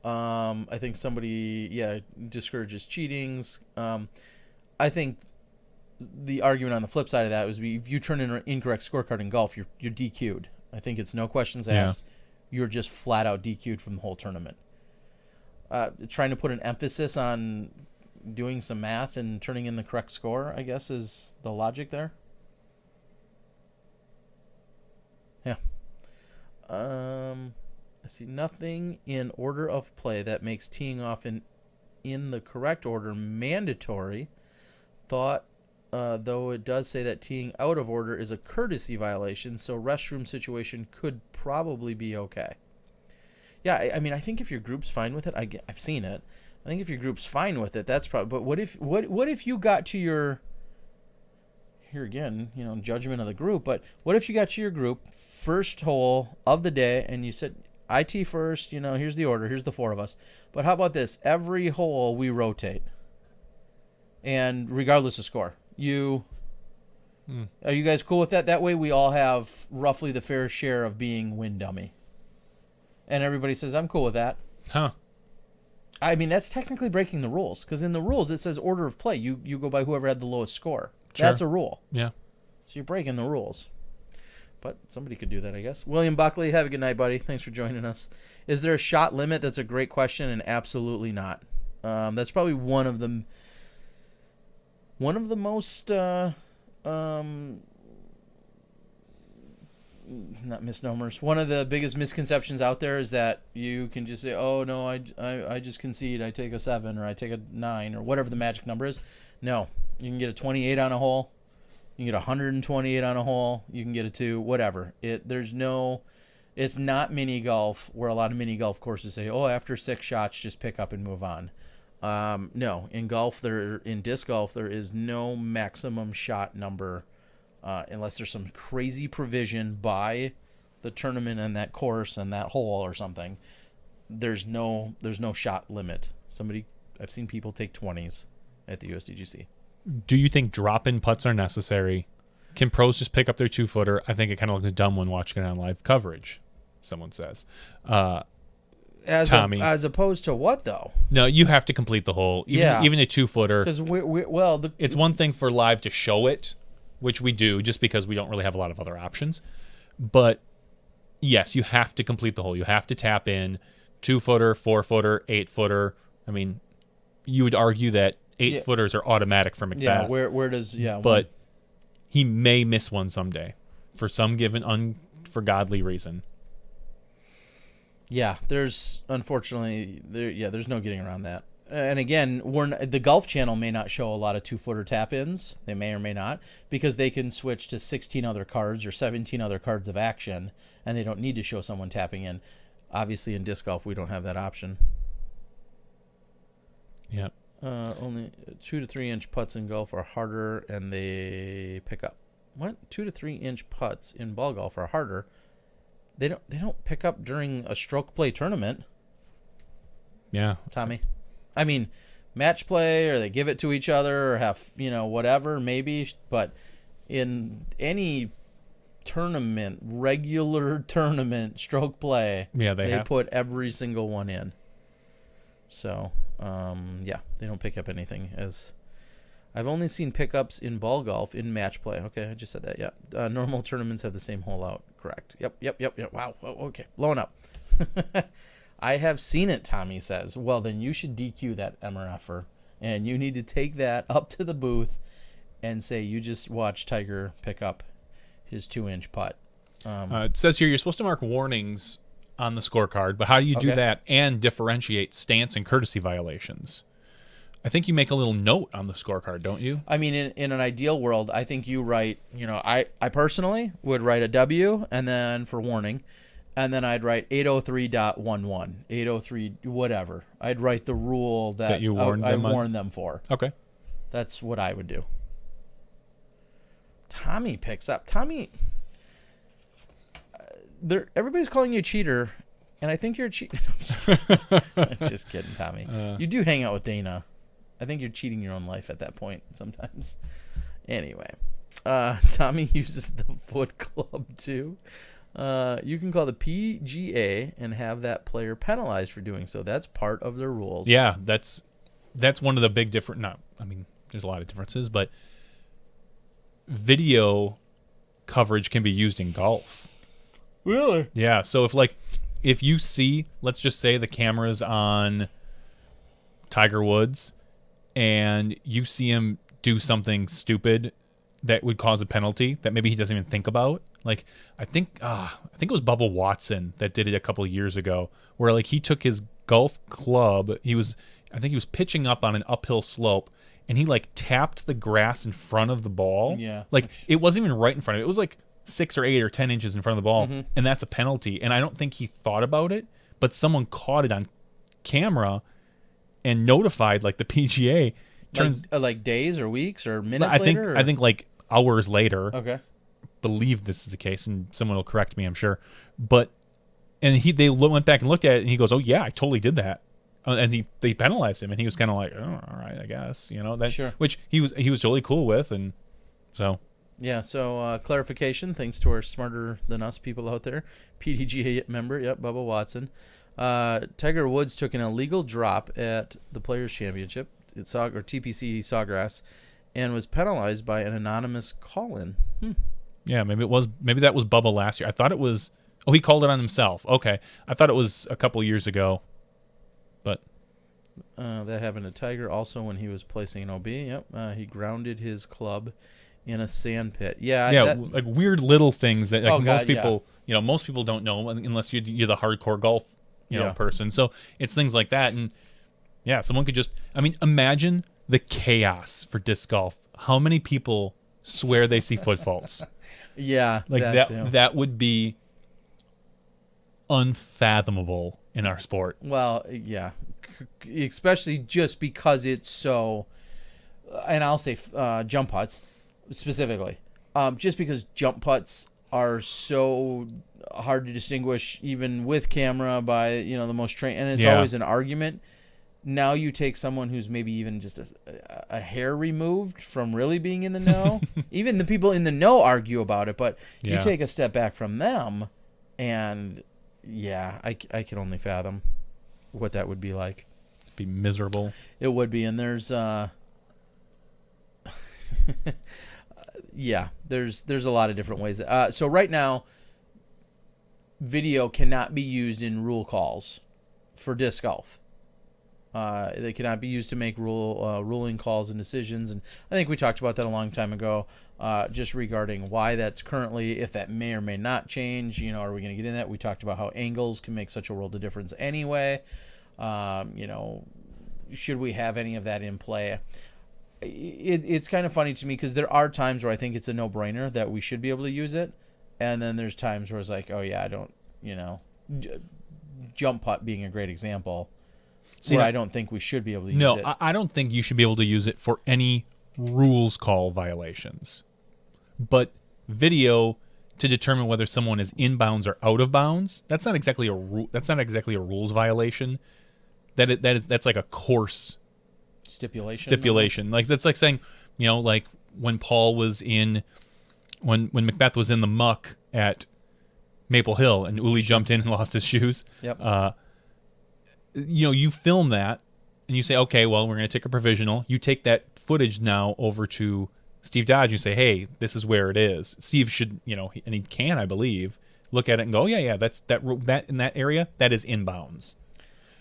I think somebody, discourages cheatings. I think the argument on the flip side of that was if you turn in an incorrect scorecard in golf, you're DQ'd. I think it's no questions asked. You're just flat out DQ'd from the whole tournament. Trying to put an emphasis on doing some math and turning in the correct score, I guess, is the logic there. Yeah. I see nothing in order of play that makes teeing off in the correct order mandatory. Though it does say that teeing out of order is a courtesy violation, so restroom situation could probably be okay. Yeah, I mean, I think if your group's fine with it, I've seen it. I think if your group's fine with it, that's probably. But what if you got to your, here again, judgment of the group. But what if you got to your group first hole of the day and you said, I tee first. Here's the order. Here's the 4 of us. But how about this? Every hole we rotate, and regardless of score, are you guys cool with that? That way we all have roughly the fair share of being win dummy. And everybody says, I'm cool with that. Huh. I mean, that's technically breaking the rules, because in the rules it says order of play. You go by whoever had the lowest score. Sure. That's a rule. Yeah. So you're breaking the rules. But somebody could do that, I guess. William Buckley, have a good night, buddy. Thanks for joining us. Is there a shot limit? That's a great question, and absolutely not. That's probably one of the most not misnomers. One of the biggest misconceptions out there is that you can just say, "Oh no, I just concede. I take a 7 or I take a 9 or whatever the magic number is." No, you can get a 28 on a hole. You can get 128 on a hole. You can get a 2, whatever. It's not mini golf where a lot of mini golf courses say, "Oh, after 6 shots, just pick up and move on." No, in disc golf, there is no maximum shot number. Unless there's some crazy provision by the tournament and that course and that hole or something, there's no shot limit. I've seen people take 20s at the USDGC. Do you think drop-in putts are necessary? Can pros just pick up their 2-footer? I think it kind of looks dumb when watching it on live coverage, someone says. Tommy. As opposed to what, though? No, you have to complete the hole. Even a 2-footer. Because it's one thing for live to show it, which we do just because we don't really have a lot of other options. But yes, you have to complete the hole. You have to tap in 2-footer, 4-footer, 8-footer. I mean, you would argue that 8-footers are automatic for McBeth. Yeah, where does But he may miss one someday for some given ungodly reason. Yeah, there's no getting around that. And again, the Golf Channel may not show a lot of 2-footer tap-ins. They may or may not, because they can switch to 16 other cards or 17 other cards of action, and they don't need to show someone tapping in. Obviously, in disc golf, we don't have that option. Yep. Only 2 to 3 inch putts in golf are harder, and they pick up. What? 2 to 3 inch putts in ball golf are harder, They don't pick up during a stroke play tournament, Yeah. Tommy. I mean, match play, or they give it to each other, or have, whatever, maybe. But in any tournament, regular tournament, stroke play, Yeah, they have. put every single one in. So, yeah, they don't pick up anything. As I've only seen pickups in ball golf in match play. Okay, I just said that. Yeah, normal tournaments have the same hole out. Correct. Yep. Wow. Okay, blowing up. I have seen it, Tommy says. Well, then you should DQ that MRFer, and you need to take that up to the booth and say you just watched Tiger pick up his 2-inch putt. It says here you're supposed to mark warnings on the scorecard, but how do you do Okay. that and differentiate stance and courtesy violations? I think you make a little note on the scorecard, don't you? I mean, in an ideal world, I think you write, I personally would write a W and then for warning, and then I'd write 803.11, 803 whatever. I'd write the rule that you warned I them on? warned them for. Okay. That's what I would do. Tommy picks up. Tommy, everybody's calling you a cheater, and I think you're a cheater. I'm just kidding, Tommy. You do hang out with Dana. I think you're cheating your own life at that point sometimes. Anyway, Tommy uses the foot club too. You can call the PGA and have that player penalized for doing so. That's part of their rules. Yeah, that's one of the big different. No, I mean, there's a lot of differences, but video coverage can be used in golf. Really? Yeah. So if you see, let's just say the camera's on Tiger Woods, and you see him do something stupid that would cause a penalty that maybe he doesn't even think about. Like I think it was Bubba Watson that did it a couple of years ago, where like he took his golf club, I think he was pitching up on an uphill slope, and he like tapped the grass in front of the ball. Yeah. Like it wasn't even right in front of it. It was like 6 or 8 or 10 inches in front of the ball, Mm-hmm. and that's a penalty. And I don't think he thought about it, but someone caught it on camera and notified like the PGA. Like days or weeks or minutes I think later? Or? I think like hours later. Okay. Believe this is the case, and someone will correct me, I'm sure. But they went back and looked at it, and he goes, "Oh yeah, I totally did that." And they penalized him, and he was kind of like, "Oh, all right, I guess," that. Sure. Which he was totally cool with, and so. Yeah, so clarification, thanks to our smarter than us people out there. PDGA member, yep, Bubba Watson. Tiger Woods took an illegal drop at the Players' Championship at TPC Sawgrass and was penalized by an anonymous call-in. Yeah, maybe that was Bubba last year. I thought it was. Oh, he called it on himself. Okay, I thought it was a couple years ago, but that happened to Tiger also when he was placing an OB. Yep, he grounded his club in a sand pit. Yeah, like weird little things that like most God, people, most people don't know unless you're the hardcore golf, Yeah. person. So it's things like that, and yeah, someone could just. I mean, imagine the chaos for disc golf. How many people swear they see foot faults? Yeah, Like too. that would be unfathomable in our sport. Well, yeah, especially just because it's so, and I'll say jump putts specifically, just because jump putts are so hard to distinguish even with camera by the most trained, and it's always an argument. Now you take someone who's maybe even just a hair removed from really being in the know. Even the people in the know argue about it, but you take a step back from them, and yeah, I can only fathom what that would be like. It'd be miserable. It would be, and there's there's a lot of different ways. So right now, video cannot be used in rule calls for disc golf. They cannot be used to make ruling calls and decisions, and I think we talked about that a long time ago, just regarding why that's currently, if that may or may not change. Are we going to get in that? We talked about how angles can make such a world of difference anyway. Should we have any of that in play? It's kind of funny to me because there are times where I think it's a no-brainer that we should be able to use it, and then there's times where it's like, oh yeah, I don't, jump putt being a great example. See, I don't think we should be able to use it. No, I don't think you should be able to use it for any rules call violations. But video to determine whether someone is in bounds or out of bounds. That's not exactly a that's not exactly a rules violation. That's like a course stipulation. Like that's like saying, like when Paul was in when McBeth was in the muck at Maple Hill and Uli jumped in and lost his shoes. Yep. You film that and you say, okay, well, we're going to take a provisional. You take that footage now over to Steve Dodge. You say, hey, this is where it is. Steve should, and he can, I believe, look at it and go, yeah, that's that in that area, that is inbounds.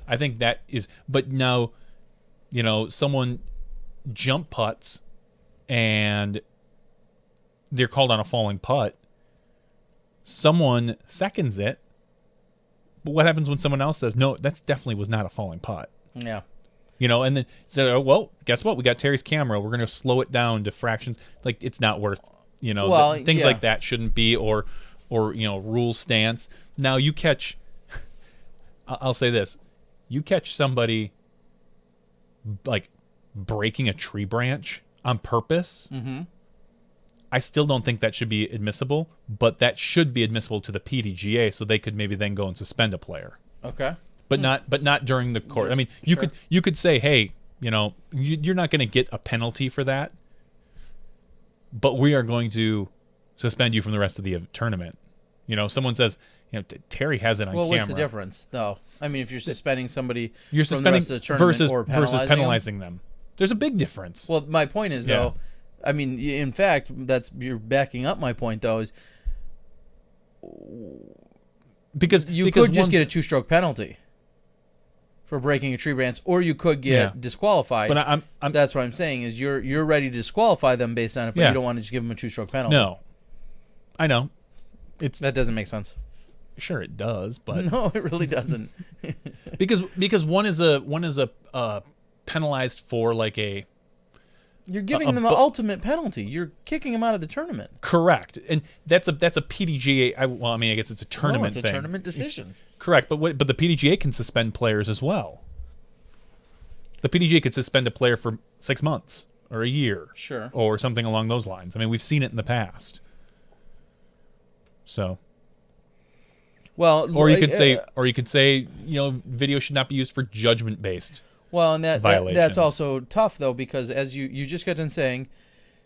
I think that is, but now, someone jump putts and they're called on a falling putt. Someone seconds it. But what happens when someone else says, no, that definitely was not a falling putt? Yeah. And then say, well, guess what? We got Terry's camera. We're going to slow it down to fractions. Like, it's not worth, things like that shouldn't be, or rule stance. Now you catch, I'll say this, you catch somebody like breaking a tree branch on purpose. Mm-hmm. I still don't think that should be admissible, but that should be admissible to the PDGA, so they could maybe then go and suspend a player. Okay. But not during the court. I mean, you could say, hey, you're not going to get a penalty for that, but we are going to suspend you from the rest of the tournament. Someone says, Terry has it on camera. Well, what's the difference, though? I mean, if you're suspending somebody you're from suspending the rest of the tournament versus penalizing them. There's a big difference. Well, my point is, though, I mean, in fact, you're backing up my point, though, is because you could just get a 2-stroke penalty for breaking a tree branch, or you could get disqualified. But I'm that's what I'm saying is you're ready to disqualify them based on it, but you don't want to just give them a 2-stroke penalty. No, I know that doesn't make sense. Sure, it does, but no, it really doesn't. because one is a penalized for like a. You're giving them the ultimate penalty. You're kicking them out of the tournament. Correct, and that's a PDGA. I guess it's a tournament thing. It's a tournament decision. Correct, but the PDGA can suspend players as well. The PDGA could suspend a player for 6 months or a year, sure, or something along those lines. I mean, we've seen it in the past. So, well, or you could say, video should not be used for judgment-based. Well, and that's also tough, though, because as you just got done saying,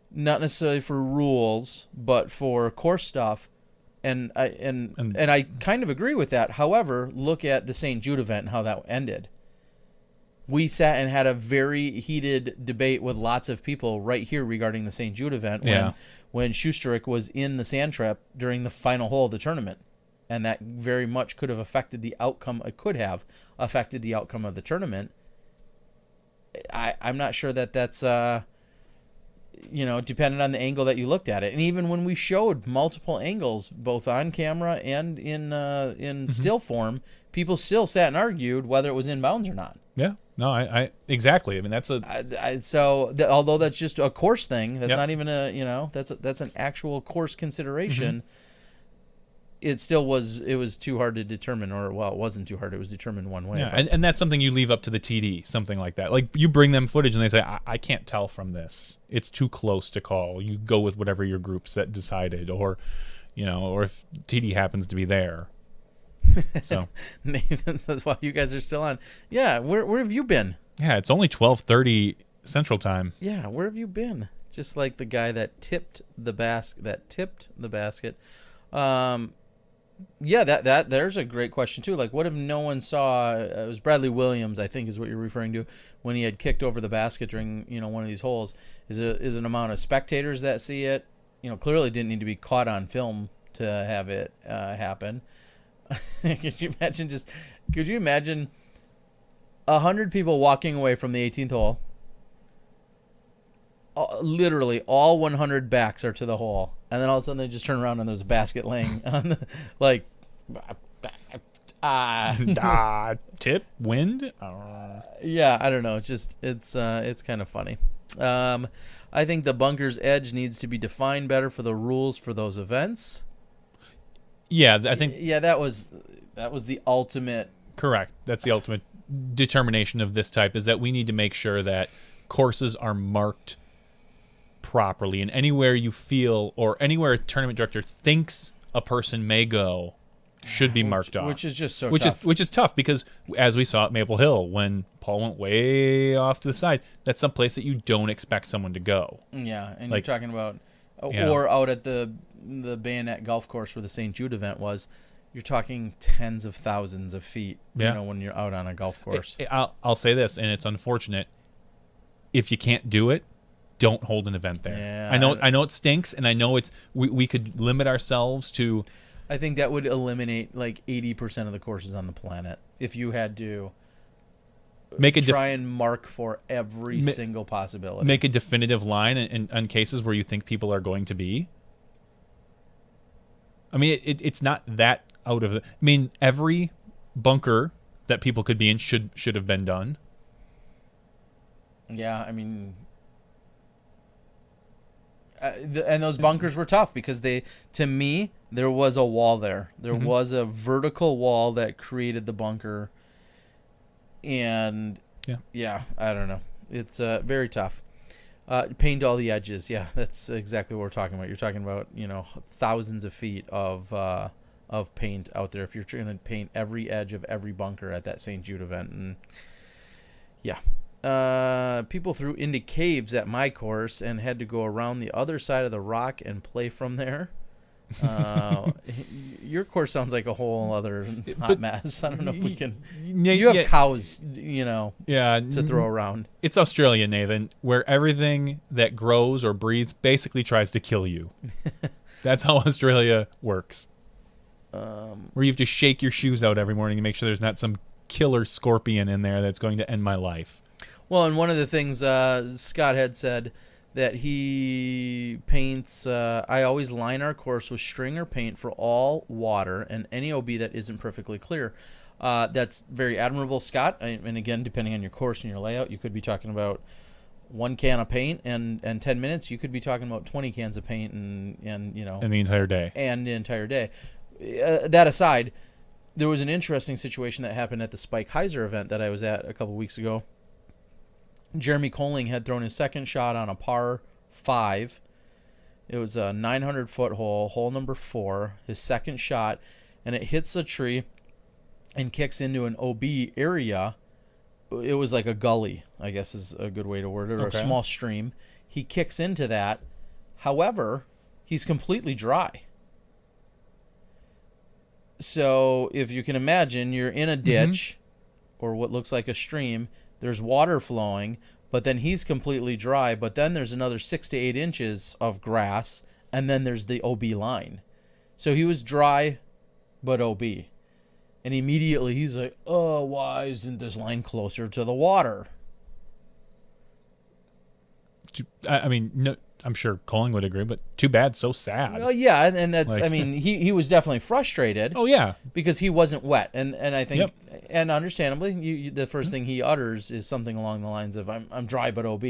not necessarily for rules, but for course stuff, and I kind of agree with that. However, look at the St. Jude event and how that ended. We sat and had a very heated debate with lots of people right here regarding the St. Jude event when Schusterich was in the sand trap during the final hole of the tournament. And that very much could have affected the outcome. It could have affected the outcome of the tournament. I'm not sure that's dependent on the angle that you looked at it. And even when we showed multiple angles, both on camera and in still form, people still sat and argued whether it was in bounds or not. Yeah, no, I exactly. I mean, that's although that's just a course thing, that's not even that's an actual course consideration. It still was. It was too hard to determine, it wasn't too hard. It was determined one way. Yeah, and that's something you leave up to the TD, something like that. Like you bring them footage and they say, I can't tell from this. It's too close to call. You go with whatever your group set decided, or if TD happens to be there. So Nathan says, "Wow, you guys are still on." Yeah, where have you been? Yeah, it's only 12:30 Central Time. Yeah, where have you been? Just like the guy that tipped the basket. Yeah, that there's a great question too. Like, what if no one saw? It was Bradley Williams, I think, is what you're referring to, when he had kicked over the basket during one of these holes. Is an amount of spectators that see it? Clearly didn't need to be caught on film to have it happen. Could you imagine 100 people walking away from the 18th hole? Literally all 100 backs are to the hole, and then all of a sudden they just turn around and there's a basket laying on the, tip wind. Yeah, I don't know. It's kind of funny. I think the bunker's edge needs to be defined better for the rules for those events. Yeah, I think. Yeah, that was the ultimate. Correct. That's the ultimate determination of this type, is that we need to make sure that courses are marked properly, and anywhere you feel, or anywhere a tournament director thinks a person may go should be marked off. Which is just so tough. Which is tough because, as we saw at Maple Hill, when Paul went way off to the side, that's some place that you don't expect someone to go. Yeah, and Like, you're talking about, yeah. or out at the Bayonet Golf Course where the St. Jude event was, you're talking tens of thousands of feet, Yeah. you know, when you're out on a golf course. I'll say this, and it's unfortunate. If you can't do it, don't hold an event there. Yeah. I know it stinks, and I know we could limit ourselves to. I think that would eliminate like 80% of the courses on the planet if you had to try and mark for every single possibility. Make a definitive line in cases where you think people are going to be. I mean, it's not that out of the. I mean, every bunker that people could be in should have been done. Yeah, I mean, and those bunkers were tough because to me, there was a wall there. There was a vertical wall that created the bunker. And yeah, I don't know. It's very tough. Paint all the edges. Yeah, that's exactly what we're talking about. You're talking about, you know, thousands of feet of paint out there if you're trying to paint every edge of every bunker at that St. Jude event. And yeah. People threw into caves at my course and had to go around the other side of the rock and play from there. Your course sounds like a whole other hot mess. I don't know if we can. You have cows, you know, to throw around. It's Australia, Nathan, where everything that grows or breathes basically tries to kill you. That's how Australia works. Where you have to shake your shoes out every morning to make sure there's not some killer scorpion in there that's going to end my life. Well, and one of the things Scott had said that he paints, I always line our course with string or paint for all water and any OB that isn't perfectly clear. That's very admirable, Scott. And again, depending on your course and your layout, you could be talking about 1 can of paint and 10 minutes. You could be talking about 20 cans of paint and you know. And the entire day. And the entire day. That aside, there was an interesting situation that happened at the Spike Heiser event that I was at a couple weeks ago. Jeremy Coling had thrown his second shot on a par 5. It was a 900-foot hole number 4, his second shot, and it hits a tree and kicks into an OB area. It was like a gully, I guess is a good way to word it, or a small stream. He kicks into that. However, he's completely dry. So if you can imagine, you're in a ditch or what looks like a stream. There's water flowing, but then he's completely dry. But then there's another 6 to 8 inches of grass, and then there's the OB line. So he was dry, but OB. And immediately he's like, oh, why isn't this line closer to the water? I mean, no, I'm sure Coling would agree, but too bad, so sad. Well, yeah, and that's, like, I mean, he was definitely frustrated. Oh, yeah. Because he wasn't wet. And I think, and understandably, the first thing he utters is something along the lines of, I'm dry but OB.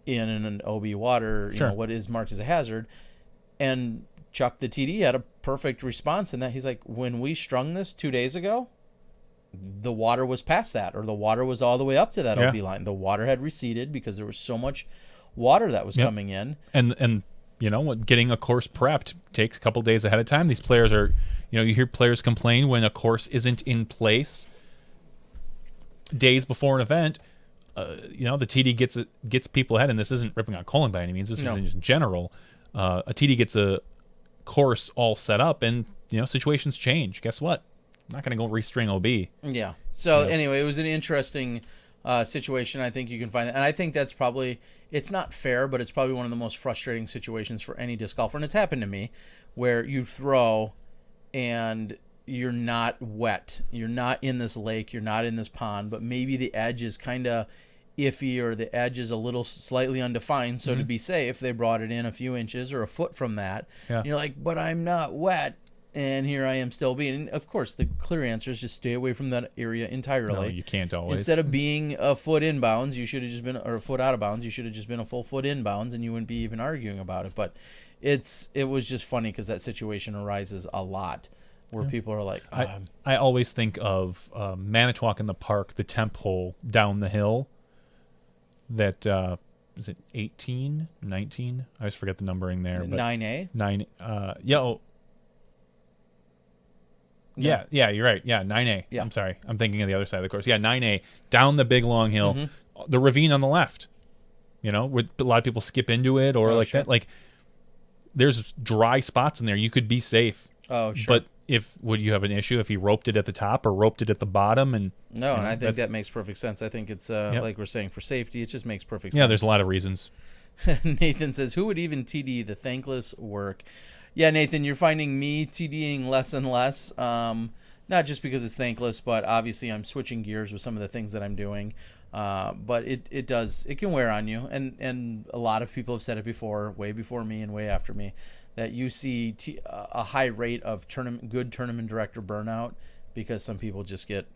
In an OB water, you know, what is marked as a hazard. And Chuck, the TD, had a perfect response in that. He's like, when we strung this 2 days ago, the water was past that, or the water was all the way up to that OB line. The water had receded because there was so much water that was coming in. And you know, getting a course prepped takes a couple days ahead of time. These players are, you know, you hear players complain when a course isn't in place days before an event. You know, the TD gets people ahead, and this isn't ripping on Coling by any means. This is in general. A TD gets a course all set up, and you know, situations change. Guess what? I'm not going to go restring OB. Yeah. So anyway, it was an interesting situation. I think you can find that. And I think that's probably, it's not fair, but it's probably one of the most frustrating situations for any disc golfer. And it's happened to me where you throw and you're not wet. You're not in this lake. You're not in this pond, but maybe the edge is kind of iffy or the edge is a little slightly undefined. So to be safe, they brought it in a few inches or a foot from that. Yeah. You're like, but I'm not wet. And here I am still being. And of course, the clear answer is just stay away from that area entirely. No, you can't always. Instead of being a foot inbounds, you should have just been, or a foot out of bounds, you should have just been a full foot inbounds, and you wouldn't be even arguing about it. But it was just funny because that situation arises a lot where people are like, I always think of Manitowoc in the Park, the temp hole down the hill. That is it 18, 19? I always forget the numbering there. But 9A? 9. Yeah, you're right. Yeah, 9A. Yeah. I'm sorry. I'm thinking of the other side of the course. Yeah, 9A, down the big long hill, the ravine on the left. Where a lot of people skip into it or like sure. that. Like, there's dry spots in there. You could be safe. Oh, sure. But would you have an issue if he roped it at the top or roped it at the bottom? And no, and I think that makes perfect sense. I think it's like we're saying, for safety, it just makes perfect sense. Yeah, there's a lot of reasons. Nathan says, who would even TD the thankless work? Yeah, Nathan, you're finding me TDing less and less. Not just because it's thankless, but obviously I'm switching gears with some of the things that I'm doing. But it can wear on you. And a lot of people have said it before, way before me and way after me, that you see a high rate of good tournament director burnout because some people just get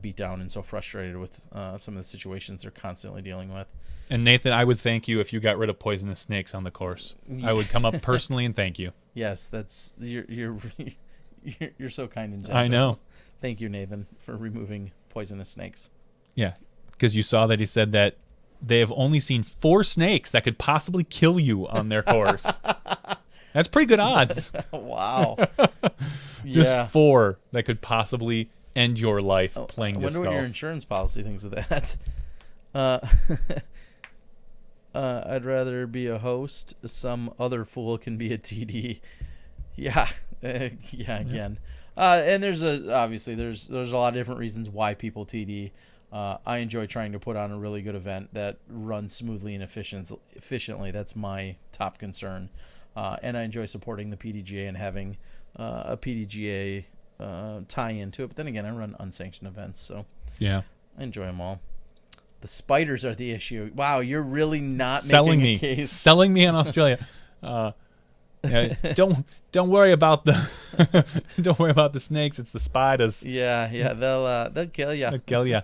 beat down and so frustrated with some of the situations they're constantly dealing with. And Nathan, I would thank you if you got rid of poisonous snakes on the course. I would come up personally and thank you. Yes, you're so kind and gentle. I know. Thank you, Nathan, for removing poisonous snakes. Yeah, because you saw that he said that they have only seen 4 snakes that could possibly kill you on their course. That's pretty good odds. Wow. Just 4 that could possibly end your life playing disc golf. I wonder what your insurance policy thinks of that. I'd rather be a host. Some other fool can be a TD. Yeah. Again. And there's obviously there's a lot of different reasons why people TD. I enjoy trying to put on a really good event that runs smoothly and efficiently. That's my top concern. And I enjoy supporting the PDGA and having a PDGA tie into it. But then again, I run unsanctioned events, so yeah, I enjoy them all. The spiders are the issue. Wow, you're really not selling making me, a case. selling me on Australia. Yeah, don't worry about the don't worry about the snakes. It's the spiders. Yeah, they'll kill you. They'll kill you.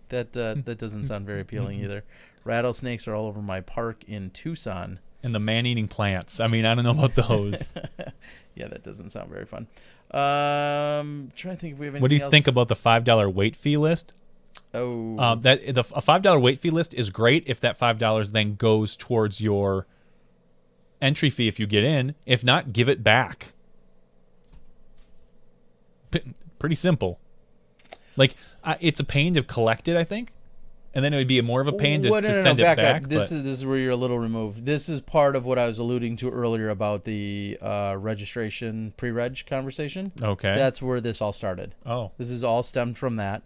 That doesn't sound very appealing either. Rattlesnakes are all over my park in Tucson. And the man-eating plants. I mean, I don't know about those. Yeah, that doesn't sound very fun. Trying to think if we have anything else. What do you think about the $5 weight fee list? Oh, a $5 weight fee list is great if that $5 then goes towards your entry fee if you get in. If not, give it back. Pretty simple. Like, it's a pain to collect it, I think, and then it would be more of a pain to send it back. This is where you're a little removed. This is part of what I was alluding to earlier about the registration pre-reg conversation. Okay, that's where this all started. Oh, this is all stemmed from that.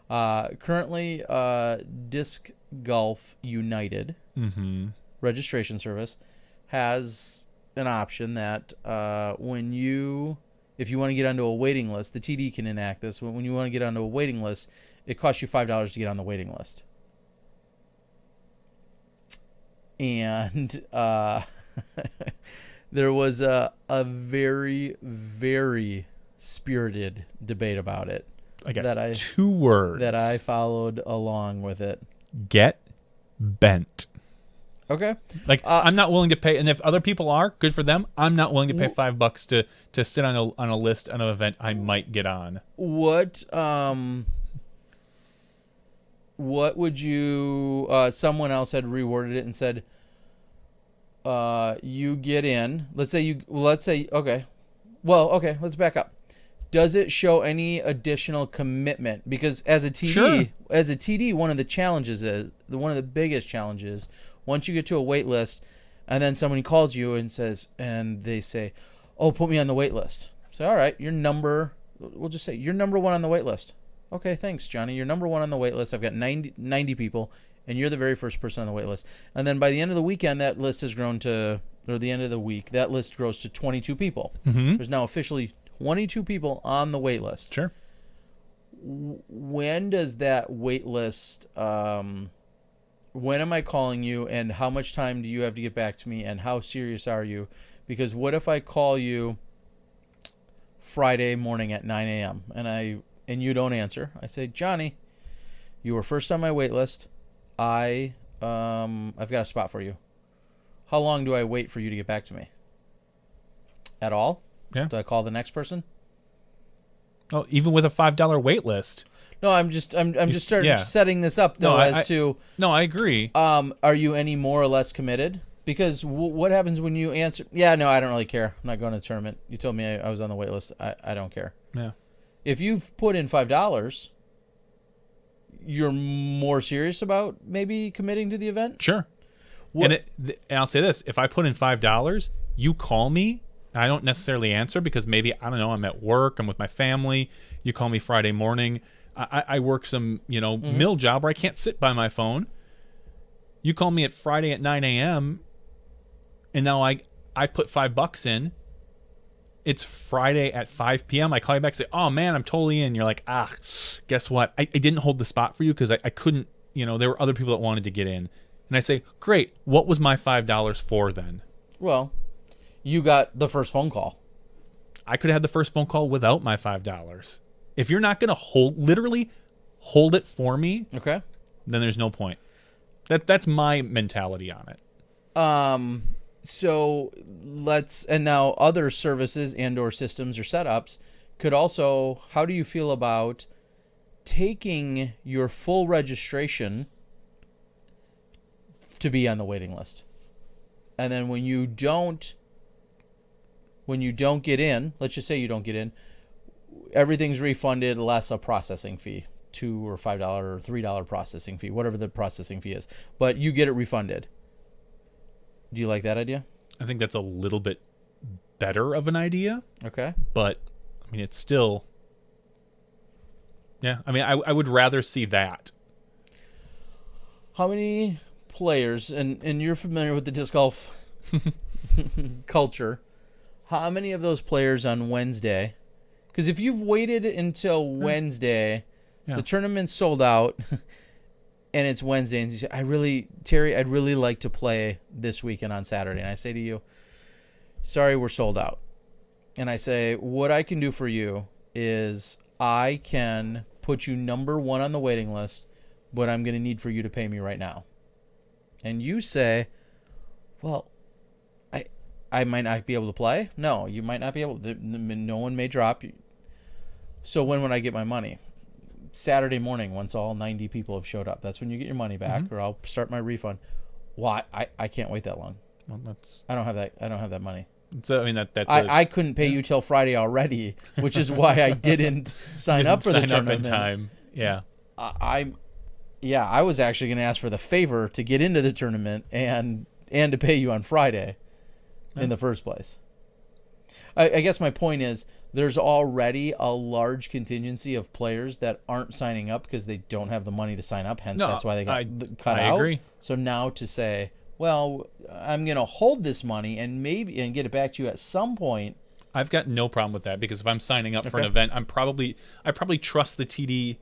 Currently, Disc Golf United registration service has an option that if you want to get onto a waiting list, the TD can enact this. When you want to get onto a waiting list, it costs you $5 to get on the waiting list. And there was a very, very spirited debate about it. I got 2 words that I followed along with it. Get bent. Okay. Like, I'm not willing to pay, and if other people are, good for them. I'm not willing to pay $5 to sit on a list on an event I might get on. What would you? Someone else had reworded it and said, "You get in." Let's say okay. Well, okay. Let's back up. Does it show any additional commitment? Because as a TD, one of the biggest challenges. Once you get to a wait list, and then somebody calls you and they say, "Oh, put me on the wait list." So, all right, we'll just say you're number 1 on the wait list. Okay, thanks, Johnny. You're number 1 on the wait list. I've got 90 people, and you're the very first person on the wait list. And then by the end of the weekend, that list has grown to, or the end of the week, that list grows to 22 people. Mm-hmm. There's now officially 22 people on the wait list. Sure. When does that wait list? When am I calling you, and how much time do you have to get back to me, and how serious are you? Because what if I call you Friday morning at 9 a.m. and you don't answer? I say, "Johnny, you were first on my wait list. I've got a spot for you. How long do I wait for you to get back to me? At all? Yeah. Do I call the next person?" Oh, even with a $5 wait list. No, I'm just setting this up though No, I agree. Are you any more or less committed? Because what happens when you answer? Yeah, no, I don't really care. I'm not going to the tournament. You told me I was on the wait list. I don't care. Yeah. If you've put in $5, you're more serious about maybe committing to the event? Sure. And I'll say this, if I put in $5, you call me, I don't necessarily answer because maybe, I don't know, I'm at work, I'm with my family, you call me Friday morning, I work some, mill job where I can't sit by my phone. You call me at Friday at 9 a.m. and now I've put $5 in. It's Friday at 5 p.m. I call you back and say, oh man, I'm totally in. You're like, guess what? I didn't hold the spot for you because I couldn't, there were other people that wanted to get in. And I say, great, what was my $5 for then? Well, you got the first phone call. I could have had the first phone call without my $5. If you're not going to literally hold it for me, okay, then there's no point. That's my mentality on it. So and now other services and or systems or setups could also, how do you feel about taking your full registration to be on the waiting list? And then when you don't get in, let's just say you don't get in, everything's refunded less a processing fee, $2 or $5 or $3 processing fee, whatever the processing fee is, but you get it refunded. Do you like that idea? I think that's a little bit better of an idea. Okay. But, it's still... Yeah, I would rather see that. How many players, and you're familiar with the disc golf culture, how many of those players on Wednesday... Because if you've waited until Wednesday, the tournament's sold out, and it's Wednesday, and you say, Terry, I'd really like to play this weekend on Saturday. And I say to you, sorry, we're sold out. And I say, what I can do for you is I can put you number 1 on the waiting list, but I'm going to need for you to pay me right now. And you say, well, I might not be able to play. No, you might not be able to. No one may drop you. So when would I get my money? Saturday morning, once all 90 people have showed up. That's when you get your money back, or I'll start my refund. Well, I can't wait that long. Well, I don't have that money. So I couldn't pay you till Friday already, which is why I didn't sign up for the tournament in time. Yeah. I was actually going to ask for the favor to get into the tournament and to pay you on Friday in the first place. I guess my point is there's already a large contingency of players that aren't signing up because they don't have the money to sign up. Hence, that's why they got cut out. I agree. So now to say, well, I'm going to hold this money and get it back to you at some point. I've got no problem with that because if I'm signing up for an event, I probably trust the TD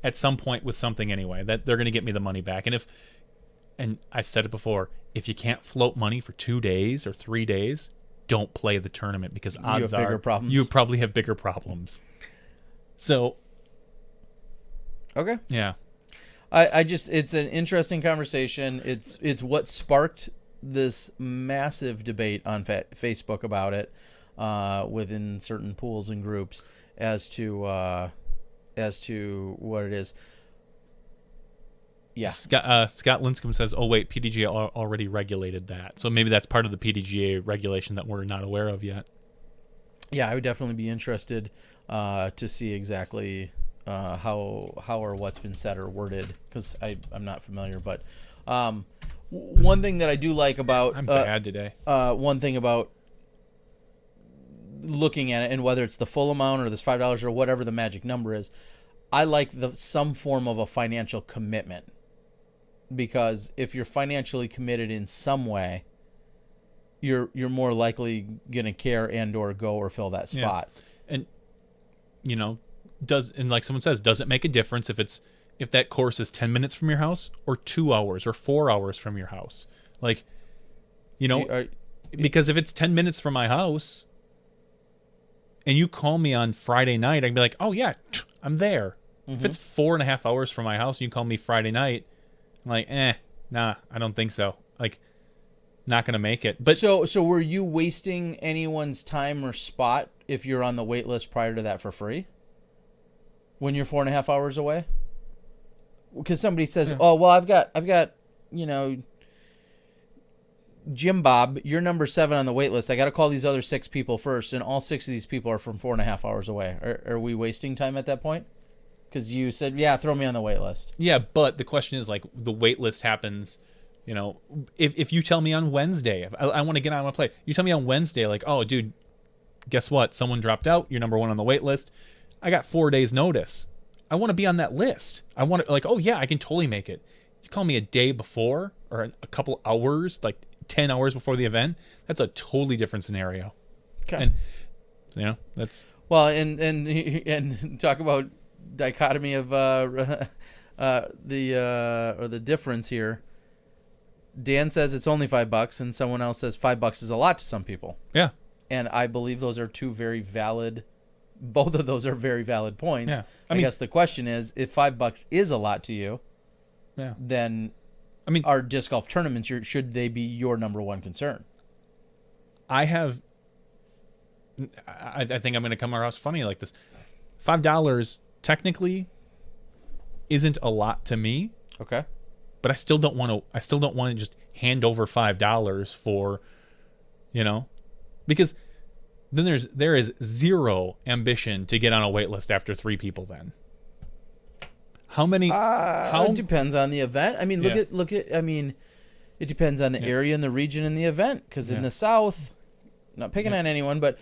at some point with something anyway, that they're going to get me the money back. And I've said it before, if you can't float money for 2 days or 3 days, don't play the tournament because odds are you probably have bigger problems. So, okay. Yeah. I just, it's an interesting conversation. It's what sparked this massive debate on Facebook about it within certain pools and groups as to what it is. Yeah. Scott Linscomb says, oh, wait, PDGA already regulated that. So maybe that's part of the PDGA regulation that we're not aware of yet. Yeah, I would definitely be interested to see exactly how or what's been said or worded because I'm not familiar. But one thing that I do like about... I'm bad today. One thing about looking at it, and whether it's the full amount or this $5 or whatever the magic number is, I like some form of a financial commitment. Because if you're financially committed in some way, you're more likely gonna care and or go or fill that spot. Yeah. And like someone says, does it make a difference if that course is 10 minutes from your house or 2 hours or 4 hours from your house? Like, because if it's 10 minutes from my house and you call me on Friday night, I can be like, oh yeah, I'm there. If it's 4.5 hours from my house and you call me Friday night, I'm like, nah, I don't think so. Like, not gonna make it. But so were you wasting anyone's time or spot if you're on the wait list prior to that for free? When you're 4.5 hours away? Because somebody says, oh well, I've got Jim Bob, you're number 7 on the wait list. I got to call these other 6 people first, and all 6 of these people are from 4.5 hours away. Are we wasting time at that point? Because you said, yeah, throw me on the wait list. Yeah, but the question is, like, the wait list happens, you know, if you tell me on Wednesday, if I want to get on my play, you tell me on Wednesday, like, oh, dude, guess what? Someone dropped out. You're number 1 on the wait list. I got 4 days notice. I want to be on that list. I want to, like, oh, yeah, I can totally make it. You call me a day before or a couple hours, like 10 hours before the event, that's a totally different scenario. Okay. And, you know, that's... Well, and talk about dichotomy of the difference here. Dan says it's only $5, and someone else says $5 is a lot to some people. Yeah. And I believe those are two very valid. Both of those are very valid points. Yeah. I guess the question is, if $5 is a lot to you, yeah, then I mean, our disc golf tournaments, should they be your number 1 concern? I think I'm going to come across funny like this. $5 technically isn't a lot to me. Okay. But I still don't want to just hand over $5 for, you know, because then there is zero ambition to get on a wait list after 3 people then. How many? It depends on the event. I mean, look at. I mean, it depends on the area and the region and the event. Because in the South, not picking on anyone, but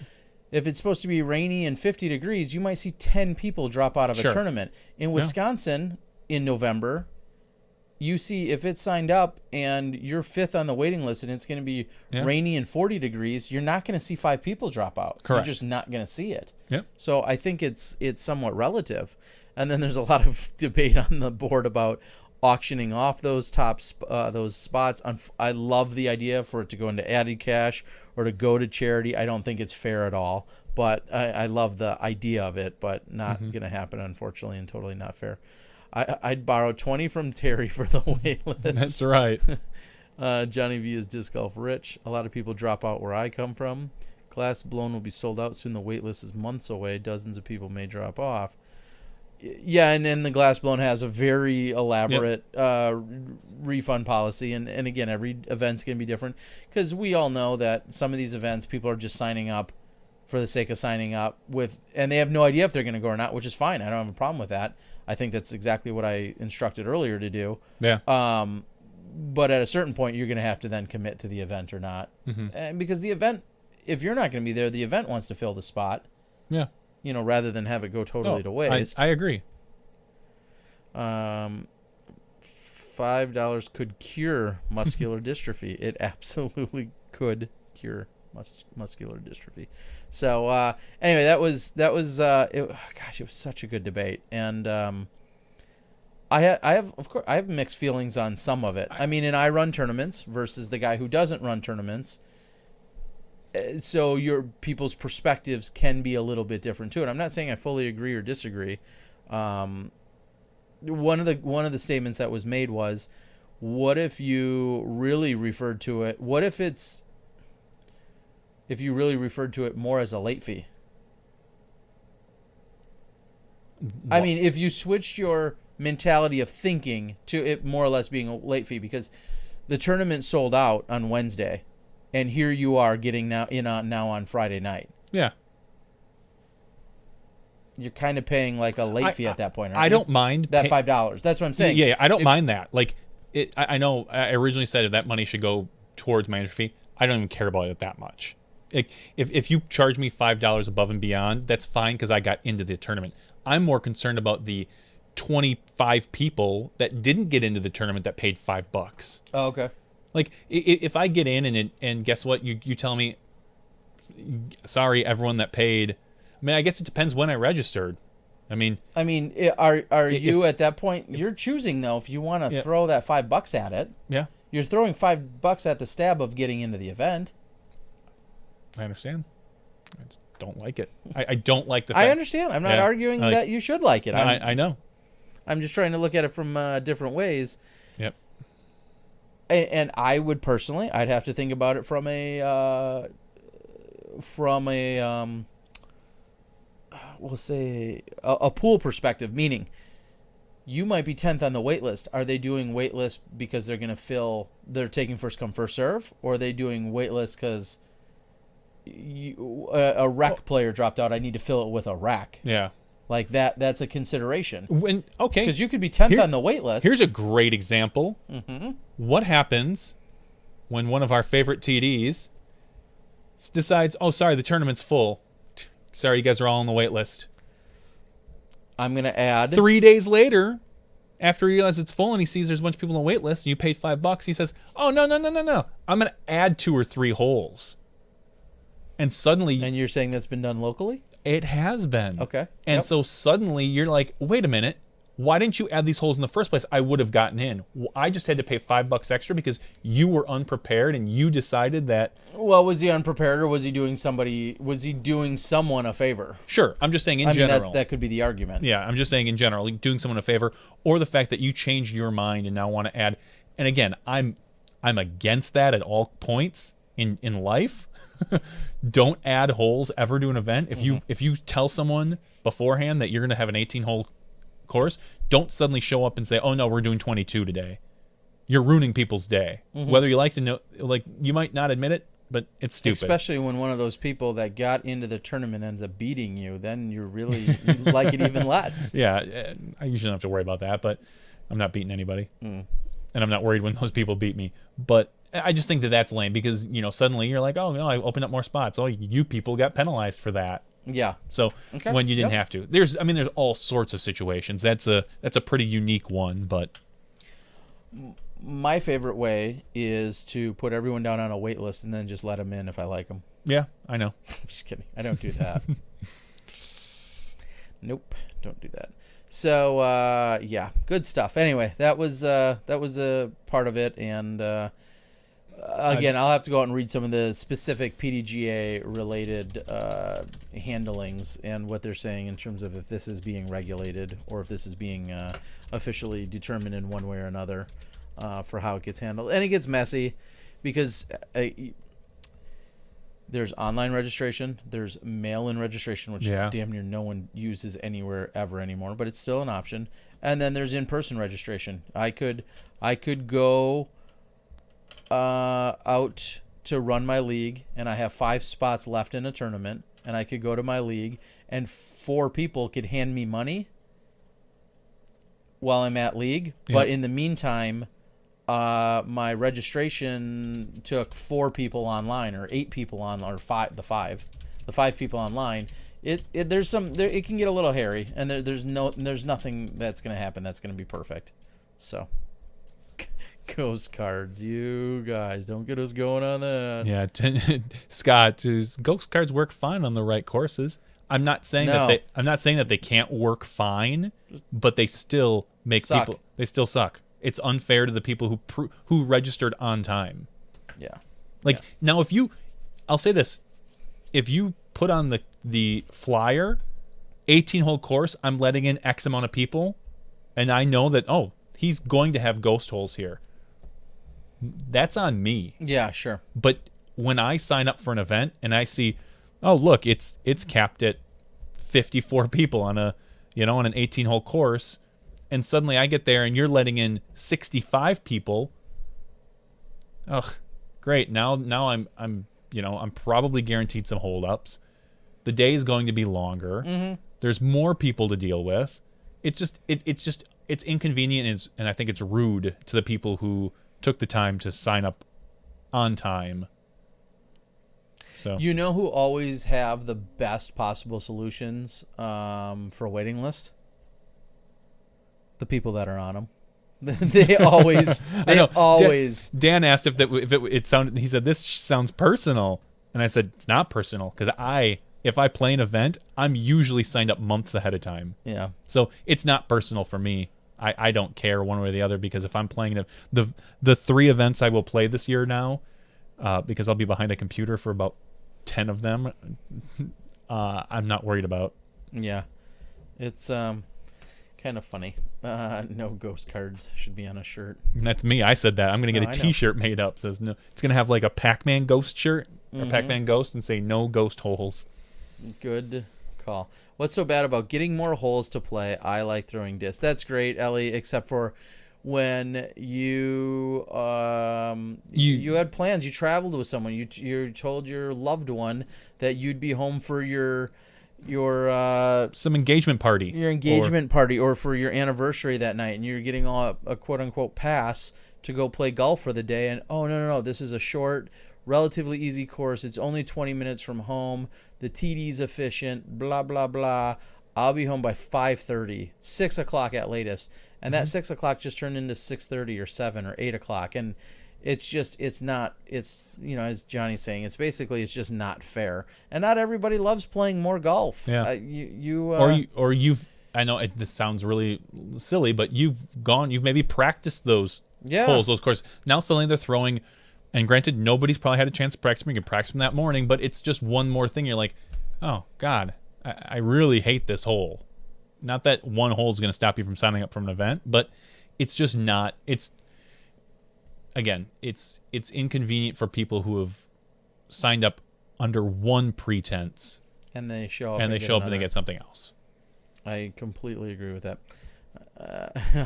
if it's supposed to be rainy and 50 degrees, you might see 10 people drop out of a tournament. In Wisconsin, in November, you see if it's signed up and you're 5th on the waiting list and it's going to be rainy and 40 degrees, you're not going to see 5 people drop out. Correct. You're just not going to see it. Yep. So I think it's somewhat relative. And then there's a lot of debate on the board about auctioning off those those spots. I love the idea for it to go into added cash or to go to charity. I don't think it's fair at all, but I love the idea of it, but not going to happen, unfortunately, and totally not fair. I'd borrow 20 from Terry for the wait list. That's right. Johnny V is disc golf rich. A lot of people drop out where I come from. Glass blown will be sold out soon. The wait list is months away. Dozens of people may drop off. Yeah, and then the Glass Blown has a very elaborate refund policy. And again, every event's going to be different because we all know that some of these events, people are just signing up for the sake of signing up and they have no idea if they're going to go or not, which is fine. I don't have a problem with that. I think that's exactly what I instructed earlier to do. Yeah. But at a certain point, you're going to have to then commit to the event or not. And because the event, if you're not going to be there, the event wants to fill the spot. Yeah. You know, rather than have it go totally to waste. I agree. $5 could cure muscular dystrophy. It absolutely could cure muscular dystrophy. So anyway, that was it was such a good debate, and I have mixed feelings on some of it. I mean, and I run tournaments versus the guy who doesn't run tournaments. So your people's perspectives can be a little bit different too. And I'm not saying I fully agree or disagree. One of the statements that was made was, what if you really referred to it? What if you really referred to it more as a late fee? I mean, if you switched your mentality of thinking to it more or less being a late fee, because the tournament sold out on Wednesday. And here you are getting now on Friday night. Yeah. You're kind of paying like a late fee at that point. I don't mind that $5. That's what I'm saying. Yeah, I don't mind that. Like, I know I originally said that money should go towards my entry fee. I don't even care about it that much. Like, if you charge me $5 above and beyond, that's fine because I got into the tournament. I'm more concerned about the 25 people that didn't get into the tournament that paid $5. Oh, okay. Like, if I get in and guess what? You tell me, sorry, everyone that paid. I mean, I guess it depends when I registered. I mean, are you at that point? You're choosing though if you want to throw that $5 at it. Yeah. You're throwing $5 at the stab of getting into the event. I understand. I just don't like it. I don't like the fact. I understand. I'm not arguing that you should like it. I know. I'm just trying to look at it from different ways. Yep. And I would personally, I'd have to think about it from a we'll say a pool perspective, meaning you might be 10th on the wait list. Are they doing wait list because they're going to they're taking first come, first serve? Or are they doing wait list because a rec player dropped out? I need to fill it with a rec. Yeah. Like that's a consideration. Okay. Because you could be 10th on the wait list. Here's a great example. Mm-hmm. What happens when one of our favorite TDs decides, oh, sorry, the tournament's full. Sorry, you guys are all on the wait list. I'm going to add 3 days later, after he realizes it's full and he sees there's a bunch of people on the wait list and you paid $5, he says, oh, no. I'm going to add 2 or 3 holes. And suddenly... And you're saying that's been done locally? It has been. Okay. And so suddenly you're like, wait a minute. Why didn't you add these holes in the first place? I would have gotten in. I just had to pay $5 extra because you were unprepared and you decided that... Well, was he unprepared or was he doing someone a favor? Sure. I'm just saying in general. That could be the argument. Yeah, I'm just saying in general, doing someone a favor, or the fact that you changed your mind and now want to add... And again, I'm against that at all points in life. Don't add holes ever to an event. If you tell someone beforehand that you're going to have an 18-hole course, don't suddenly show up and say, oh no, we're doing 22 today. You're ruining people's day. Whether you like to know, like, you might not admit it, but it's stupid. Especially when one of those people that got into the tournament ends up beating you, then you like it even less. Yeah, I usually don't have to worry about that, but I'm not beating anybody. And I'm not worried when those people beat me. But I just think that that's lame because, suddenly you're like, oh no, I opened up more spots. Oh, you people got penalized for that. Yeah. So when you didn't have to, there's all sorts of situations. That's a pretty unique one, but my favorite way is to put everyone down on a wait list and then just let them in if I like them. Yeah, I know. I'm just kidding. I don't do that. Nope, don't do that. So yeah, good stuff. Anyway, that was a part of it, and again, I'll have to go out and read some of the specific PDGA related handlings and what they're saying in terms of if this is being regulated or if this is being officially determined in one way or another for how it gets handled. And it gets messy because there's online registration, there's mail-in registration, which damn near no one uses anywhere ever anymore, but it's still an option. And then there's in-person registration. I could go out to run my league, and I have 5 spots left in a tournament, and I could go to my league, and 4 people could hand me money while I'm at league. Yep. But in the meantime, my registration took 4 people online, or 8 people online, or 5 people online. It can get a little hairy, and there's nothing that's going to happen that's going to be perfect. So. Ghost cards, you guys don't get us going on that. Yeah, Scott, ghost cards work fine on the right courses. I'm not saying that they can't work fine, but they still make people. They still suck. It's unfair to the people who registered on time. Yeah. Now, I'll say this: if you put on the flyer, 18-hole course, I'm letting in X amount of people, and I know that he's going to have ghost holes here. That's on me. Yeah, sure. But when I sign up for an event and I see, oh look, it's capped at 54 people on an 18-hole course, and suddenly I get there and you're letting in 65 people. Ugh, great. Now I'm probably guaranteed some holdups. The day is going to be longer. Mm-hmm. There's more people to deal with. It's inconvenient and I think it's rude to the people who took the time to sign up on time. So you know who always have the best possible solutions for a waiting list? The people that are on them. They always. Dan asked if it sounded. He said this sounds personal, and I said it's not personal because if I play an event, I'm usually signed up months ahead of time. Yeah. So it's not personal for me. I don't care one way or the other because if I'm playing the 3 events I will play this year now, because I'll be behind a computer for about 10 of them, I'm not worried about. Yeah. It's kind of funny. No ghost cards should be on a shirt. That's me. I said that. I'm going to get a T-shirt made up. Says no. It's going to have like a Pac-Man ghost shirt or Pac-Man ghost and say no ghost holes. Good call. What's so bad about getting more holes to play? I like throwing discs. That's great, Ellie, except for when you had plans. You traveled with someone. You told your loved one that you'd be home for your some engagement party. Your engagement party or for your anniversary that night, and you're getting a quote-unquote pass to go play golf for the day, and no, this is a short, relatively easy course. It's only 20 minutes from home. The TD's efficient, blah, blah, blah. I'll be home by 5:30, 6 o'clock at latest. And that 6 o'clock just turned into 6:30 or 7 or 8 o'clock. And it's as Johnny's saying, it's just not fair. And not everybody loves playing more golf. Yeah. I know this sounds really silly, but you've maybe practiced those holes, those courses. Now suddenly they're throwing, and granted, nobody's probably had a chance to practice them. You can practice them that morning, but it's just one more thing. You're like, oh, God, I really hate this hole. Not that one hole is going to stop you from signing up for an event, but it's just not. It's inconvenient for people who have signed up under one pretense, and they show up and they get something else. I completely agree with that.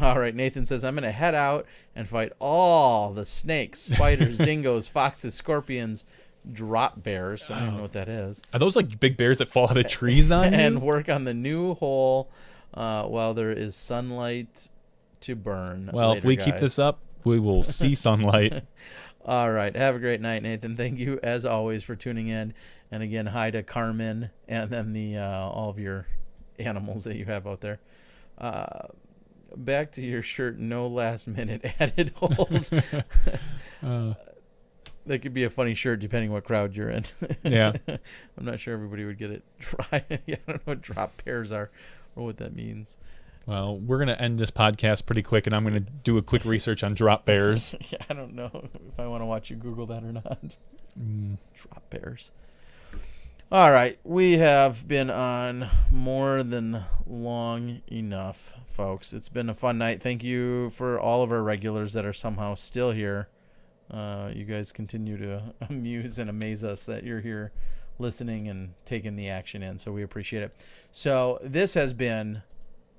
All right, Nathan says, I'm going to head out and fight all the snakes, spiders, dingoes, foxes, scorpions, drop bears. I don't even know what that is. Are those like big bears that fall out of trees on you? And work on the new hole while there is sunlight to burn. Well, if we keep this up, we will see sunlight. All right. Have a great night, Nathan. Thank you, as always, for tuning in. And again, hi to Carmen and then all of your animals that you have out there. Back to your shirt, no last-minute added holes. That could be a funny shirt depending what crowd you're in. Yeah. I'm not sure everybody would get it. I don't know what drop pairs are or what that means. Well, we're going to end this podcast pretty quick, and I'm going to do a quick research on drop bears. Yeah, I don't know if I want to watch you Google that or not. Drop bears. All right, we have been on more than long enough, folks. It's been a fun night. Thank you for all of our regulars that are somehow still here. You guys continue to amuse and amaze us that you're here listening and taking the action in, so we appreciate it. So this has been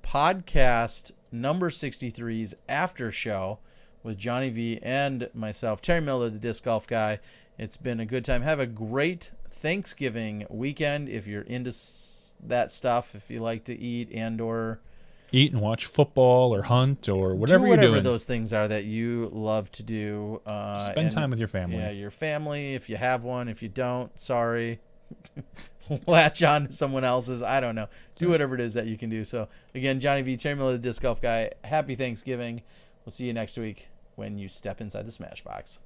podcast number 63's after show with Johnny V and myself, Terry Miller, the disc golf guy. It's been a good time. Have a great Thanksgiving weekend if you're into that stuff, if you like to eat and watch football or hunt or whatever you're doing. Those things are that you love to do. Spend time with your family. Yeah, your family, if you have one. If you don't, sorry. Latch on to someone else's. I don't know. Do whatever it is that you can do. So, again, Johnny V, Terry Miller, the disc golf guy, happy Thanksgiving. We'll see you next week when you step inside the Smash Box.